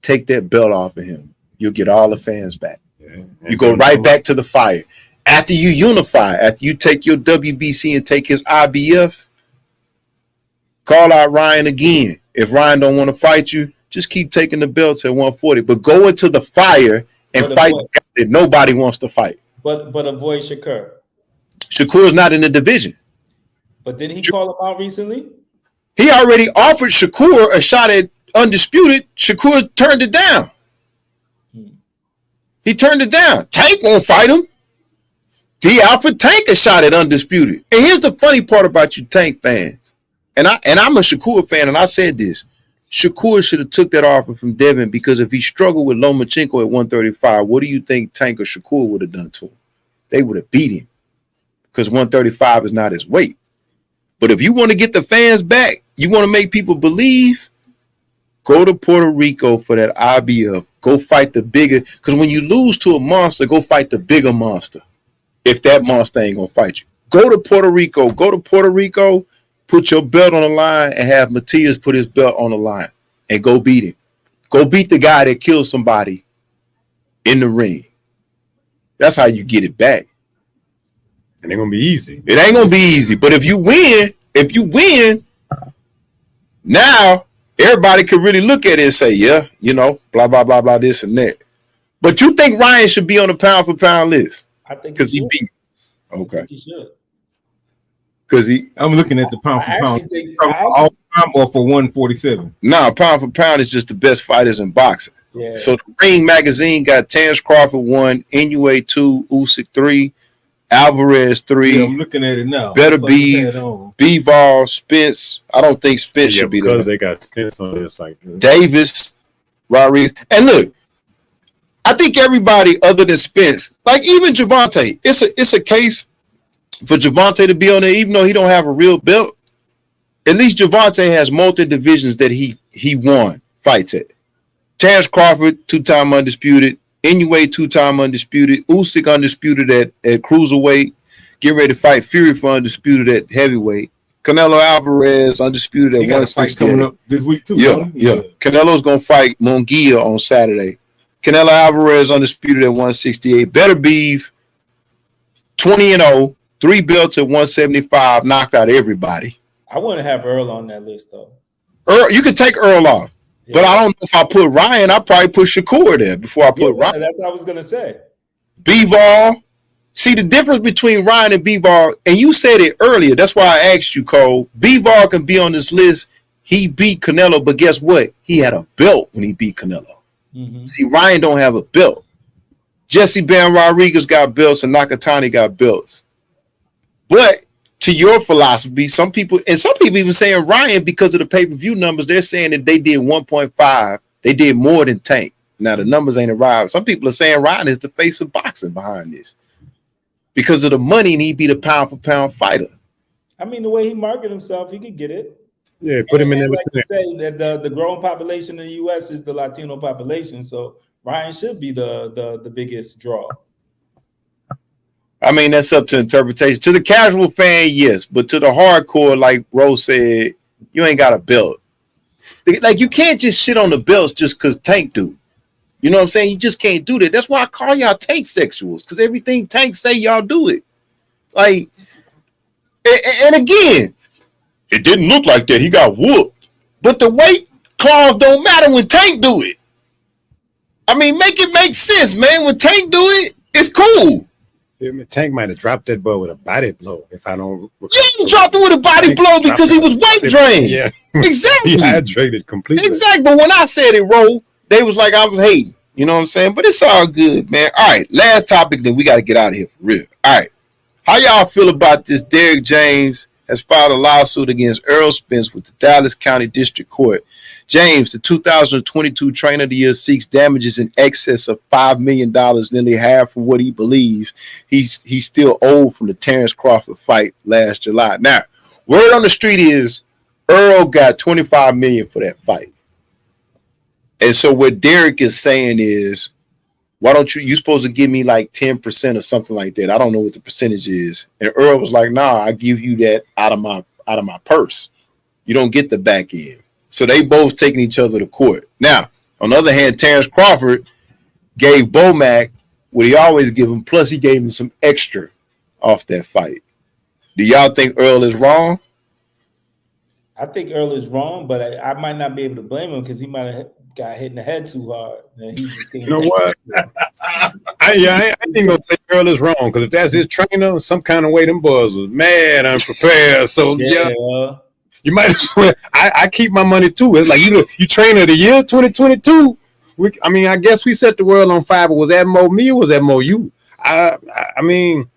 Take that belt off of him. You'll get all the fans back. Yeah. You go right back to the fire. After you unify, after you take your WBC and take his IBF, call out Ryan again. If Ryan don't want to fight you, just keep taking the belts at 140. But go into the fire and fight the guy that nobody wants to fight. But avoid Shakur. Shakur's not in the division. But did he call him out recently? He already offered Shakur a shot at Undisputed. Shakur turned it down. He turned it down. Tank won't fight him. He offered Tank a shot at Undisputed. And here's the funny part about you Tank fans. And I'm a Shakur fan, and I said this. Shakur should have took that offer from Devin, because if he struggled with Lomachenko at 135, what do you think Tank or Shakur would have done to him? They would have beat him, because 135 is not his weight. But if you want to get the fans back, you want to make people believe, go to Puerto Rico for that IBF. Go fight the bigger, because when you lose to a monster, go fight the bigger monster. If that monster ain't going to fight you. Go to Puerto Rico. Put your belt on the line and have Matias put his belt on the line and go beat him. Go beat the guy that killed somebody in the ring. That's how you get it back. It ain't gonna be easy. It ain't gonna be easy. But if you win, now everybody can really look at it and say, yeah, blah, blah, blah, blah, this and that. But you think Ryan should be on the pound for pound list? I think because he beat. Okay. I think he should. Because I'm looking at the pound for pound. Or for 147. Nah, pound for pound is just the best fighters in boxing. Yeah. So the Ring magazine got Terence Crawford 1, Inoue 2, Usyk 3, Alvarez 3. Yeah, I'm looking at it now. Better Bivol, Spence. I don't think Spence should be there. Because they got Spence on this. Like Davis, Rodriguez. And look, I think everybody other than Spence, like even Gervonta, it's a case for Gervonta to be on there, even though he don't have a real belt. At least Gervonta has multi divisions that he won fights at. Terence Crawford, 2-time undisputed. Inoue, 2-time undisputed. Usyk undisputed at cruiserweight. Getting ready to fight Fury for undisputed at heavyweight. Canelo Alvarez undisputed at 168. Coming up this week too. Yeah. Canelo's gonna fight Munguia on Saturday. Canelo Alvarez undisputed at 168. Better Beef, 20-0. 3 belts at 175, knocked out everybody. I wouldn't have Earl on that list, though. Earl, you could take Earl off. Yeah. But I don't know if I put Ryan. I'd probably put Shakur there before I put Ryan. That's what I was going to say. Bivol, See the difference between Ryan and B-Ball, and you said it earlier. That's why I asked you, Cole. B-Ball can be on this list. He beat Canelo, but guess what? He had a belt when he beat Canelo. Mm-hmm. See, Ryan don't have a belt. Jesse Ben Rodriguez got belts and Nakatani got belts. But to your philosophy, some people even saying Ryan, because of the pay-per-view numbers, they're saying that they did 1.5. They did more than Tank. Now, the numbers ain't arrived. Some people are saying Ryan is the face of boxing behind this. Because of the money, and he'd be the pound-for-pound fighter. I mean, the way he marketed himself, he could get it. Yeah, put him in there. Like you say, that the growing population in the U.S. is the Latino population, so Ryan should be the biggest draw. I mean, that's up to interpretation. To the casual fan, yes, but to the hardcore, like Rose said, you ain't got a belt. Like, you can't just shit on the belts just because Tank do. You know what I'm saying? You just can't do that. That's why I call y'all Tank sexuals, because everything Tank say, y'all do it. Like, and again, it didn't look like that. He got whooped. But the weight clause don't matter when Tank do it. I mean, make it make sense, man. When Tank do it, it's cool. Tank might have dropped that boy with a body blow. If I don't, he dropped him with a body blow because he was weight drained. Yeah, exactly. Dehydrated completely. Exactly. But when I said it, Ro, they was like I was hating. You know what I'm saying? But it's all good, man. All right, last topic, then we got to get out of here for real. All right, how y'all feel about this? Derrick James has filed a lawsuit against Earl Spence with the Dallas County District Court. James, the 2022 Trainer of the Year, seeks damages in excess of $5 million, nearly half from what he believes he's still owed from the Terrence Crawford fight last July. Now, word on the street is Earl got $25 million for that fight. And so what Derrick is saying is, why don't you're supposed to give me like 10% or something like that. I don't know what the percentage is. And Earl was like, nah, I give you that out of my purse. You don't get the back end. So they both taking each other to court. Now, on the other hand, Terrence Crawford gave Bomac what he always give him, plus he gave him some extra off that fight. Do y'all think Earl is wrong? I think Earl is wrong, but I might not be able to blame him because he might have got hit in the head too hard. You know what? I ain't gonna say Earl is wrong, because if that's his trainer, some kind of way them boys was mad, unprepared. So yeah. You might as well. I keep my money too. It's like you trainer of the year 2022. I guess we set the world on fire. But was that more me or was that more you? I mean,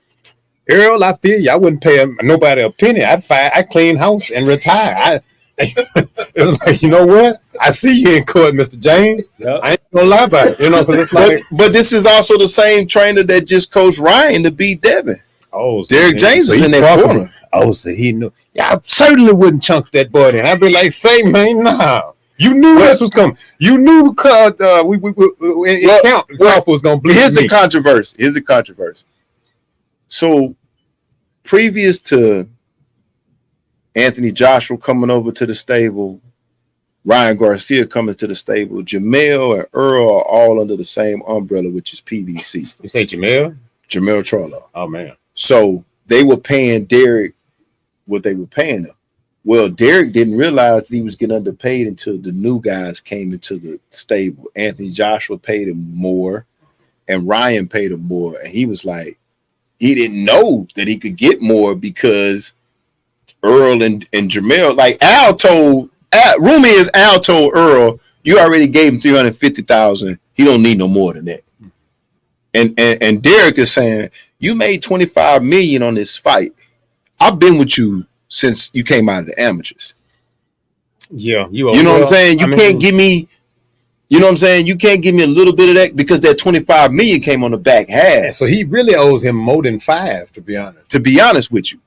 Earl, I feel you. I wouldn't pay nobody a penny. I'd clean house and retire. It's like, you know what? I see you in court, Mr. James. Yep. I ain't gonna lie about it, because it's like. But this is also the same trainer that just coached Ryan to beat Devin. Oh, so Derrick James was in that corner. Oh, so he knew. Yeah, I certainly wouldn't chunk that boy in. I'd be like, say, man, nah. You knew this was coming. You knew because Crawford was gonna bleed. Here's the controversy. So, previous to Anthony Joshua coming over to the stable, Ryan Garcia coming to the stable, Jamel and Earl are all under the same umbrella, which is PBC. You say Jamel? Jamel Charlo. Oh, man. So they were paying Derrick what they were paying him. Well, Derrick didn't realize that he was getting underpaid until the new guys came into the stable. Anthony Joshua paid him more, and Ryan paid him more. And he was like, he didn't know that he could get more because Earl and Jamel, like Al told Earl, you already gave him $350,000. He don't need no more than that. And Derrick is saying, you made $25 million on this fight. I've been with you since you came out of the amateurs. Yeah, you know what I'm saying? You can't give me, you know what I'm saying? You can't give me a little bit of that because that $25 million came on the back half. So he really owes him more than $5, to be honest. To be honest with you.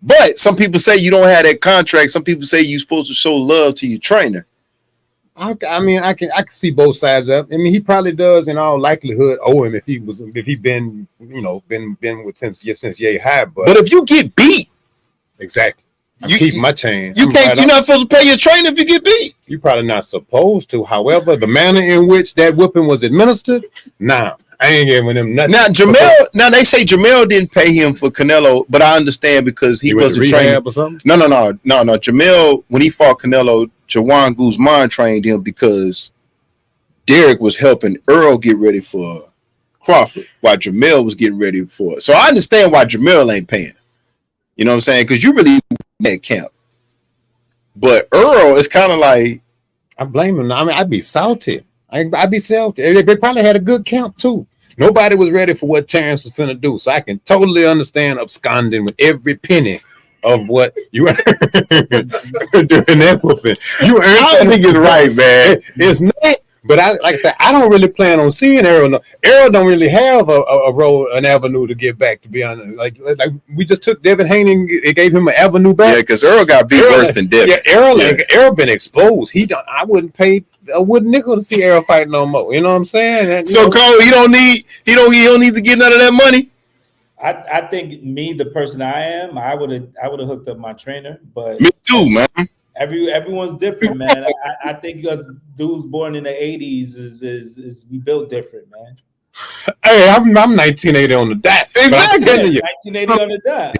But some people say you don't have that contract. Some people say you're supposed to show love to your trainer. I can see both sides of it. I mean, he probably does in all likelihood owe him if he been with since Yay High. But if you get beat, exactly, I'm keeping my change. You're not supposed to pay your trainer if you get beat. You're probably not supposed to. However, the manner in which that whipping was administered, I ain't giving him nothing. Now they say Jamel didn't pay him for Canelo, but I understand because he wasn't trained or something. No. Jamel, when he fought Canelo, Jawan Guzman trained him because Derrick was helping Earl get ready for Crawford while Jamel was getting ready for it. So I understand why Jamel ain't paying. You know what I'm saying? Because you really that camp. But Earl is kind of like, I blame him. I mean, I'd be salty. I'd be salty. They probably had a good camp too. Nobody was ready for what Terrence was finna do. So I can totally understand absconding with every penny of what you earned during that whooping. You earned. I don't think it's right, man. It's not. But like I said, I don't really plan on seeing Errol. No. Errol don't really have a role, an avenue to get back. To be honest, like we just took Devin Haney, it gave him an avenue back. Yeah, because Earl got beat worse than Devin. Yeah, Errol been exposed. I wouldn't pay a wooden nickel to see Errol fight no more. You know what I'm saying? So Cole, he don't need to get none of that money. I think me, the person I am, I would have hooked up my trainer, but me too, man. Everyone's different, man. I think because dudes born in the 80s is we built different, man. Hey, I'm 1980 on the dot. Exactly. 1980 on the dot.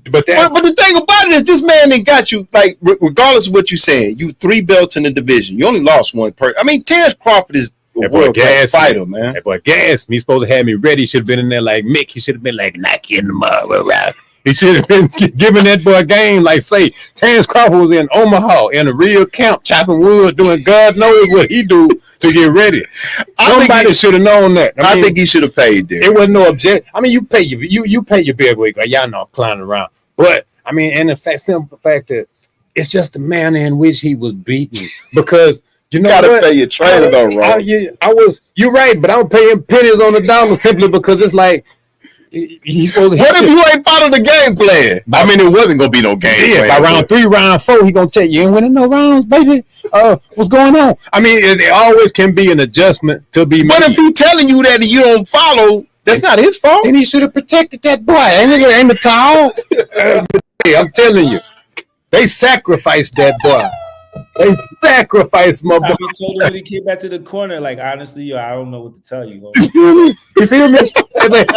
But the thing about it is this man ain't got you, like, regardless of what you're saying, you 3 belts in the division. You only lost one person. I mean, Terrence Crawford is a world-class fighter, man. That boy gassed me. He's supposed to have me ready. He should have been in there like Mick. He should have been like, knock you in the mud. Right? He should have been giving that boy a game like, say, Terrence Crawford was in Omaha in a real camp, chopping wood, doing God knows what he do to get ready. Somebody should have known that. I think he should have paid there. It wasn't no objection. I mean, you pay your bill week. Y'all know I'm clowning around. But, I mean, and the simple fact that it's just the manner in which he was beaten. Because, you know gotta what? pay your trainer though, Ron. You're right, but I'm paying pennies on the dollar simply because it's like, he's supposed to. What if you ain't followed the game plan? I mean, it wasn't gonna be no game plan. By round 3, round 4, he gonna tell you ain't winning no rounds, baby. What's going on? I mean, it always can be an adjustment to be made. But if he's telling you that you don't follow, that's not his fault. Then he should have protected that boy. Ain't the towel? I'm telling you, they sacrificed that boy. They sacrificed my boy. I told him when he came back to the corner, like, honestly, yo, I don't know what to tell you. You feel me?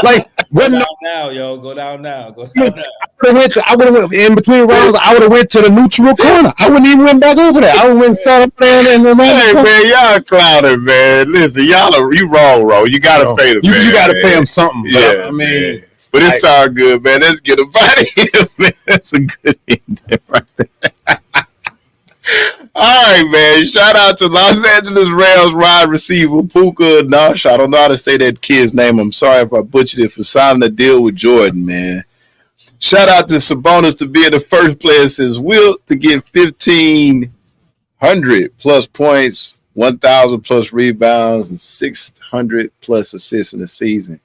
Like, go down now, yo. Go down now. Go down now. I would have went in between rounds. I would have went to the neutral corner. I wouldn't even went back over there. I would have went sat up there and hey man, y'all clouded, man. Listen, you wrong. You gotta pay the man. You gotta pay him something. Yeah, I mean, man. But it's all good, man. Let's get him out of here, man. That's a good ending right there. All right, man. Shout out to Los Angeles Rams wide receiver Puka Nash. I don't know how to say that kid's name. I'm sorry if I butchered it, for signing a deal with Jordan, man. Shout out to Sabonis to being the first player since Wilt to get 1,500 plus points, 1,000 plus rebounds, and 600 plus assists in the season.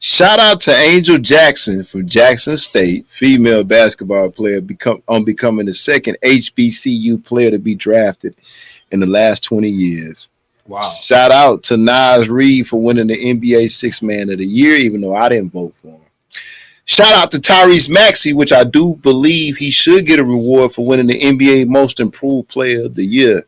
Shout out to Angel Jackson from Jackson State, female basketball player, becoming the second HBCU player to be drafted in the last 20 years. Wow. Shout out to Naz Reid for winning the NBA Sixth Man of the Year, even though I didn't vote for him. Shout out to Tyrese Maxey, which I do believe he should get a reward for winning the NBA Most Improved Player of the Year.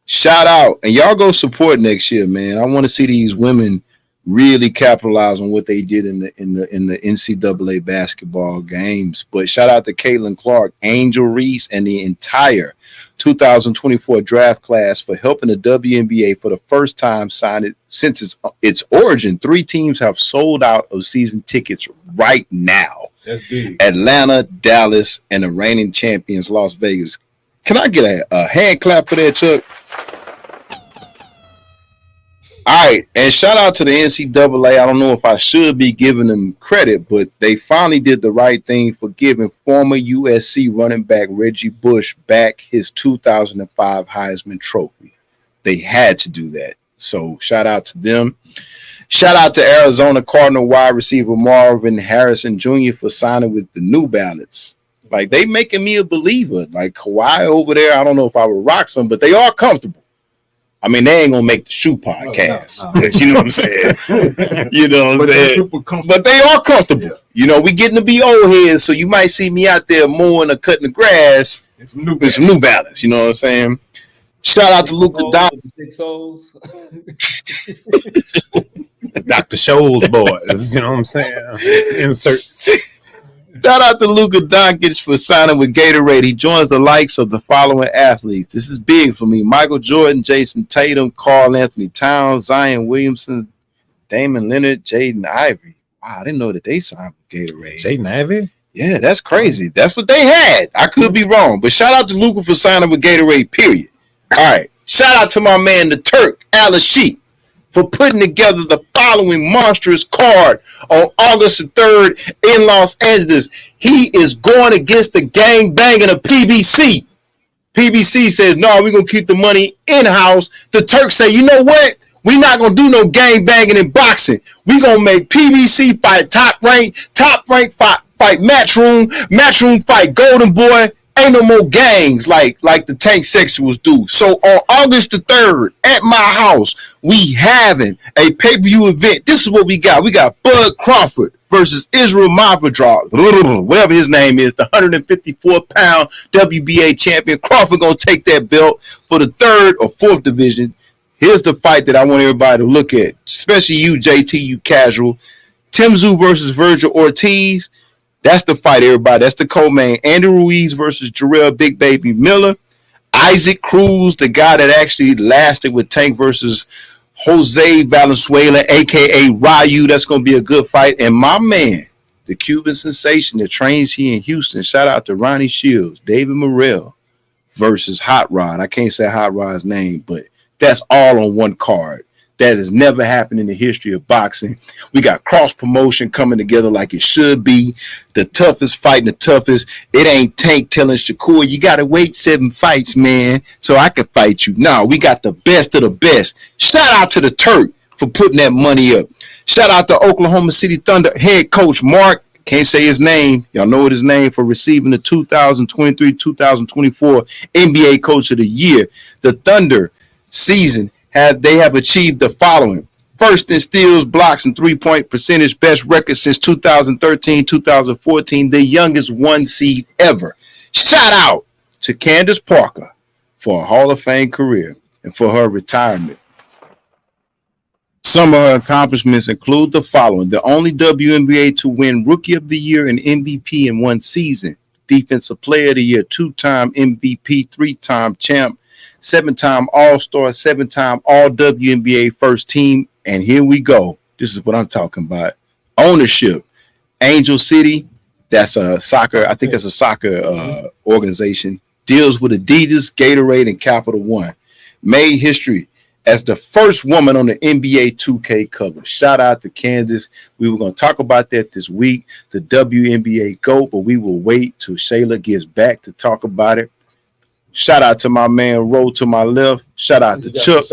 Shout out. And y'all go support next year, man. I want to see these women really capitalize on what they did in the NCAA basketball games. But shout out to Caitlin Clark, Angel Reese, and the entire 2024 draft class for helping the WNBA for the first time since its origin. 3 teams have sold out of season tickets right now. That's big. Atlanta, Dallas, and the reigning champions, Las Vegas. Can I get a hand clap for that, Chuck? All right, and shout out to the NCAA. I don't know if I should be giving them credit, but they finally did the right thing for giving former USC running back Reggie Bush back his 2005 Heisman Trophy. They had to do that. So shout out to them. Shout out to Arizona Cardinal wide receiver Marvin Harrison Jr. for signing with the New Balance. Like, they making me a believer. Like, Kawhi over there, I don't know if I would rock some, but they are comfortable. I mean, they ain't gonna make the shoe podcast. No. You know what I'm saying? You know what I'm saying? But they are comfortable. Yeah. You know, we getting to be old heads, so you might see me out there mowing or cutting the grass. It's some New Balance. You know what I'm saying? Shout out to Luka Doncic. Dr. Scholl's boys. You know what I'm saying? Insert. Shout out to Luka Doncic for signing with Gatorade. He joins the likes of the following athletes. This is big for me: Michael Jordan, Jason Tatum, Karl Anthony Towns, Zion Williamson, Damon Leonard, Jaden Ivey. Wow, I didn't know that they signed with Gatorade. Jaden Ivey? Yeah, that's crazy. That's what they had. I could be wrong, but shout out to Luka for signing with Gatorade, period. All right. Shout out to my man, the Turk, Al-Sheikh, for putting together the following monstrous card on August the 3rd in Los Angeles. He is going against the gang banging of PBC. PBC says, no, we're going to keep the money in-house. The Turk say, you know what? We're not going to do no gang banging in boxing. We're going to make PBC fight top rank fight matchroom fight golden boy. Ain't no more gangs like the tank sexuals do. So on August the 3rd at my house, we having a pay-per-view event. This is what we got. We got Bud Crawford versus Israel Mavadra, whatever his name is, the 154-pound WBA champion. Crawford gonna take that belt for the 3rd or 4th division. Here's the fight that I want everybody to look at, especially you, JT, you casual. Tim Tszyu versus Virgil Ortiz. That's the fight, everybody. That's the co-main. Andy Ruiz versus Jarrell Big Baby Miller. Isaac Cruz, the guy that actually lasted with Tank versus Jose Valenzuela, a.k.a. Ryu. That's going to be a good fight. And my man, the Cuban sensation that trains here in Houston, shout out to Ronnie Shields, David Morrell versus Hot Rod. I can't say Hot Rod's name, but that's all on one card. That has never happened in the history of boxing. We got cross promotion coming together like it should be. The toughest fighting the toughest. It ain't Tank telling Shakur, you got to wait 7 fights, man, so I can fight you. No, we got the best of the best. Shout out to the Turk for putting that money up. Shout out to Oklahoma City Thunder head coach Mark. Can't say his name. Y'all know what his name for receiving the 2023-2024 NBA Coach of the Year. The Thunder season. They have achieved the following: first in steals, blocks, and three-point percentage, best record since 2013-2014, the youngest 1 seed ever. Shout out to Candace Parker for a Hall of Fame career and for her retirement. Some of her accomplishments include the following: the only WNBA to win Rookie of the Year and MVP in one season, Defensive Player of the Year, 2-time MVP, 3-time champ, 7-time All-Star, 7-time All-WNBA first team. And here we go. This is what I'm talking about. Ownership. Angel City, that's a soccer, I think that's a soccer organization, deals with Adidas, Gatorade, and Capital One. Made history as the first woman on the NBA 2K cover. Shout out to Kansas. We were going to talk about that this week, the WNBA GOAT, but we will wait till Shayla gets back to talk about it. Shout out to my man Ro to my left. Shout out to Chuck.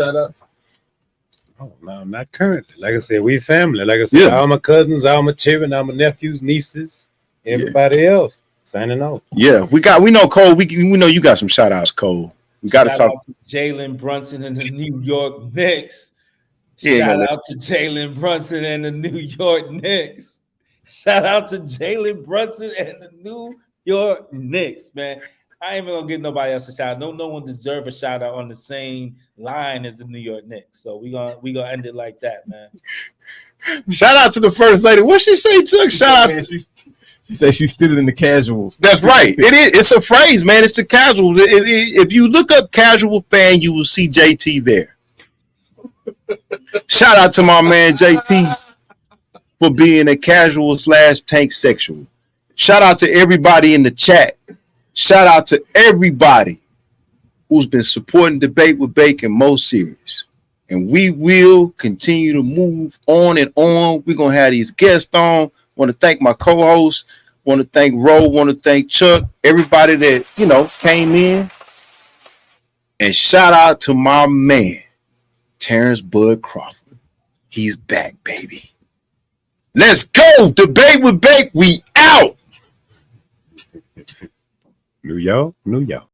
Oh, no, not currently. Like I said, we family. Like I said, all my cousins, all my children, all my nephews, nieces, everybody else signing off. Yeah, we know Cole. We know you got some shout outs, Cole. We got to talk to Jalen Brunson and the New York Knicks. Shout out to Jalen Brunson and the New York Knicks. Shout out to Jalen Brunson and the New York Knicks, man. I ain't even gonna give nobody else a shout out. No one deserves a shout out on the same line as the New York Knicks. So we gonna end it like that, man. Shout out to the first lady. What she say, Chuck? Shout out. She said she's still in the casuals. That's right. It is. It's a phrase, man. It's the casual. If you look up casual fan, you will see JT there. Shout out to my man JT for being a casual / tank sexual. Shout out to everybody in the chat. Shout out to everybody who's been supporting Debate with Bacon most series. And we will continue to move on and on. We're going to have these guests on. Want to thank my co-hosts. Want to thank Ro. Want to thank Chuck. Everybody that, came in. And shout out to my man, Terrence Bud Crawford. He's back, baby. Let's go. Debate with Bake. We out. New York.